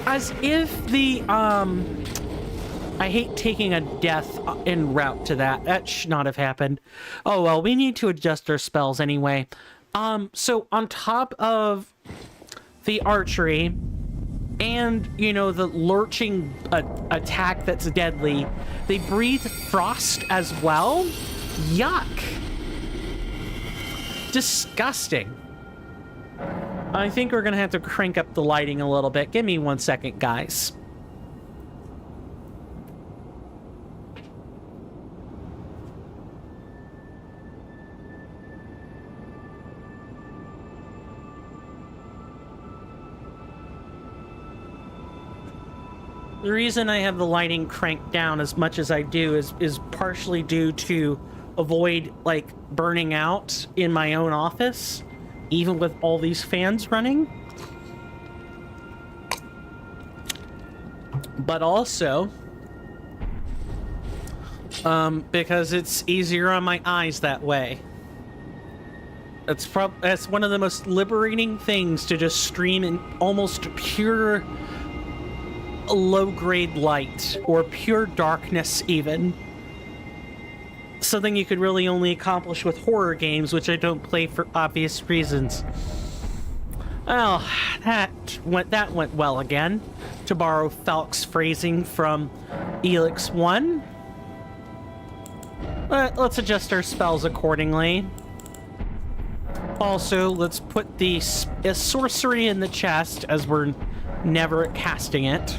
as if the, I hate taking a death en route to that. That should not have happened. Oh, well, we need to adjust our spells anyway. So on top of the archery and, you know, the lurching attack that's deadly, they breathe frost as well. Yuck. Disgusting. I think we're gonna have to crank up the lighting a little bit. Give me 1 second, guys. The reason I have the lighting cranked down as much as I do is partially due to avoid, like, burning out in my own office, even with all these fans running. But also, because it's easier on my eyes that way. That's one of the most liberating things, to just stream in almost pure low-grade light, or pure darkness even. Something you could really only accomplish with horror games, which I don't play for obvious reasons. Well, that went well again, to borrow Falk's phrasing from Elix 1. Let's adjust our spells accordingly. Also, let's put the sorcery in the chest, as we're never casting it.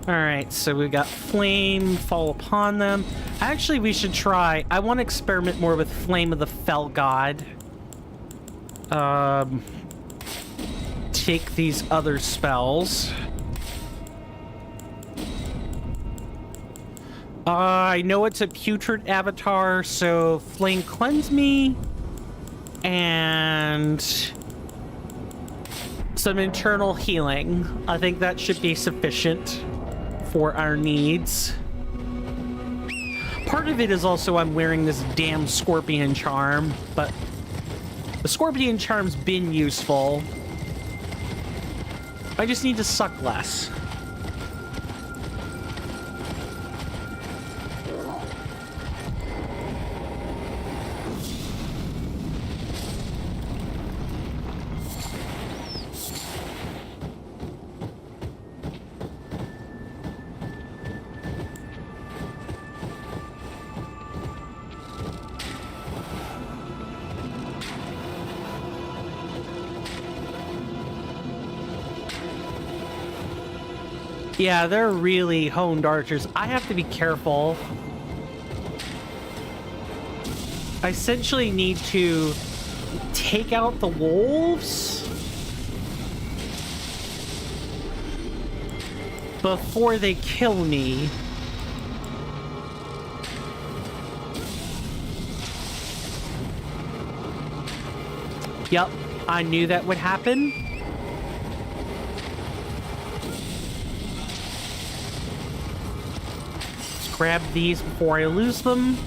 Alright, so we got flame, fall upon them. Actually, we should try... I want to experiment more with Flame of the Fell God. Take these other spells. I know it's a putrid avatar, so Flame Cleanse Me. And some internal healing. I think that should be sufficient for our needs. Part of it is also I'm wearing this damn Scorpion Charm, but the Scorpion Charm's been useful. I just need to suck less. Yeah, they're really honed archers. I have to be careful. I essentially need to take out the wolves before they kill me. Yep, I knew that would happen. Grab these before I lose them.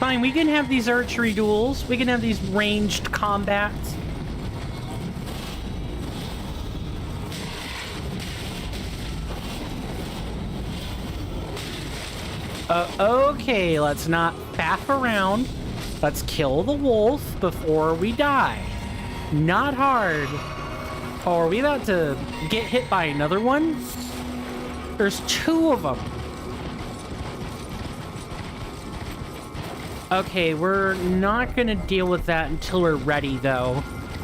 Fine, we can have these archery duels. We can have these ranged combats. Okay, let's not faff around. Let's kill the wolf before we die. Not hard. Oh, are we about to get hit by another one? There's two of them. Okay, we're not gonna deal with that until we're ready, though.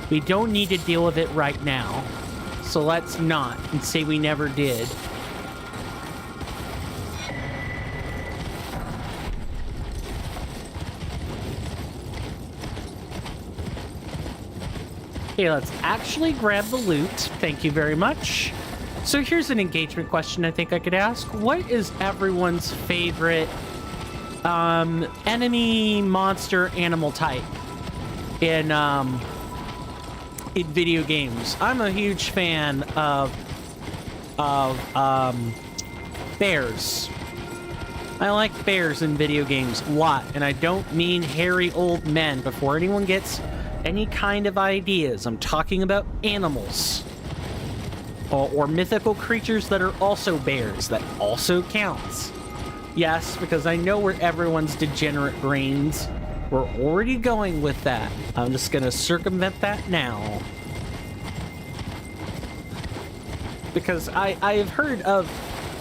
We don't need to deal with it right now. So let's not, and say we never did. Okay, let's actually grab the loot. Thank you very much. So here's an engagement question I think I could ask. What is everyone's favorite enemy, monster, animal type in video games? I'm a huge fan of bears. I like bears in video games a lot, and I don't mean hairy old men. Before anyone gets any kind of ideas, I'm talking about animals or mythical creatures that are also bears. That also counts. Yes, because I know where everyone's degenerate brains. We're already going with that. I'm just gonna circumvent that now. Because I have heard of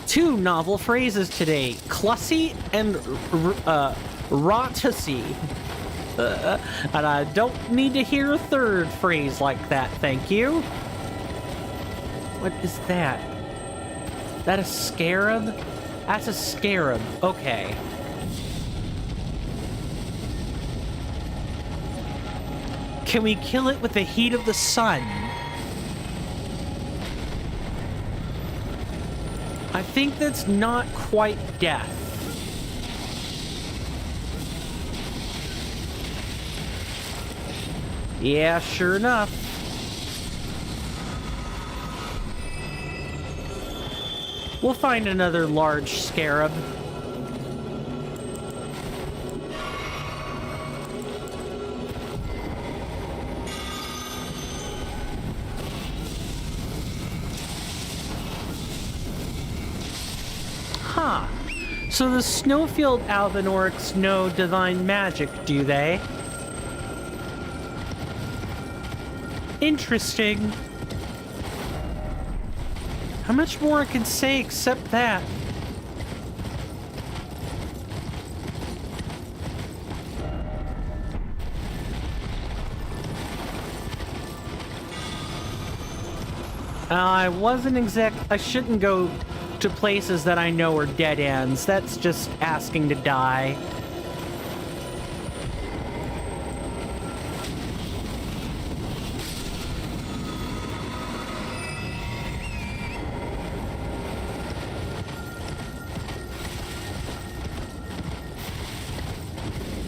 two novel phrases today. Clussy and rotusy. And I don't need to hear a third phrase like that, thank you. What is that? Is that a scarab? That's a scarab. Okay. Can we kill it with the heat of the sun? I think that's not quite death. Yeah, sure enough. We'll find another large scarab. Huh. So the snowfield alvin orcs know divine magic, do they? Interesting. How much more I can say except that? I shouldn't go to places that I know are dead ends. That's just asking to die.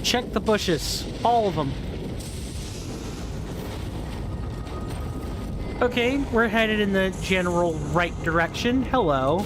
Check the bushes. All of them. Okay, we're headed in the general right direction. Hello.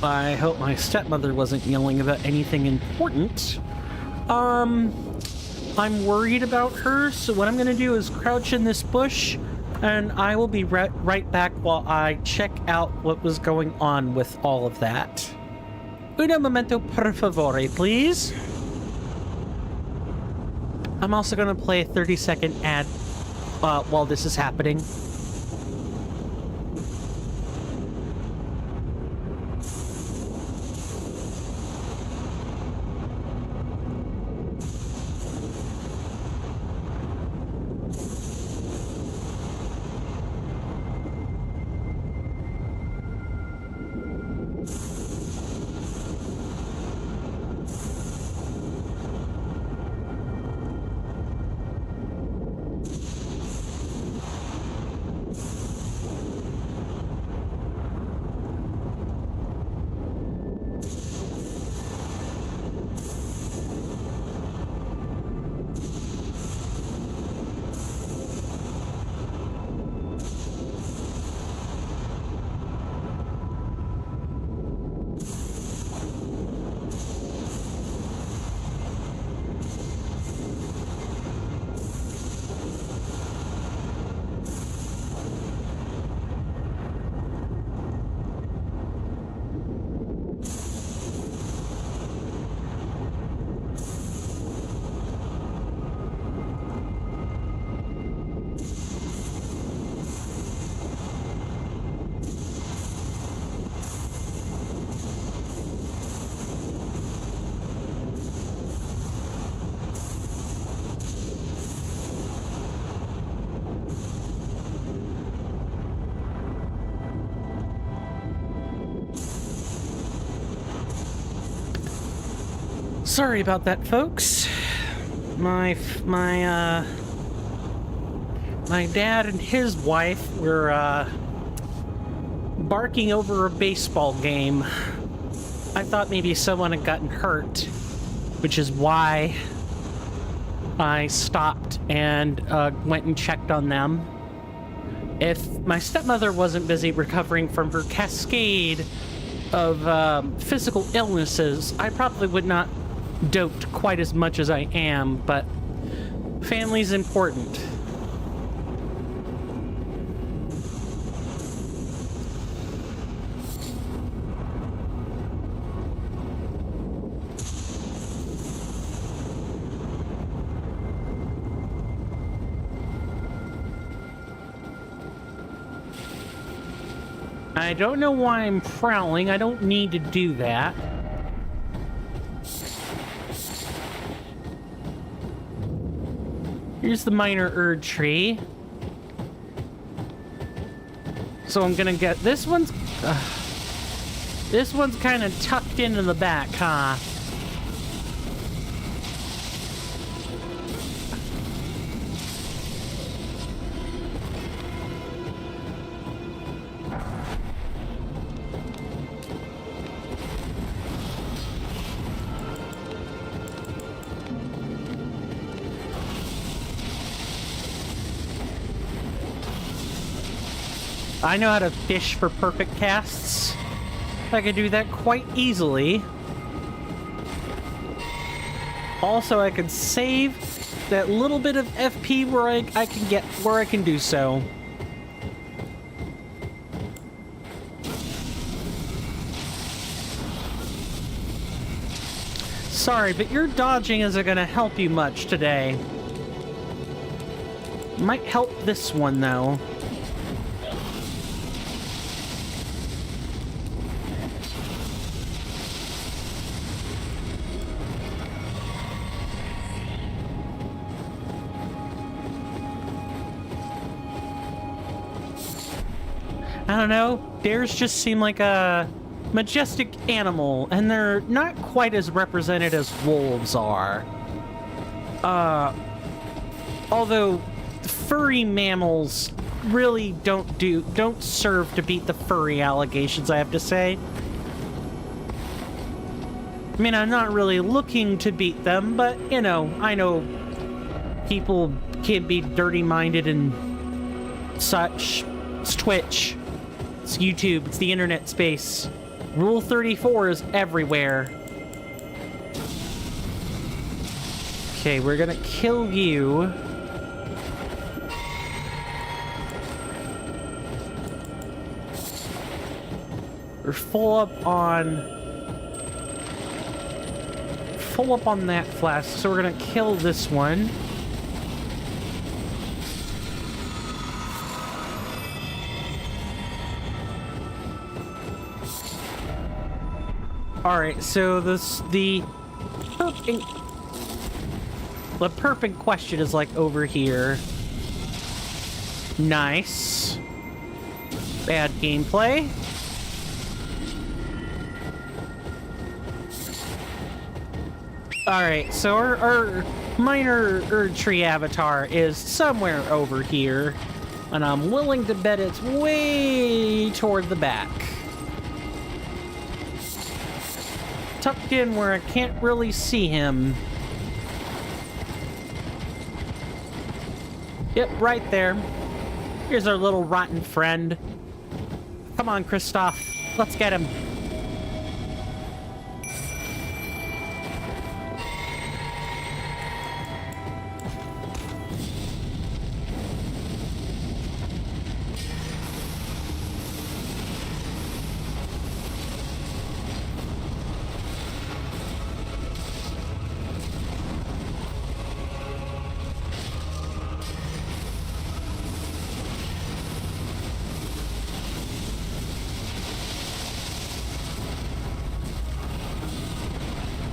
I hope my stepmother wasn't yelling about anything important. I'm worried about her, so what I'm gonna do is crouch in this bush, and I will be right back while I check out what was going on with all of that. Un momento, per favore, please. I'm also gonna play a 30-second ad while this is happening. Sorry about that, folks. My dad and his wife were barking over a baseball game. I thought maybe someone had gotten hurt, which is why I stopped and went and checked on them. If my stepmother wasn't busy recovering from her cascade of physical illnesses, I probably would not dote quite as much as I am, but family's important. I don't know why I'm prowling. I don't need to do that. Here's the minor Erd tree. So I'm gonna get this one's kind of tucked into the back, huh? I know how to fish for perfect casts. I can do that quite easily. Also, I can save that little bit of FP where I can get where I can do so. Sorry, but your dodging isn't going to help you much today. Might help this one, though. I don't know. Bears just seem like a majestic animal, and they're not quite as represented as wolves are. Although furry mammals really don't serve to beat the furry allegations, I have to say. I mean, I'm not really looking to beat them, but, you know, I know people can be dirty-minded and such. It's Twitch. It's YouTube. It's the internet space. Rule 34 is everywhere. Okay, we're gonna kill you. We're full up on that flask, so we're gonna kill this one. Alright, so the perp in question is like over here. Nice. Bad gameplay. Alright, so our minor Erdtree avatar is somewhere over here, and I'm willing to bet it's way toward the back. Tucked in where I can't really see him. Yep, right there. Here's our little rotten friend. Come on, Kristoff. Let's get him.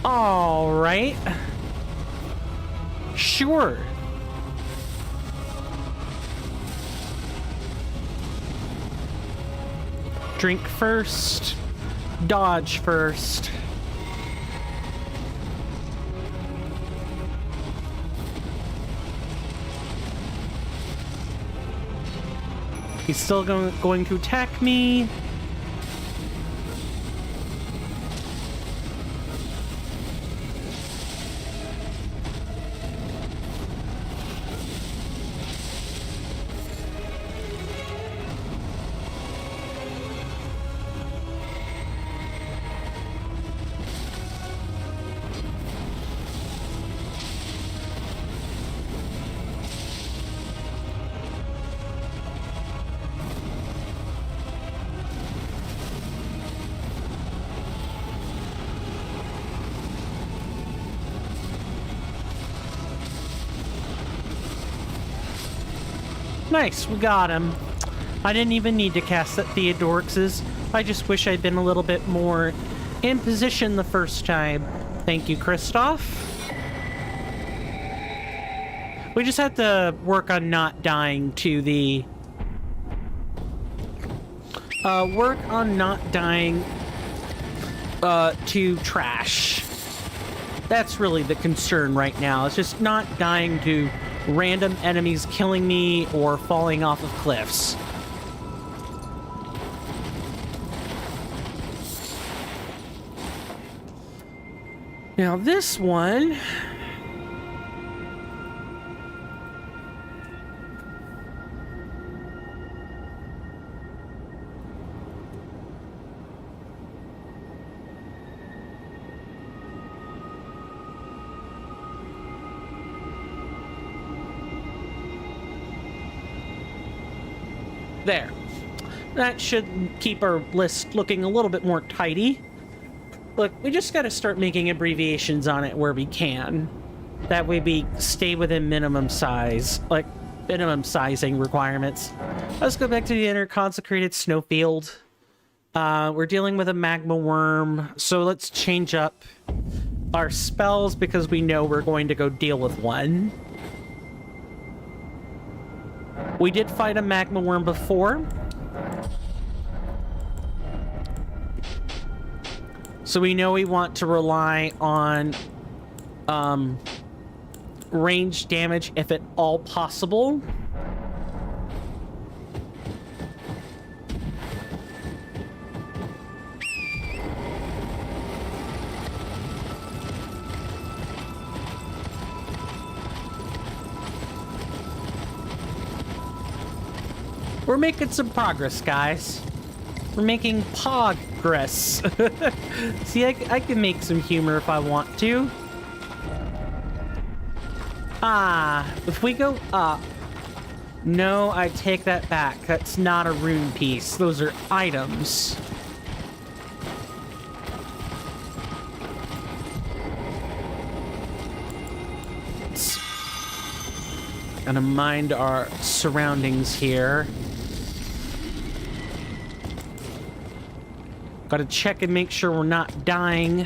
All right. Sure. Drink first. Dodge first. He's still going to attack me. Nice, we got him. I didn't even need to cast that Theodorix's. I just wish I'd been a little bit more in position the first time. Thank you, Kristoff. We just have to work on not dying to the... work on not dying to trash. That's really the concern right now. It's just not dying to random enemies killing me or falling off of cliffs. Now this one... There. That should keep our list looking a little bit more tidy. Look, we just got to start making abbreviations on it where we can. That way we stay within minimum size, like minimum sizing requirements. Let's go back to the inner consecrated snowfield. We're dealing with a magma worm, so let's change up our spells because we know we're going to go deal with one. We did fight a magma worm before. So we know we want to rely on range damage if at all possible. We're making some progress, guys. We're making progress. See, I can make some humor if I want to. If we go up... No, I take that back. That's not a rune piece. Those are items. Gotta mind our surroundings here. Gotta check and make sure we're not dying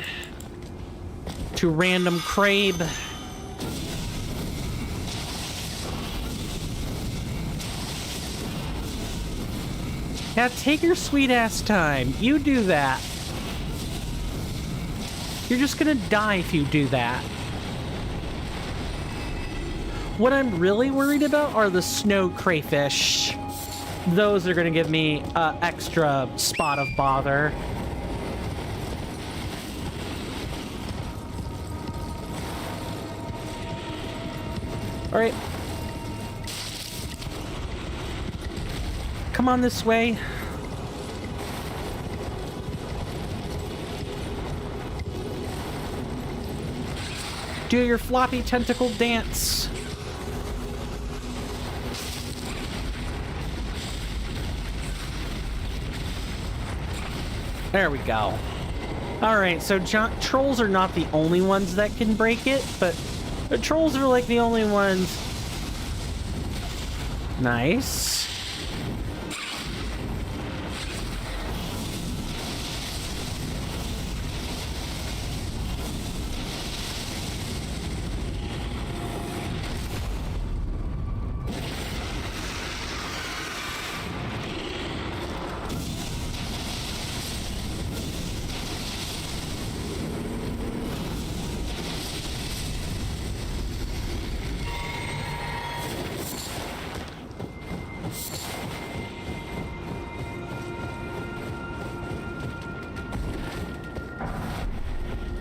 to random crab. Yeah, take your sweet ass time. You do that. You're just gonna die if you do that. What I'm really worried about are the snow crayfish. Those are gonna give me extra spot of bother. All right. Come on this way. Do your floppy tentacle dance. There we go. All right, so trolls are not the only ones that can break it, but the trolls are like the only ones. Nice.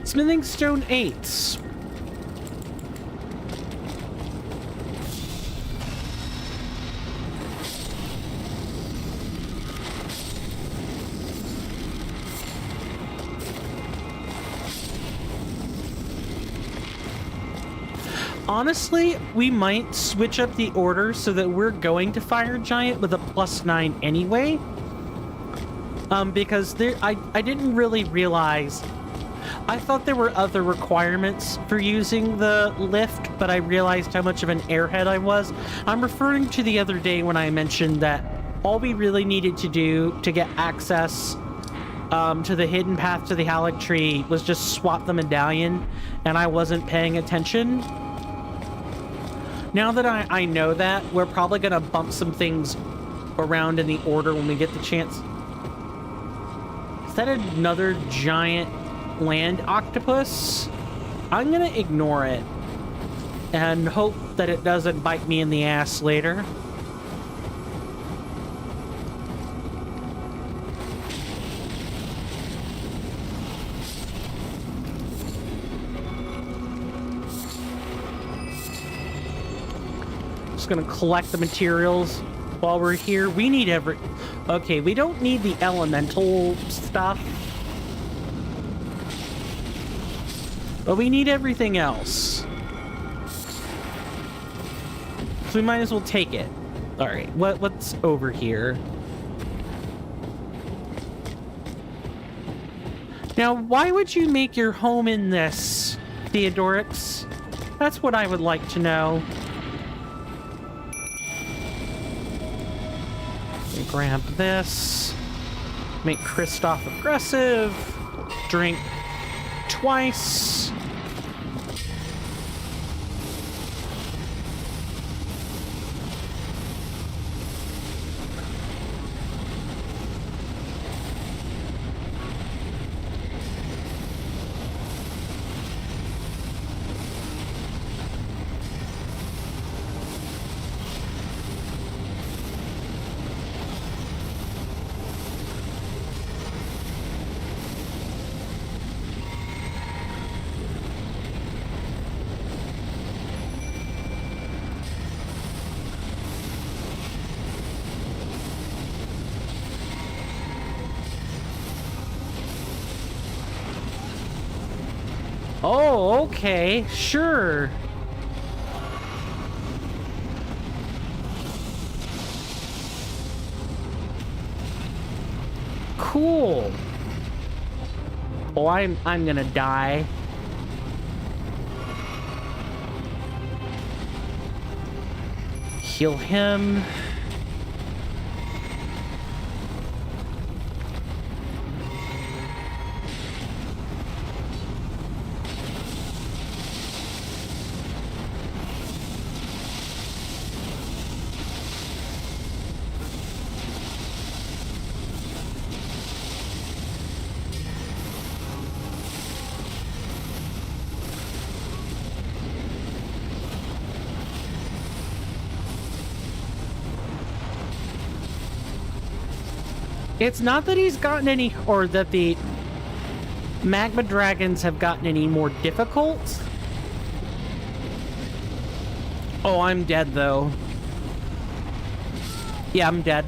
Smithing stone 8. Honestly, we might switch up the order so that we're going to Fire Giant with a +9 anyway. Because I didn't really realize... I thought there were other requirements for using the lift, but I realized how much of an airhead I was. I'm referring to the other day when I mentioned that all we really needed to do to get access to the hidden path to the Halleck tree was just swap the medallion, and I wasn't paying attention. Now that I know that, we're probably going to bump some things around in the order when we get the chance. Is that another giant land octopus? I'm gonna ignore it and hope that it doesn't bite me in the ass later. Just gonna collect the materials while we're here. We need okay, we don't need the elemental stuff, but we need everything else. So we might as well take it. All right, what's over here? Now, why would you make your home in this, Theodorix? That's what I would like to know. Grab this. Make Kristoff aggressive. Drink twice. Oh, okay, sure. Cool. Oh, I'm gonna die. Heal him. It's not that he's gotten any, or that the magma dragons have gotten any more difficult. Oh, I'm dead, though. Yeah, I'm dead.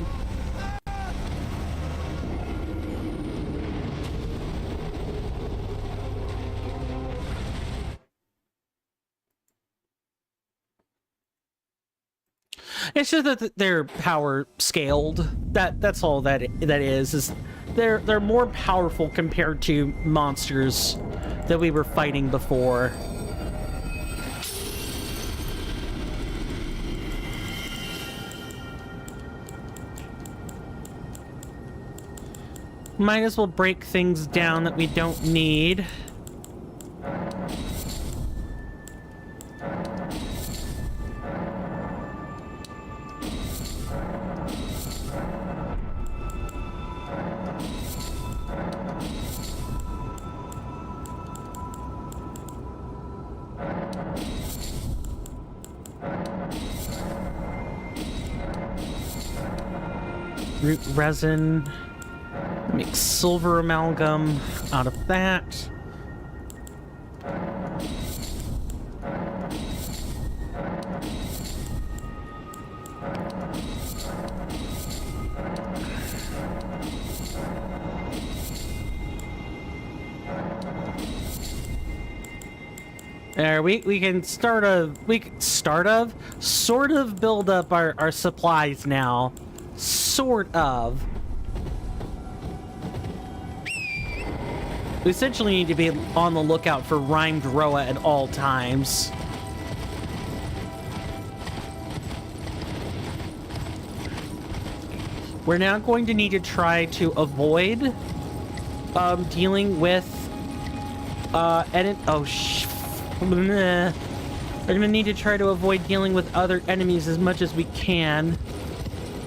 It's just that they're power scaled. That's all that is they're more powerful compared to monsters that we were fighting before. Might as well break things down that we don't need. Root resin. Make silver amalgam out of that. There, we can sort of build up our supplies now. Sort of. We essentially need to be on the lookout for rhymed Roa at all times. We're now going to need to try to avoid dealing with we're gonna need to try to avoid dealing with other enemies as much as we can.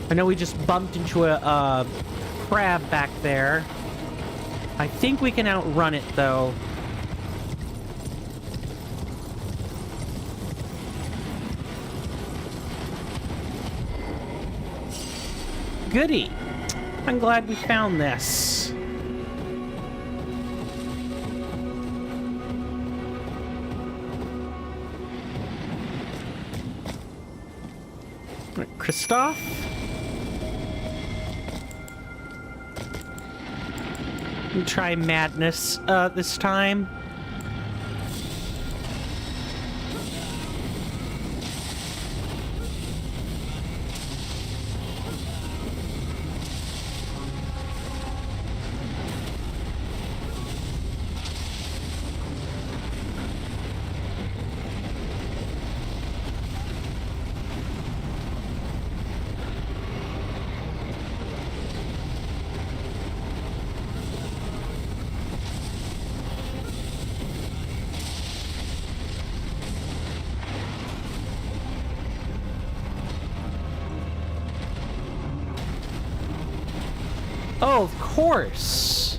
I know we just bumped into a crab back there. I think we can outrun it, though. Goody. I'm glad we found this. Kristoff? Try madness this time. Oh, of course.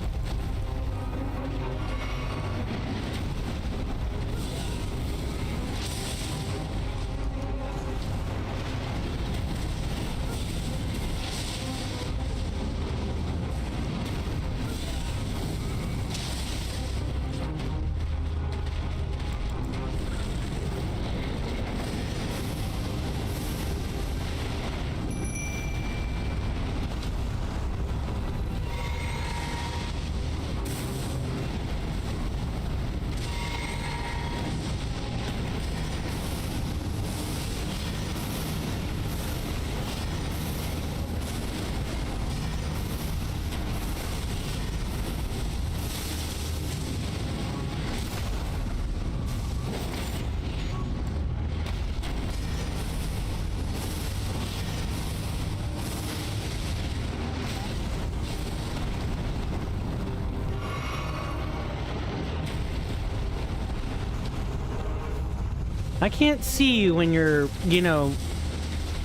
I can't see you when you're, you know,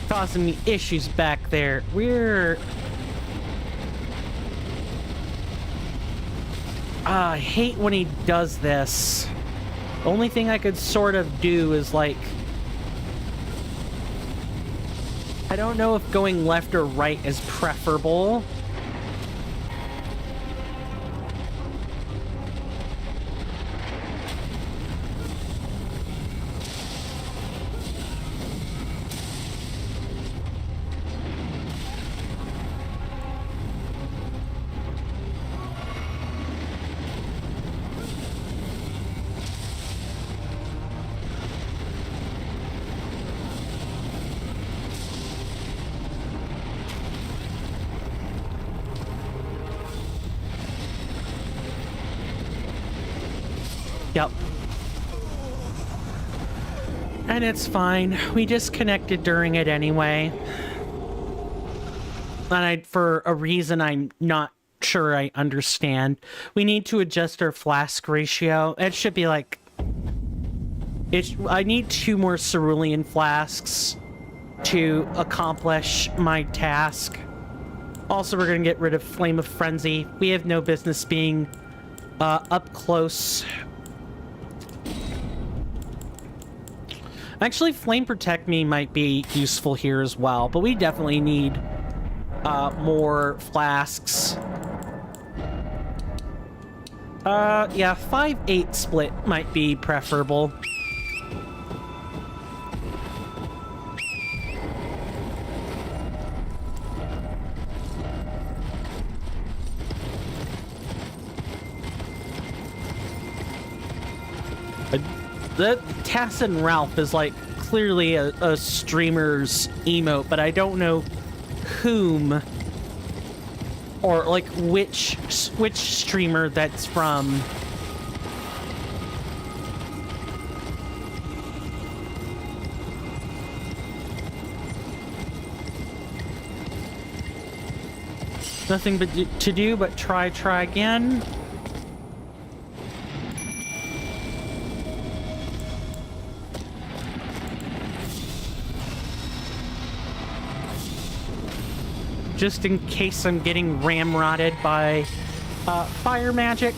causing me issues back there. I hate when he does this. The only thing I could sort of do is, like... I don't know if going left or right is preferable. Yep. And it's fine. We disconnected during it anyway. And for a reason I'm not sure I understand. We need to adjust our flask ratio. It should be like... I need 2 more cerulean flasks to accomplish my task. Also, we're going to get rid of Flame of Frenzy. We have no business being up close. Actually, Flame Protect Me might be useful here as well, but we definitely need more flasks. Yeah, 5-8 split might be preferable. The Tass and Ralph is like clearly a streamer's emote, but I don't know whom or like which streamer that's from. Nothing but to do but try again. Just in case I'm getting ramrodded by fire magic.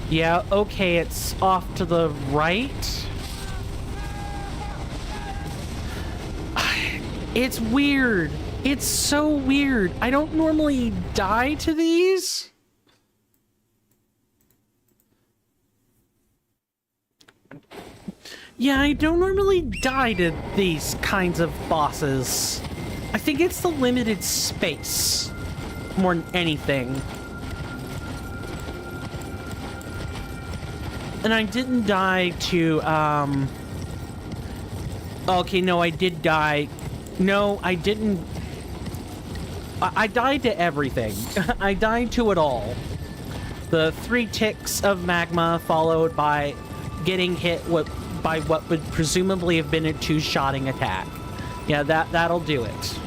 Yeah, okay, it's off to the right. It's weird. It's so weird. I don't normally die to these. Yeah, I don't normally die to these kinds of bosses. I think it's the limited space more than anything. And I didn't die to, okay, no, I did die. No, I didn't. I died to everything. I died to it all. The 3 ticks of magma followed by getting hit by what would presumably have been a 2-shotting attack. Yeah, that'll do it.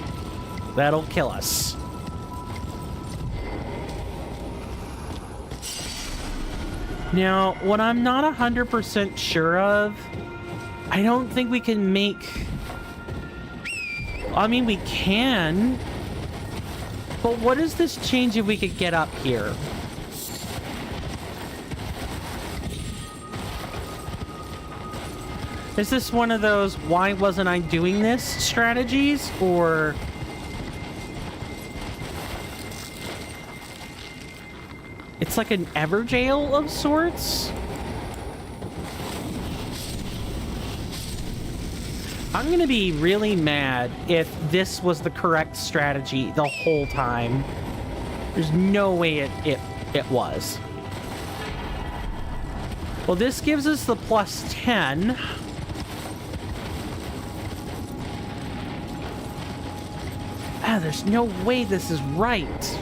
That'll kill us. Now, what I'm not 100% sure of, I don't think we can make... I mean, we can, but what does this change if we could get up here? Is this one of those why wasn't I doing this strategies, or... It's like an Everjail of sorts? I'm gonna be really mad if this was the correct strategy the whole time. There's no way it was. Well, this gives us the plus 10. Ah, there's no way this is right.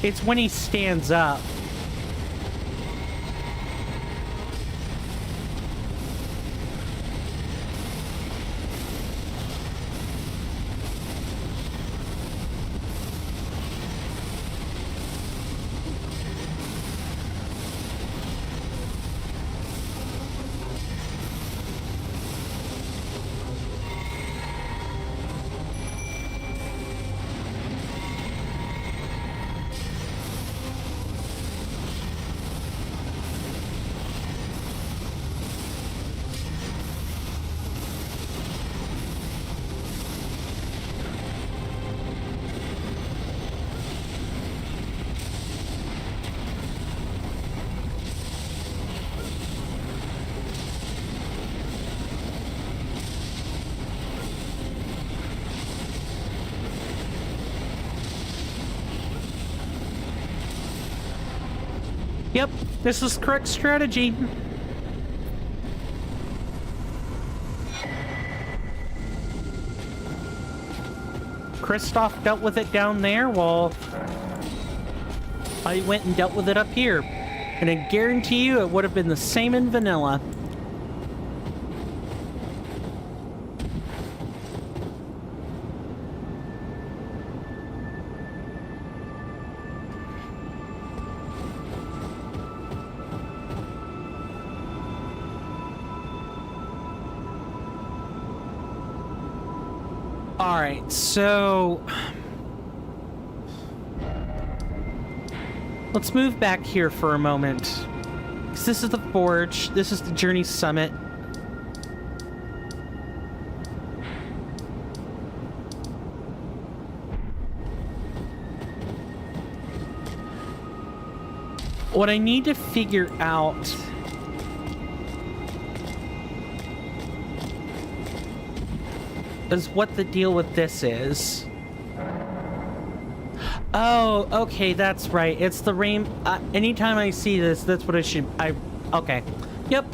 It's when he stands up. Yep, this is correct strategy. Kristoff dealt with it down there while I went and dealt with it up here. And I guarantee you it would have been the same in vanilla. Alright, so let's move back here for a moment. 'Cause this is the Forge, this is the Journey Summit. What I need to figure out is what the deal with this is. Oh, okay, that's right. It's the rain. Anytime I see this, that's what I should. Okay. Yep.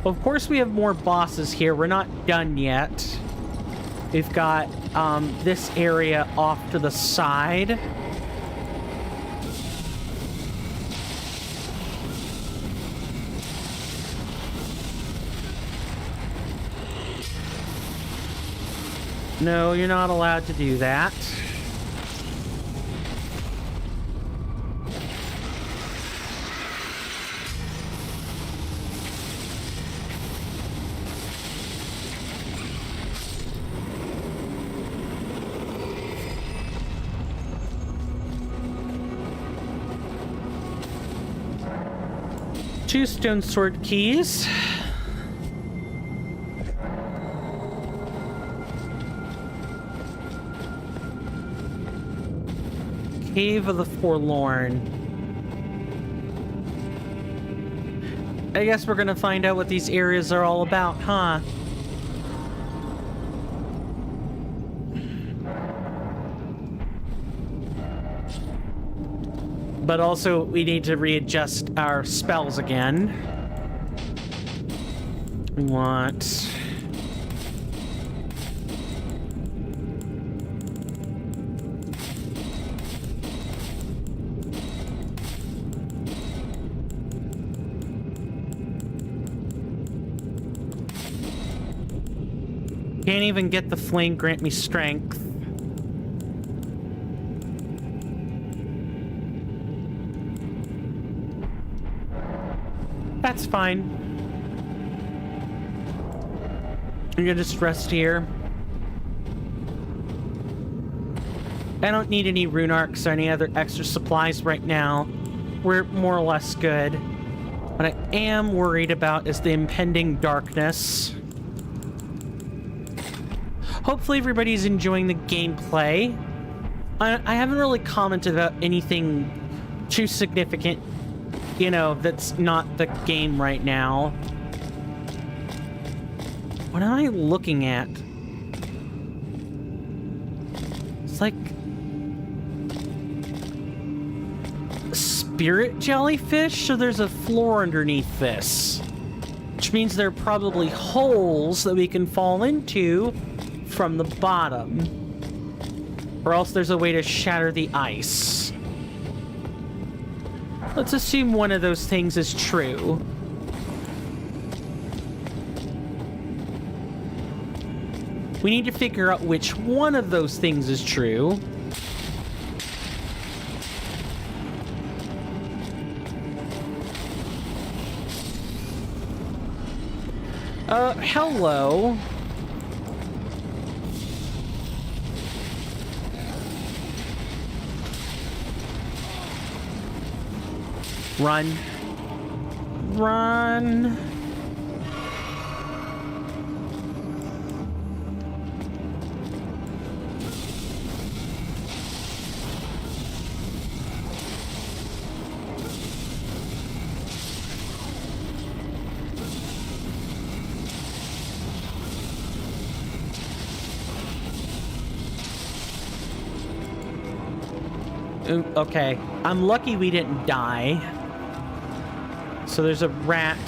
Well, of course, we have more bosses here. We're not done yet. We've got this area off to the side. No, you're not allowed to do that. Two stone sword keys. Cave of the Forlorn. I guess we're gonna find out what these areas are all about, huh? But also, we need to readjust our spells again. We want... Can't even get the flame grant me strength. That's fine. I'm gonna just rest here. I don't need any rune arcs or any other extra supplies right now. We're more or less good. What I am worried about is the impending darkness. Hopefully everybody's enjoying the gameplay. I haven't really commented about anything too significant, you know, that's not the game right now. What am I looking at? It's like... spirit jellyfish? So there's a floor underneath this. Which means there are probably holes that we can fall into from the bottom. Or else there's a way to shatter the ice. Let's assume one of those things is true. We need to figure out which one of those things is true. Hello. Run. Run. Ooh, okay. I'm lucky we didn't die. So there's a rat.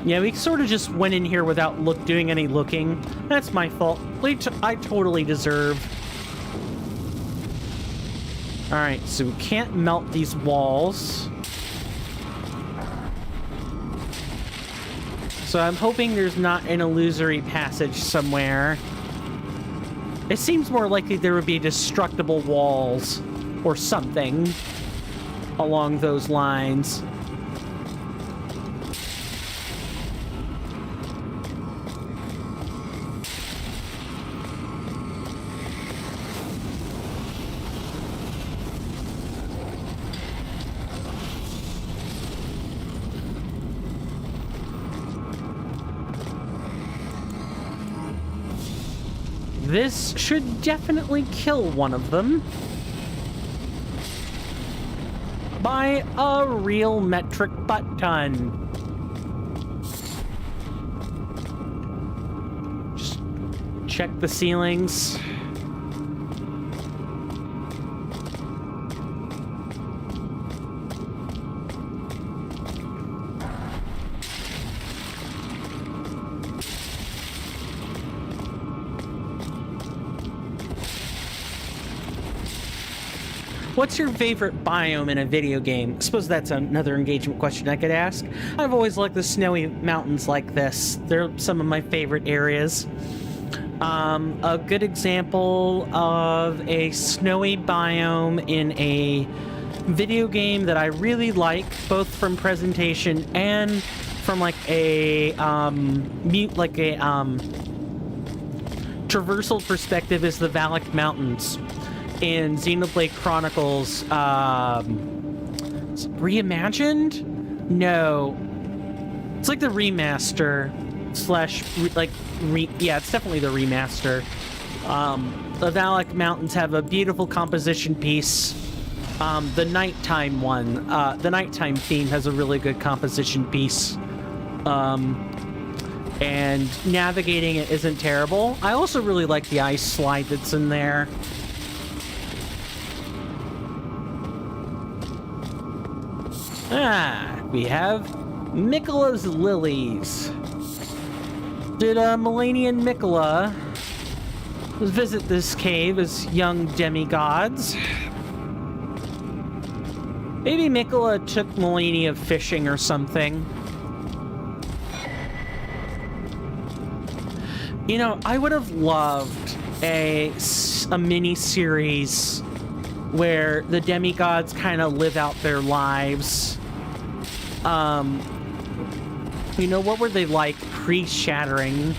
Yeah, we sort of just went in here without doing any looking. That's my fault. I totally deserve. Alright, so we can't melt these walls. So I'm hoping there's not an illusory passage somewhere. It seems more likely there would be destructible walls or something along those lines. This should definitely kill one of them. By a real metric butt ton. Just check the ceilings. What's your favorite biome in a video game? I suppose that's another engagement question I could ask. I've always liked the snowy mountains like this. They're some of my favorite areas. A good example of a snowy biome in a video game that I really like, both from presentation and from like a traversal perspective, is the Valak Mountains in Xenoblade Chronicles, Reimagined? No. It's like the remaster slash yeah, it's definitely the remaster. The Valak Mountains have a beautiful composition piece. The nighttime one, the nighttime theme has a really good composition piece. And navigating it isn't terrible. I also really like the ice slide that's in there. We have Miquella's Lilies. Did Melanian Miquella visit this cave as young demigods? Maybe Miquella took Melania fishing or something. You know, I would have loved a mini-series where the demigods kind of live out their lives. You know, what were they like pre-shattering?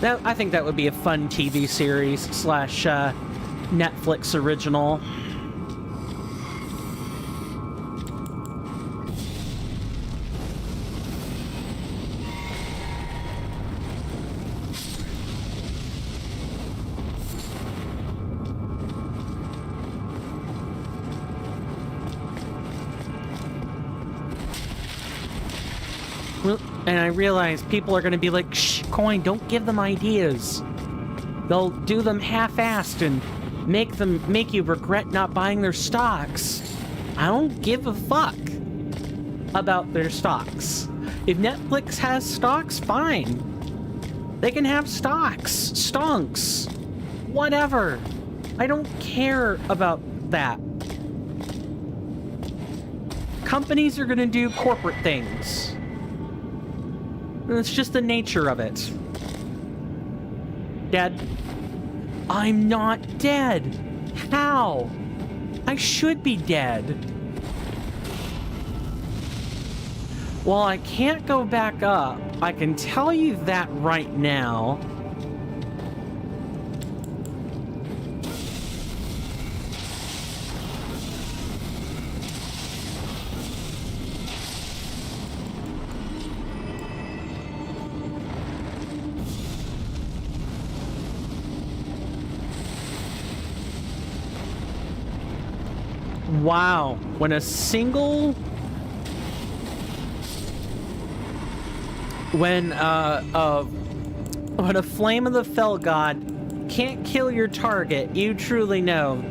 I think that would be a fun TV series slash Netflix original. And I realize people are going to be like, shh, Coin, don't give them ideas. They'll do them half-assed and make you regret not buying their stocks. I don't give a fuck about their stocks. If Netflix has stocks, fine. They can have stocks, stonks, whatever. I don't care about that. Companies are going to do corporate things. It's just the nature of it. Dead? I'm not dead. How? I should be dead. Well, I can't go back up. I can tell you that right now. Wow, when a flame of the Fell God can't kill your target, you truly know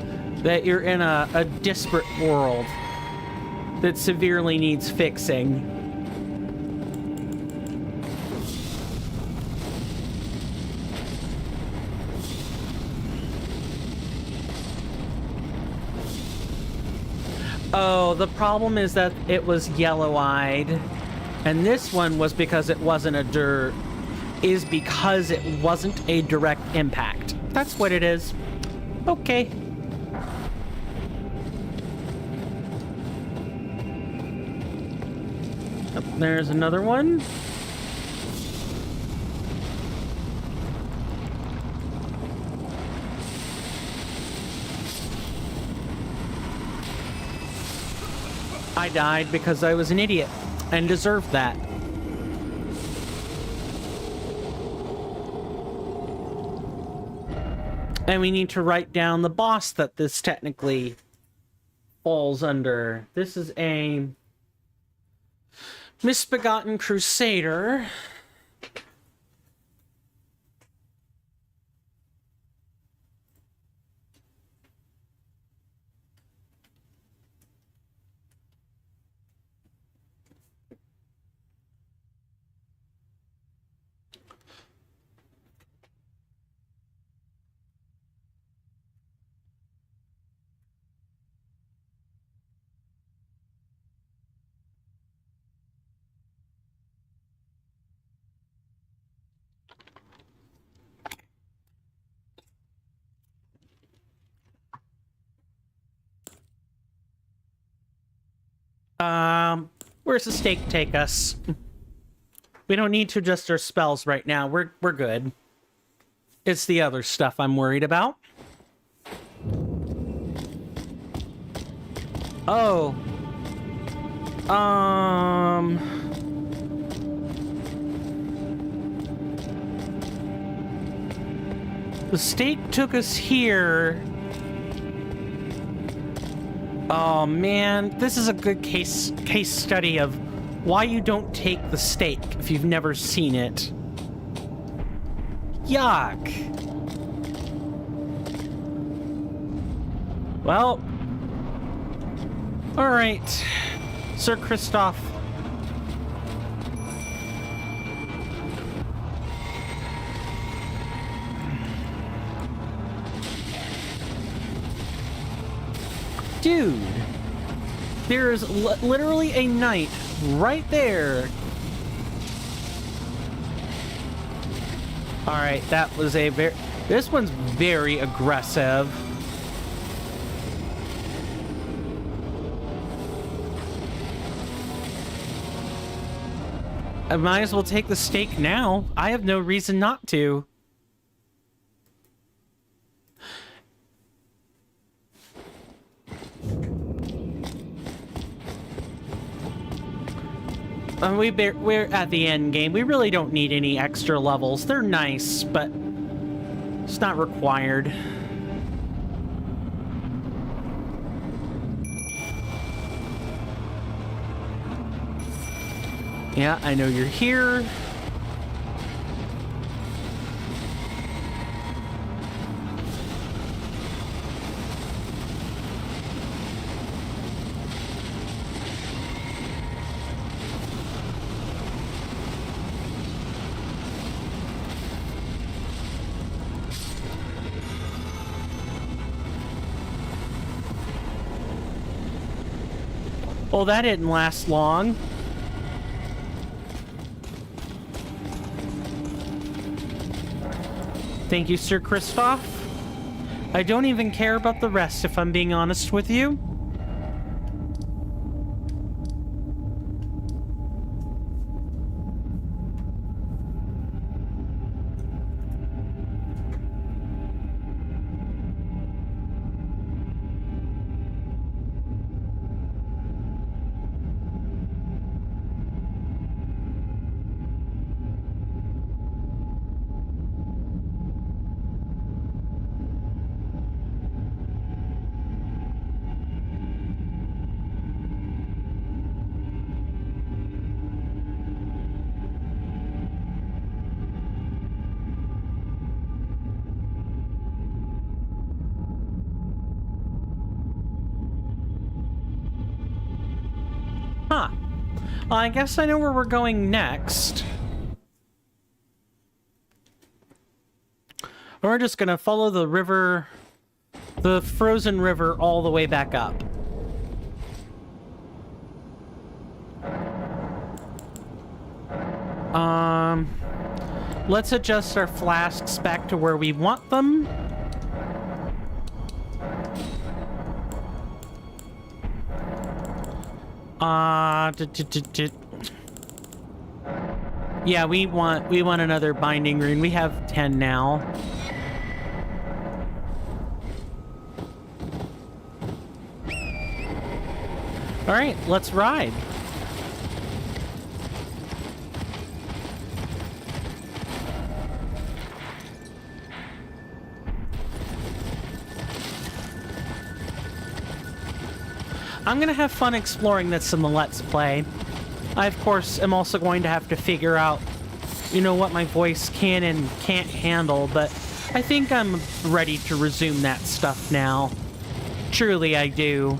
that you're in a disparate world that severely needs fixing. Oh, the problem is that it was yellow-eyed, and this one was because it wasn't a direct impact. That's what it is. Okay. Oh, there's another one. I died because I was an idiot and deserved that. And we need to write down the boss that this technically falls under. This is a misbegotten crusader. Where's the stake take us? We don't need to adjust our spells right now. We're good. It's the other stuff I'm worried about. Oh. The stake took us here. Oh man, this is a good case study of why you don't take the stake if you've never seen it. Yuck. Well, all right, Sir Christoph. Dude, there's literally a knight right there. All right, that was a this one's very aggressive. I might as well take the stake now. I have no reason not to. We're at the end game. We really don't need any extra levels. They're nice, but it's not required. Yeah, I know you're here. Well, that didn't last long. Thank you, Sir Christoph. I don't even care about the rest, if I'm being honest with you. Huh. Well, I guess I know where we're going next. We're just gonna follow the river, the frozen river, all the way back up. Let's adjust our flasks back to where we want them. Yeah, we want another binding rune. We have 10 now. All right, let's ride. I'm gonna have fun exploring this in the Let's Play. I, of course, am also going to have to figure out, you know, what my voice can and can't handle, but I think I'm ready to resume that stuff now. Truly, I do.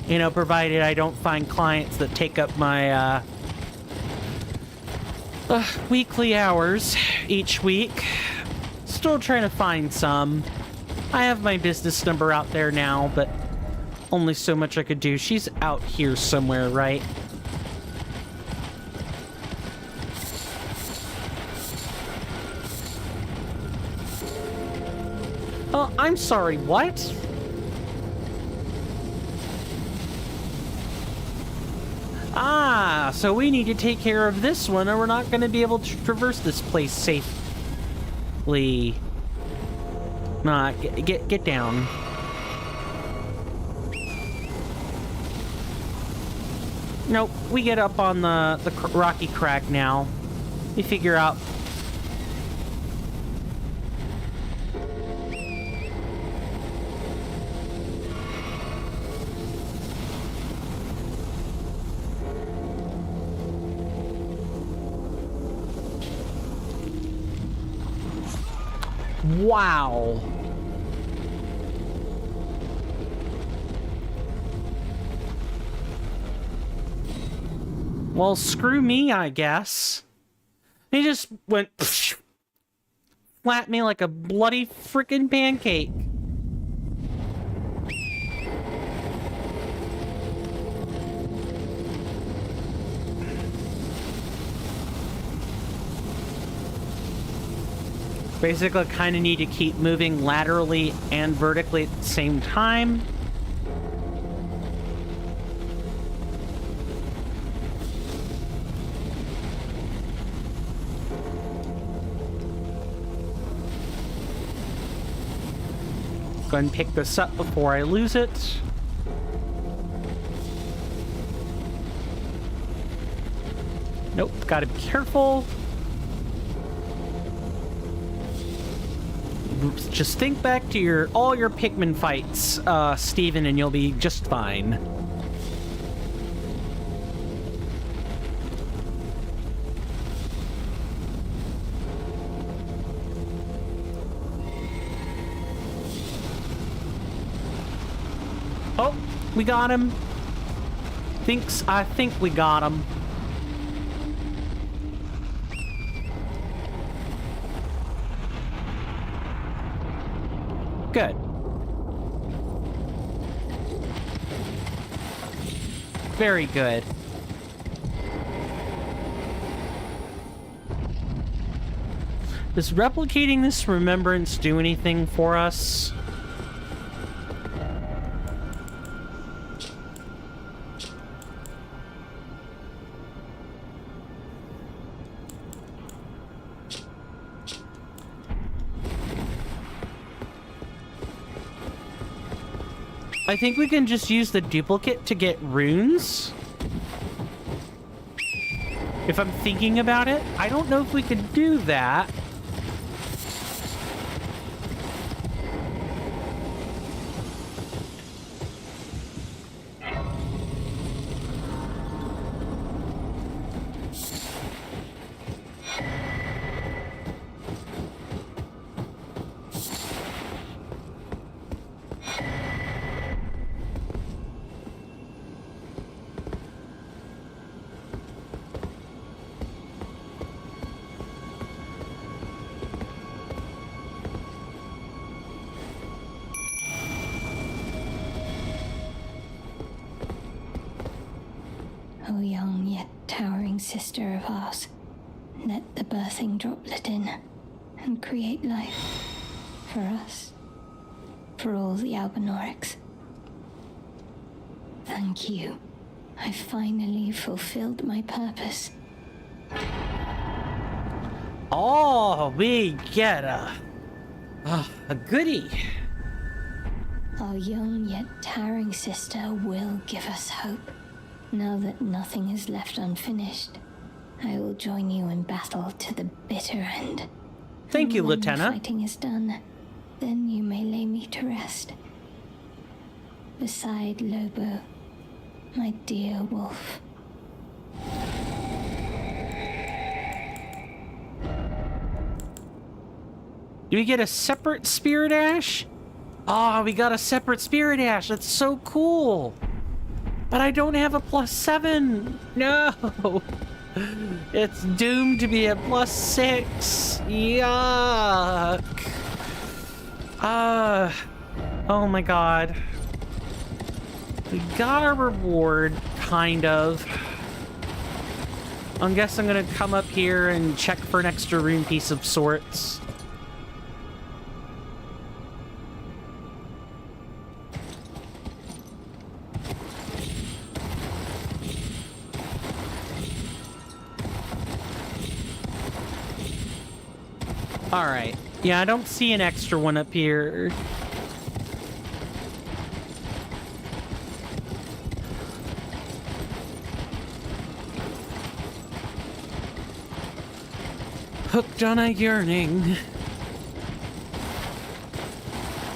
You know, provided I don't find clients that take up my, weekly hours each week. Still trying to find some. I have my business number out there now, but only so much I could do. She's out here somewhere, right? Oh, I'm sorry, what? Ah, so we need to take care of this one or we're not going to be able to traverse this place safely. Nah, get down. Nope, we get up on the rocky crag now. We figure out... Wow. Well, screw me, I guess. He just went flat me like a bloody frickin' pancake. Basically, I kind of need to keep moving laterally and vertically at the same time. Go ahead and pick this up before I lose it. Nope, gotta be careful. Just think back to all your Pikmin fights, Steven, and you'll be just fine. Oh, we got him. I think we got him. Good. Very good. Does replicating this remembrance do anything for us? I think we can just use the duplicate to get runes. If I'm thinking about it, I don't know if we could do that. O young yet towering sister of ours, let the birthing droplet in and create life for us, for all the Albinorics. Thank you. I finally fulfilled my purpose. Oh, we get a goodie. Our young yet towering sister will give us hope. Now that nothing is left unfinished, I will join you in battle to the bitter end. Thank you, When Lieutenant. fighting is done, then you may lay me to rest. Beside Lobo, my dear wolf. Do we get a separate Spirit Ash? Oh, we got a separate Spirit Ash. That's so cool. But I don't have a +7. No. It's doomed to be a +6. Yuck. Oh my god. We got our reward, kind of. I guess I'm gonna come up here and check for an extra rune piece of sorts. Alright. Yeah, I don't see an extra one up here. Hooked on a yearning.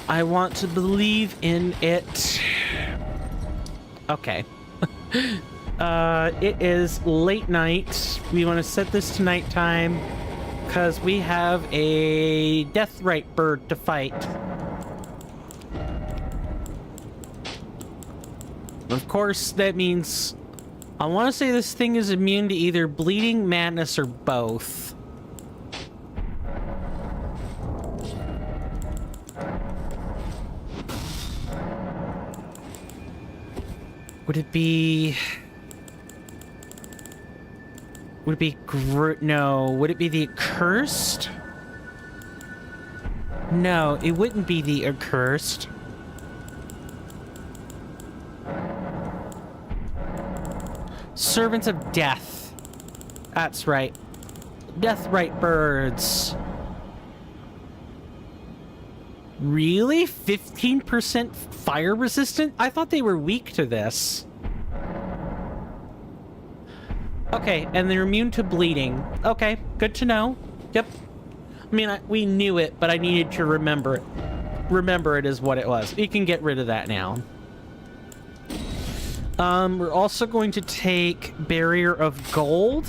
I want to believe in it. Okay. It is late night. We want to set this to nighttime because we have a deathrite bird to fight. Of course, that means I want to say this thing is immune to either bleeding, madness, or both. Would it be... Would it be... No. Would it be the accursed? No, it wouldn't be the accursed. Servants of Death. That's right. Deathrite birds. Really? 15% fire resistant? I thought they were weak to this. Okay, and they're immune to bleeding. Okay, good to know. Yep. I mean, we knew it, but I needed to remember it. Remember it is what it was. We can get rid of that now. We're also going to take Barrier of Gold.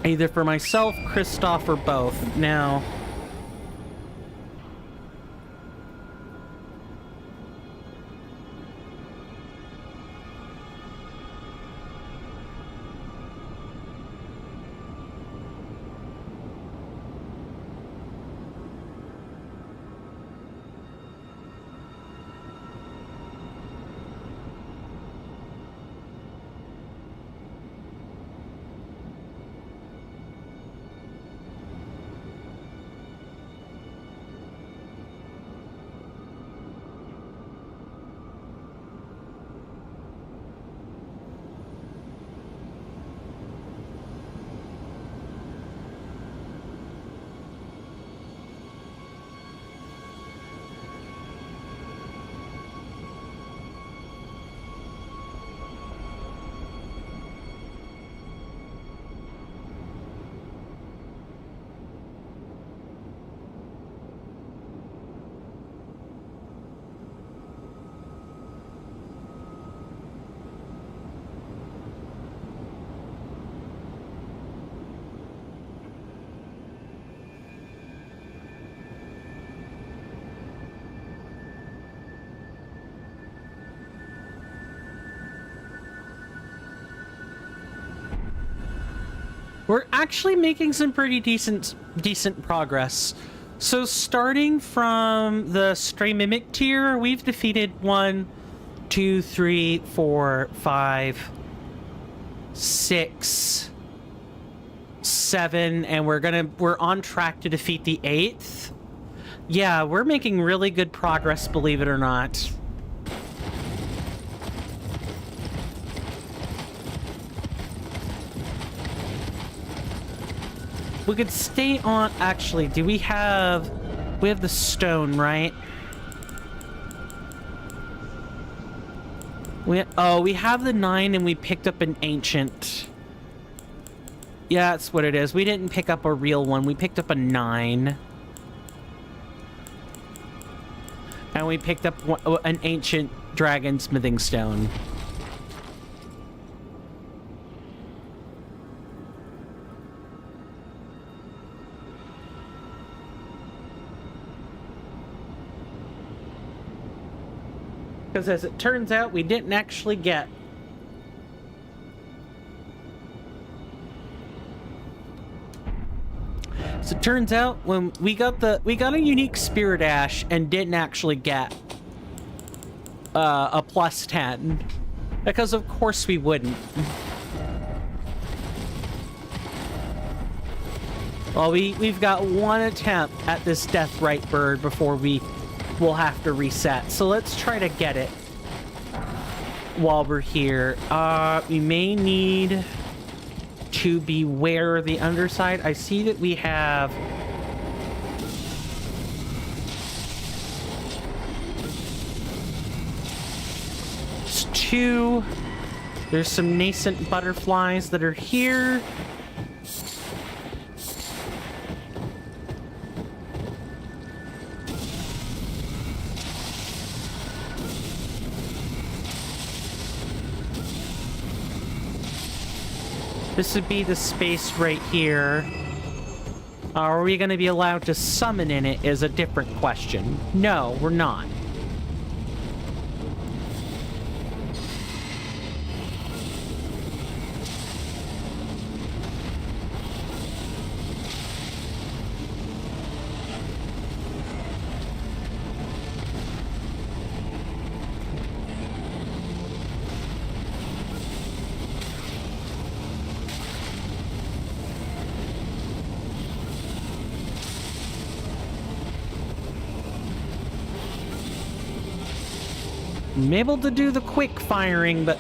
Either for myself, Kristoff, or both. Now... We're actually making some pretty decent progress. So starting from the Stray Mimic tier, we've defeated 1, 2, 3, 4, 5, 6, 7, and we're on track to defeat the 8th. Yeah, we're making really good progress, believe it or not. We could stay on... Actually, do we have... We have the stone, right? We have the 9 and we picked up an ancient. Yeah, that's what it is. We didn't pick up a real one. We picked up a 9. And we picked up an ancient dragon smithing stone. Because as it turns out, we didn't actually get. So it turns out when we got a unique spirit ash and didn't actually get a +10, because of course we wouldn't. Well, we've got one attempt at this deathrite bird before we'll have to reset. So let's try to get it while we're here. We may need to beware the underside. I see that we have it's 2. There's some nascent butterflies that are here. This would be the space right here. Are we going to be allowed to summon in it is a different question. No, we're not. I'm able to do the quick firing, but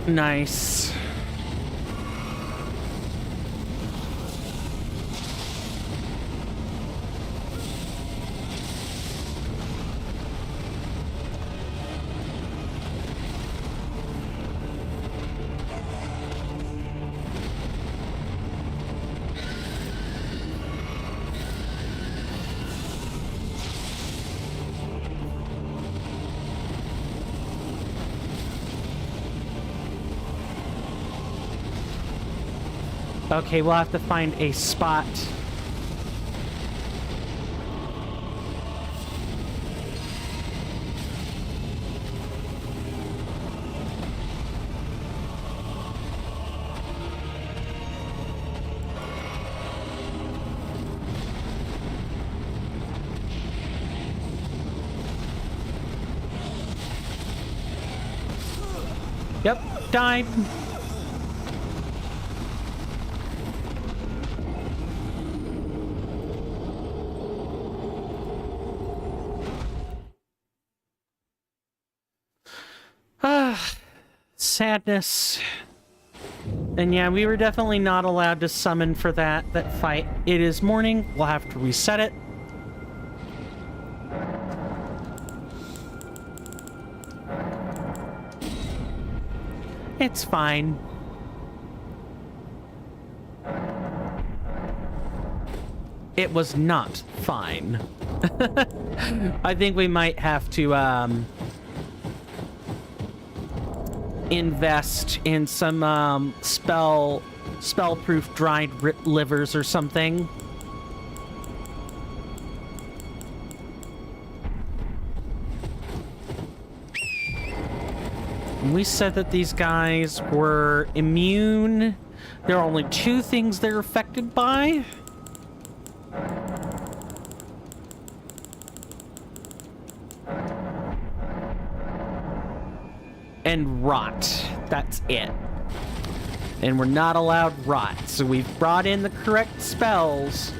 nice. Okay, we'll have to find a spot. Yep, died. Sadness. And yeah, we were definitely not allowed to summon for that fight. It is morning. We'll have to reset it. It's fine. It was not fine. I think we might have to invest in some spell-proof dried livers or something. We said that these guys were immune. There are only 2 things they're affected by. And rot. That's it. And we're not allowed rot. So we've brought in the correct spells.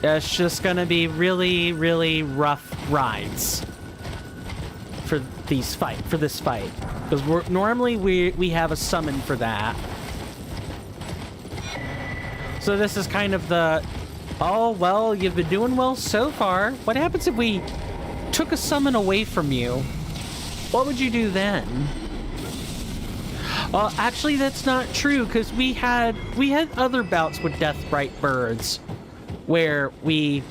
It's just gonna be really, really rough rides for this fight. Because normally we have a summon for that. So this is kind of the, oh, well, you've been doing well so far. What happens if we took a summon away from you? What would you do then? Actually, that's not true, because we had other bouts with Deathbright birds where we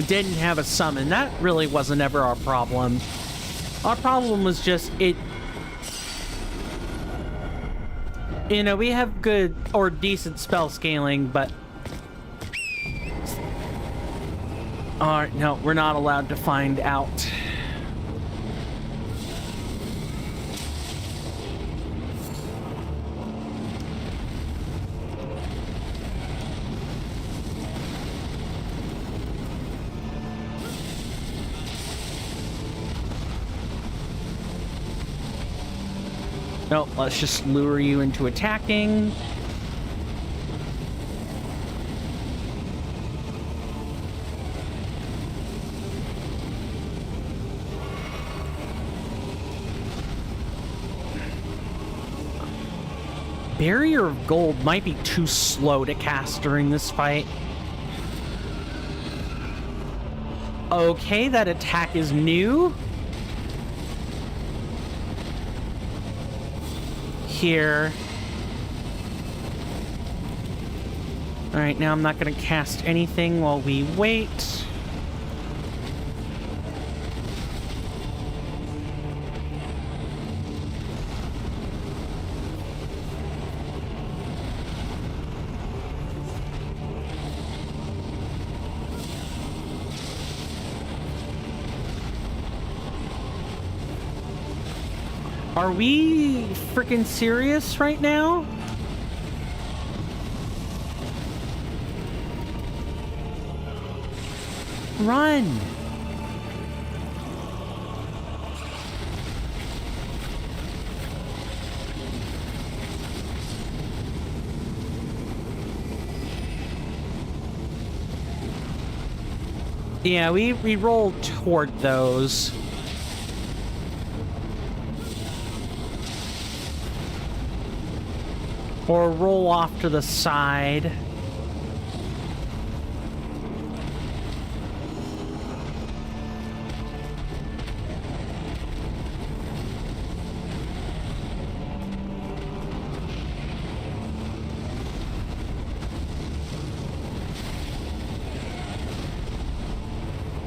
didn't have a summon. That really wasn't ever our problem. Our problem was just it. You know, we have good or decent spell scaling, but no, we're not allowed to find out. No, let's just lure you into attacking. Barrier of Gold might be too slow to cast during this fight. Okay, that attack is new. Here. Alright, now I'm not going to cast anything while we wait. Are we freaking serious right now? Run! Yeah, we rolled toward those. Or roll off to the side.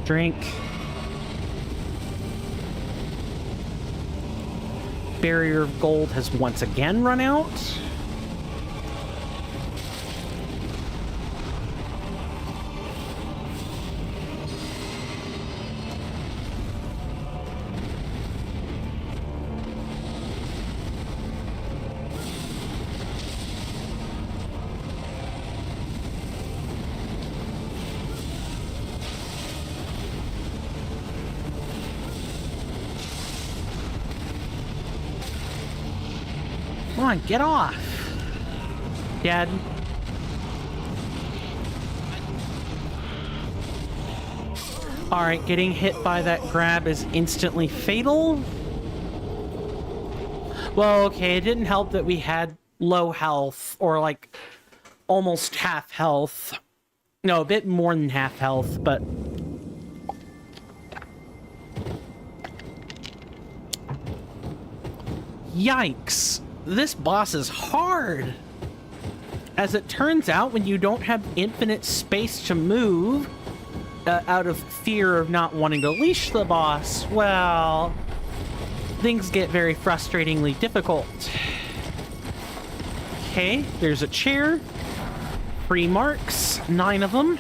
Drink. Barrier of gold has once again run out. Come on, get off. Dad. Alright, getting hit by that grab is instantly fatal. Well, okay, it didn't help that we had low health, or like almost half health. No, a bit more than half health, but... Yikes. This boss is hard. As it turns out, when you don't have infinite space to move, out of fear of not wanting to leash the boss, well, things get very frustratingly difficult. Okay, there's a chair. 3 marks, 9 of them.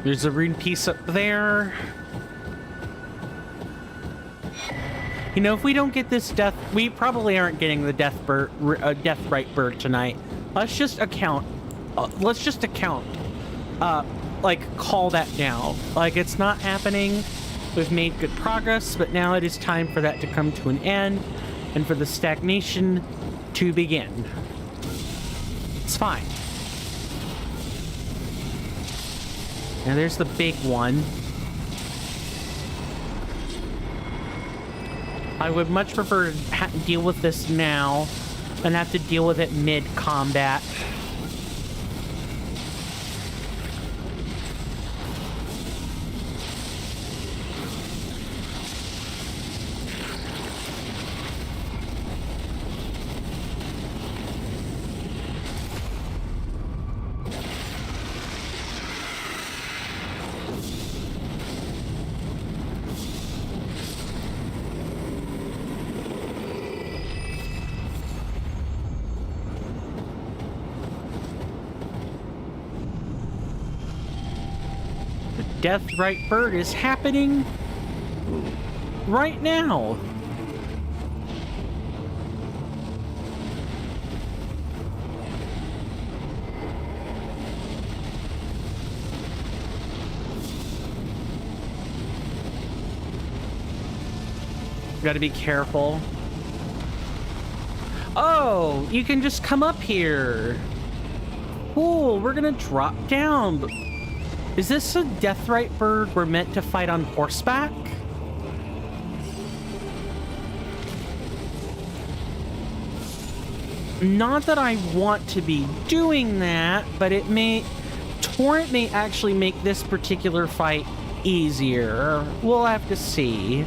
There's a rune piece up there. You know, if we don't get this death, we probably aren't getting the deathrite bird tonight. Let's just account. Like, call that down. Like, it's not happening. We've made good progress, but now it is time for that to come to an end and for the stagnation to begin. It's fine. Now there's the big one. I would much prefer to deal with this now than have to deal with it mid-combat. Deathrite bird is happening right now. Gotta be careful. Oh, you can just come up here. Cool, we're gonna drop down. Is this a deathrite bird we're meant to fight on horseback? Not that I want to be doing that, but it may... Torrent may actually make this particular fight easier. We'll have to see.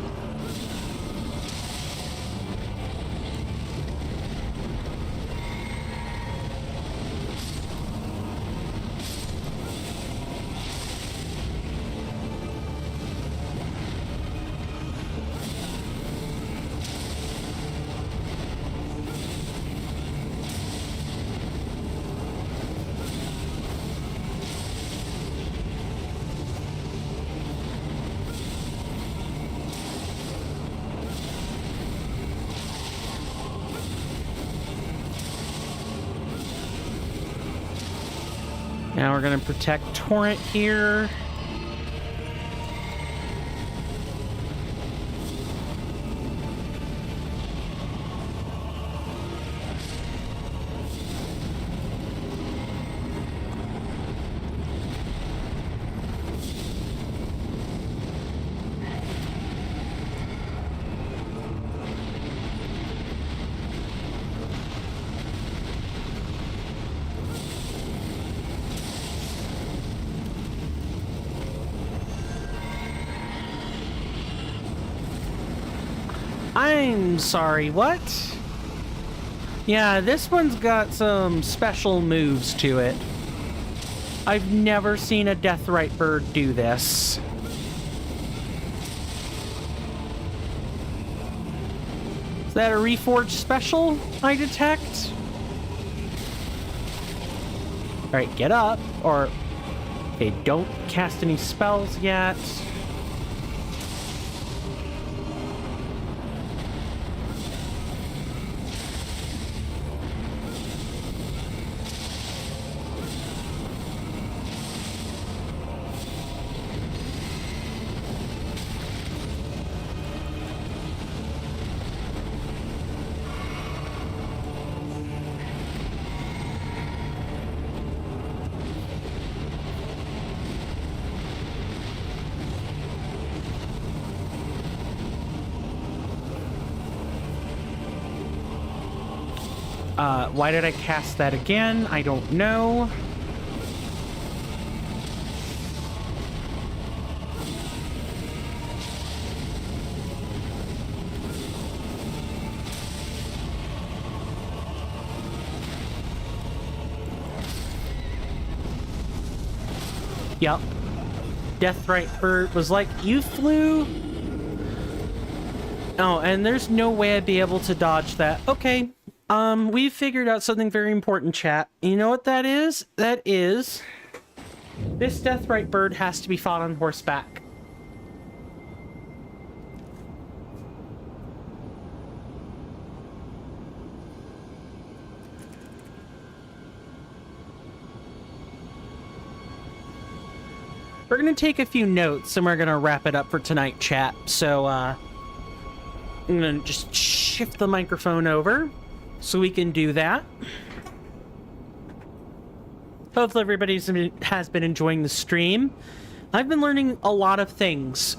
Now we're going to protect Torrent here. I'm sorry, what? Yeah, this one's got some special moves to it. I've never seen a Deathrite bird do this. Is that a Reforged special I detect? Alright, get up, or... Okay, don't cast any spells yet. Why did I cast that again? I don't know. Yep. Deathrite bird was like, you flew? Oh, and there's no way I'd be able to dodge that. Okay. We figured out something very important, chat. You know what that is? That is... This Deathrite bird has to be fought on horseback. We're gonna take a few notes and we're gonna wrap it up for tonight, chat. So, I'm gonna just shift the microphone over so we can do that. Hopefully everybody has been enjoying the stream. I've been learning a lot of things.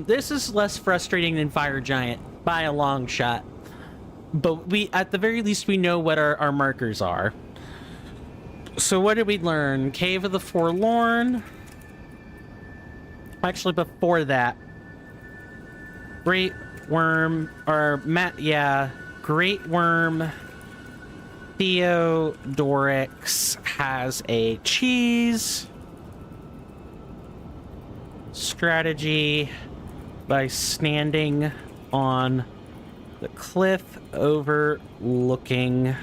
This is less frustrating than Fire Giant by a long shot. But at the very least, we know what our markers are. So what did we learn? Cave of the Forlorn. Actually, before that, Great Worm, or Great Worm Theodorix has a cheese strategy by standing on the cliff overlooking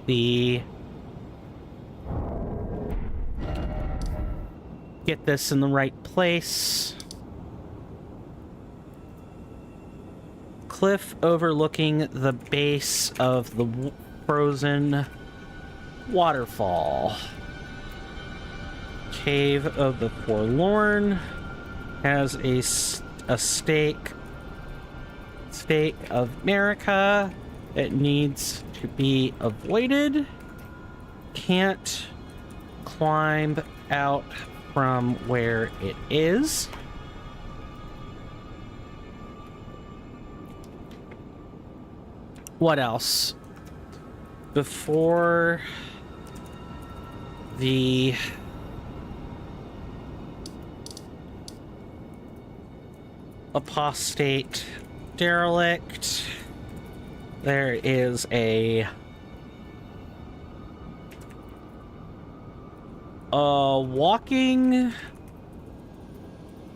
the... Get this in the right place. Cliff overlooking the base of the frozen waterfall. Cave of the Forlorn has a stake of America. It needs to be avoided. Can't climb out from where it is. What else? before the apostate derelict, there is a walking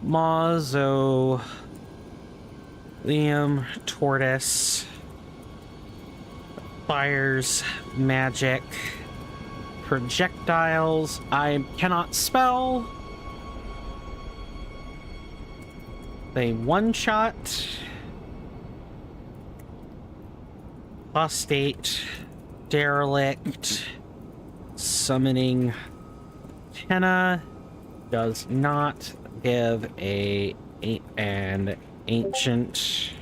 mausoleum tortoise, fires magic projectiles I cannot spell. They one-shot. Apostate derelict summoning antenna does not give an ancient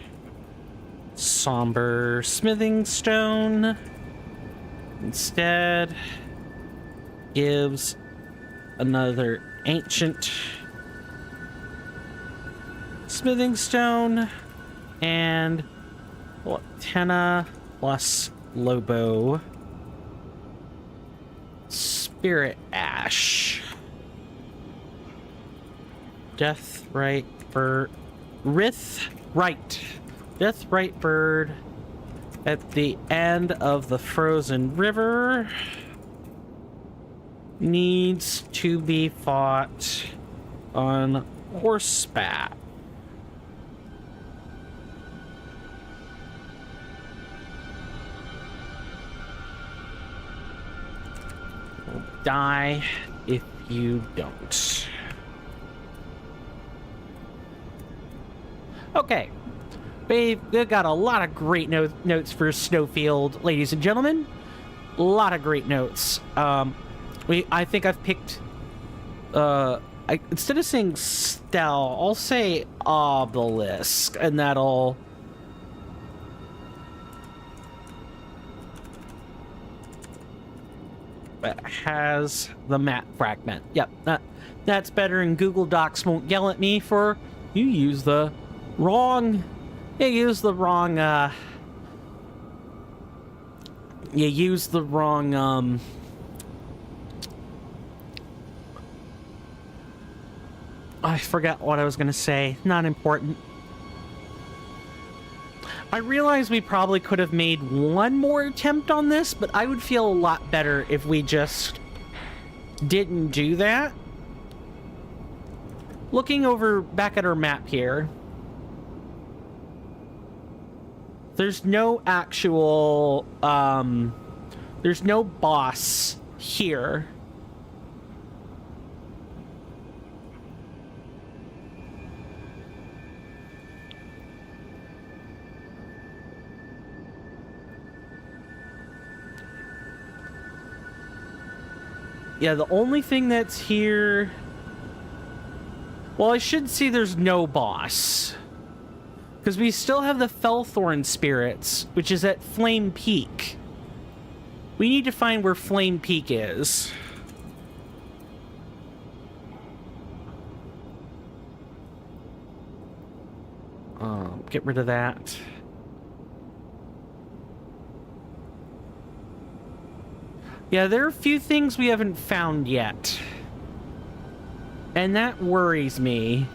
somber smithing stone. Instead gives another ancient smithing stone and antenna plus Lobo spirit ash. Death right bird. Death right bird at the end of the frozen river needs to be fought on horseback. Die if you don't. Okay, we've got a lot of great notes for Snowfield, ladies and gentlemen. A lot of great notes. I think I've picked. Instead of saying Stell, I'll say Obelisk, and that'll. Has the map fragment. Yep, that's better, and Google Docs won't yell at me for you used the wrong I forgot what I was gonna say. Not important. I realize we probably could have made one more attempt on this, but I would feel a lot better if we just didn't do that. Looking over back at our map here, there's no actual, there's no boss here. Yeah, the only thing that's here... Well, I should see there's no boss. Because we still have the Fellthorn spirits, which is at Flame Peak. We need to find where Flame Peak is. Get rid of that. Yeah, there are a few things we haven't found yet. And that worries me.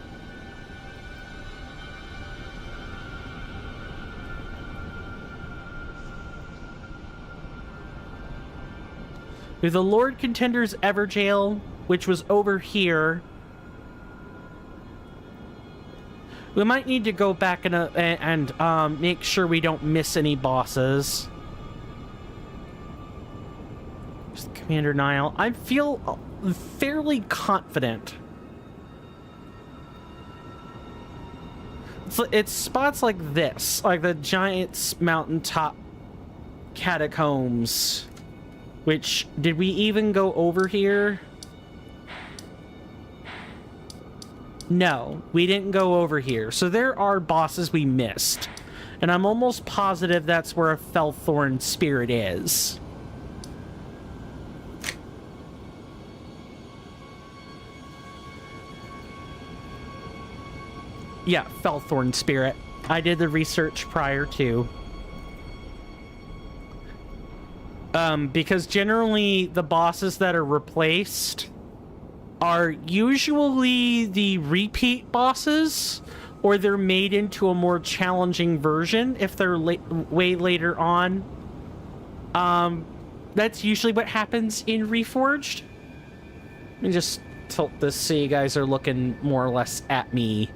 With the Lord Contender's Everjail, which was over here, we might need to go back and make sure we don't miss any bosses. Commander Nile. I feel fairly confident. It's spots like this, like the Giant's Mountaintop Catacombs. Which, did we even go over here? No, we didn't go over here. So there are bosses we missed. And I'm almost positive that's where a Fellthorn spirit is. Yeah, Fellthorn spirit. I did the research prior to. Because generally the bosses that are replaced are usually the repeat bosses, or they're made into a more challenging version if they're way later on. That's usually what happens in Reforged. Let me just tilt this so you guys are looking more or less at me.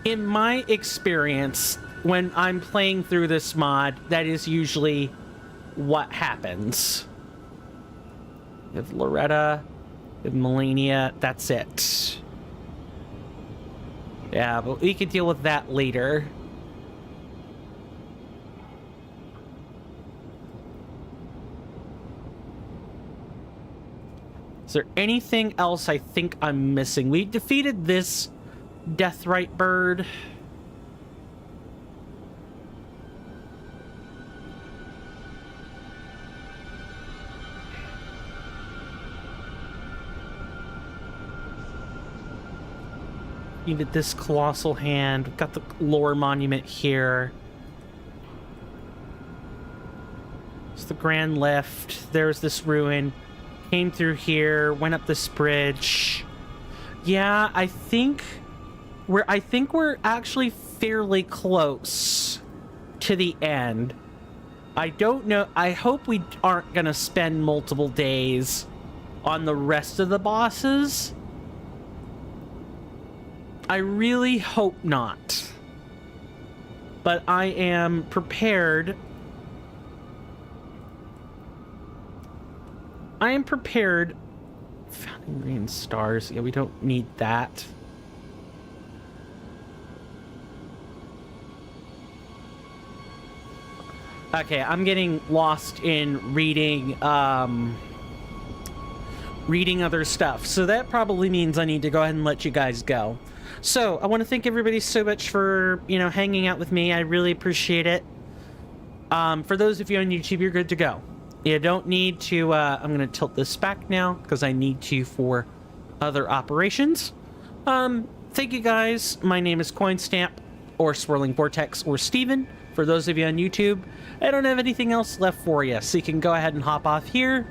In my experience, when I'm playing through this mod, that is usually what happens. We have Loretta, we have Melania, that's it. Yeah, but we could deal with that later. Is there anything else I think I'm missing? We defeated this Deathrite bird. Needed this colossal hand. We've got the lore monument here. It's the grand lift. There's this ruin. Came through here, went up this bridge. Yeah, I think we're actually fairly close to the end. I don't know. I hope we aren't gonna spend multiple days on the rest of the bosses. I really hope not. But I am prepared. I am prepared. Founding green stars. Yeah, we don't need that. Okay, I'm getting lost in reading reading other stuff. So that probably means I need to go ahead and let you guys go. So, I want to thank everybody so much for, hanging out with me. I really appreciate it. For those of you on YouTube, you're good to go. You don't need to, I'm going to tilt this back now because I need to for other operations. Thank you guys. My name is Coinstamp, or Swirling Vortex, or Steven. For those of you on YouTube, I don't have anything else left for you, so you can go ahead and hop off here.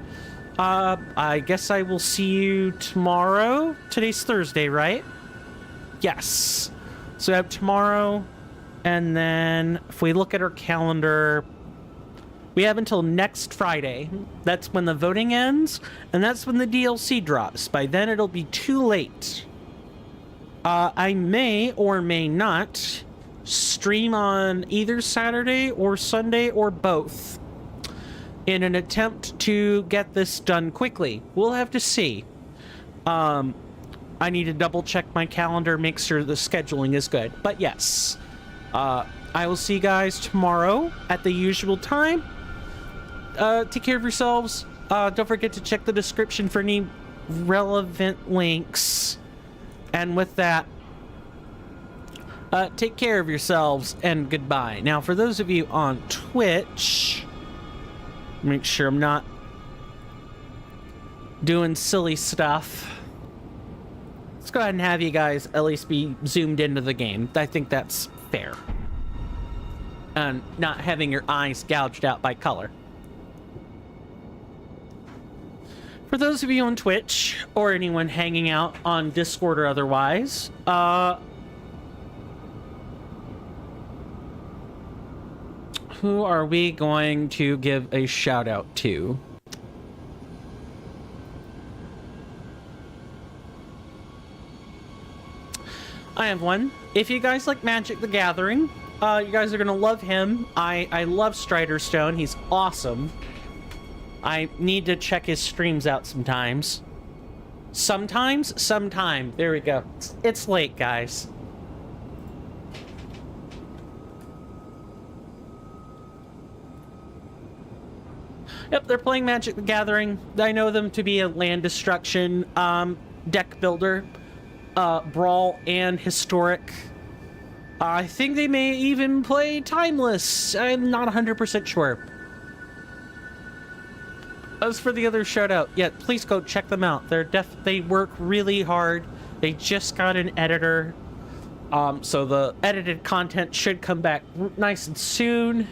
I guess I will see you tomorrow. Today's Thursday, right? Yes. So we have tomorrow, and then if we look at our calendar, we have until next Friday. That's when the voting ends, and that's when the DLC drops. By then, it'll be too late. I may or may not stream on either Saturday or Sunday or both in an attempt to get this done quickly. We'll have to see. I need to double check my calendar, make sure the scheduling is good. But yes, I will see you guys tomorrow at the usual time. Take care of yourselves. Don't forget to check the description for any relevant links. And with that, take care of yourselves and goodbye. Now, for those of you on Twitch, make sure I'm not doing silly stuff. Let's go ahead and have you guys at least be zoomed into the game. I think that's fair. And not having your eyes gouged out by color. For those of you on Twitch, or anyone hanging out on Discord or otherwise, who are we going to give a shout out to? I have one. If you guys like Magic the Gathering, you guys are gonna love him. I love Strider Stone. He's awesome. I need to check his streams out sometimes. Sometime. There we go. It's late, guys. Yep, they're playing Magic the Gathering. I know them to be a land destruction deck builder, brawl, and historic. I think they may even play Timeless. I'm not 100% sure. As for the other shout out, yeah, please go check them out. They work really hard. They just got an editor. So the edited content should come back nice and soon.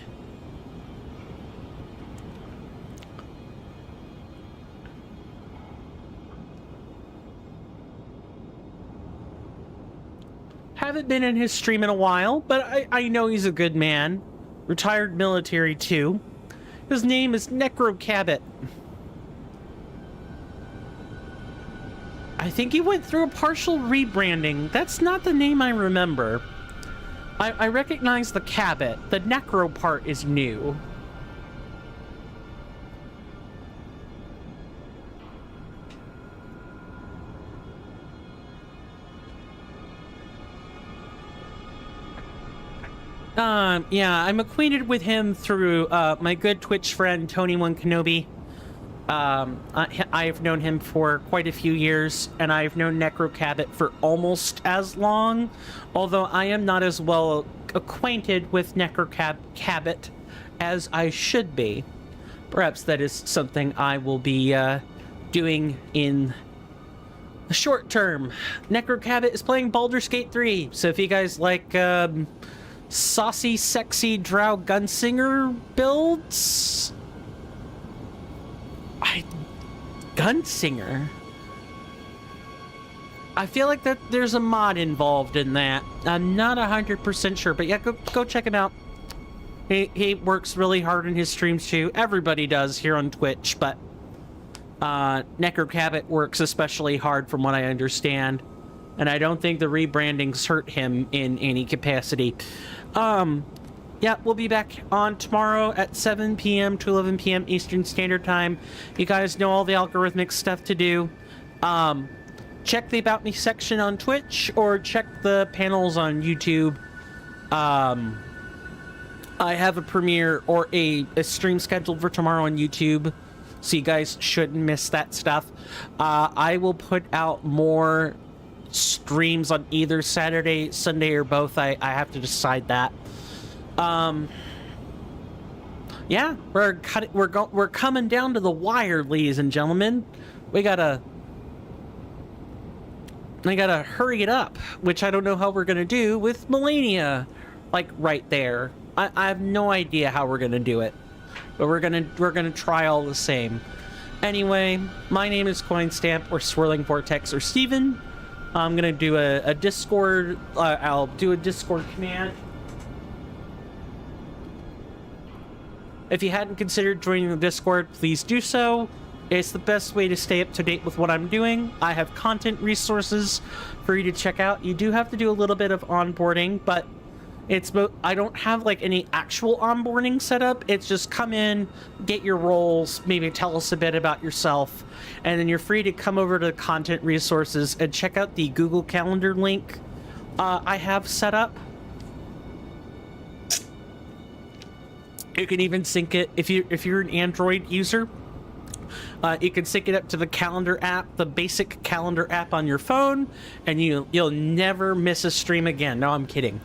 Haven't been in his stream in a while, but I know he's a good man. Retired military, too. His name is Necrocabot. I think he went through a partial rebranding. That's not the name I remember. I recognize the Cabot. The Necro part is new. Yeah, I'm acquainted with him through my good Twitch friend Tony1 Kenobi. I've known him for quite a few years, and I've known Necrocabot for almost as long, although I am not as well acquainted with Necrocabot as I should be. Perhaps that is something I will be doing in the short term. Necrocabot is playing Baldur's Gate 3, so if you guys like saucy, sexy drow gunslinger builds... Gunslinger? I feel like that there's a mod involved in that. I'm not 100% sure, but yeah, go check him out. He works really hard in his streams too. Everybody does here on Twitch, but Necrocabot works especially hard from what I understand. And I don't think the rebrandings hurt him in any capacity. Yeah, we'll be back on tomorrow at 7 p.m. to 11 p.m. Eastern Standard Time. You guys know all the algorithmic stuff to do. Check the About Me section on Twitch, or check the panels on YouTube. I have a premiere or a stream scheduled for tomorrow on YouTube, so you guys shouldn't miss that stuff. I will put out more streams on either Saturday, Sunday, or both. I have to decide that. Yeah, we're coming down to the wire, ladies and gentlemen. We gotta hurry it up, which I don't know how we're gonna do with Melania, like right there. I have no idea how we're gonna do it, but we're gonna try all the same. Anyway, my name is Coinstamp or Swirling Vortex or Steven. I'm gonna do a Discord. I'll do a Discord command. If you hadn't considered joining the Discord, please do so. It's the best way to stay up to date with what I'm doing. I have content resources for you to check out. You do have to do a little bit of onboarding, but I don't have like any actual onboarding set up. It's just come in, get your roles, maybe tell us a bit about yourself, and then you're free to come over to the content resources and check out the Google Calendar link I have set up. You can even sync it if you're an Android user. You can sync it up to the calendar app, the basic calendar app on your phone, and you'll never miss a stream again. No, I'm kidding.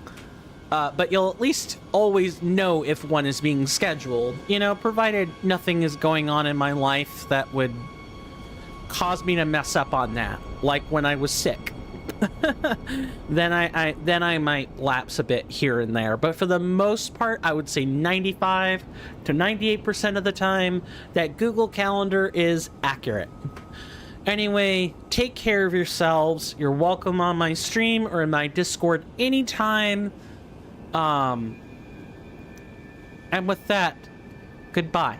But you'll at least always know if one is being scheduled, you know, provided nothing is going on in my life that would cause me to mess up on that, like when I was sick. then I might lapse a bit here and there, but for the most part, I would say 95 to 98% of the time that Google Calendar is accurate. Anyway, take care of yourselves. You're welcome on my stream or in my Discord anytime. And with that, goodbye.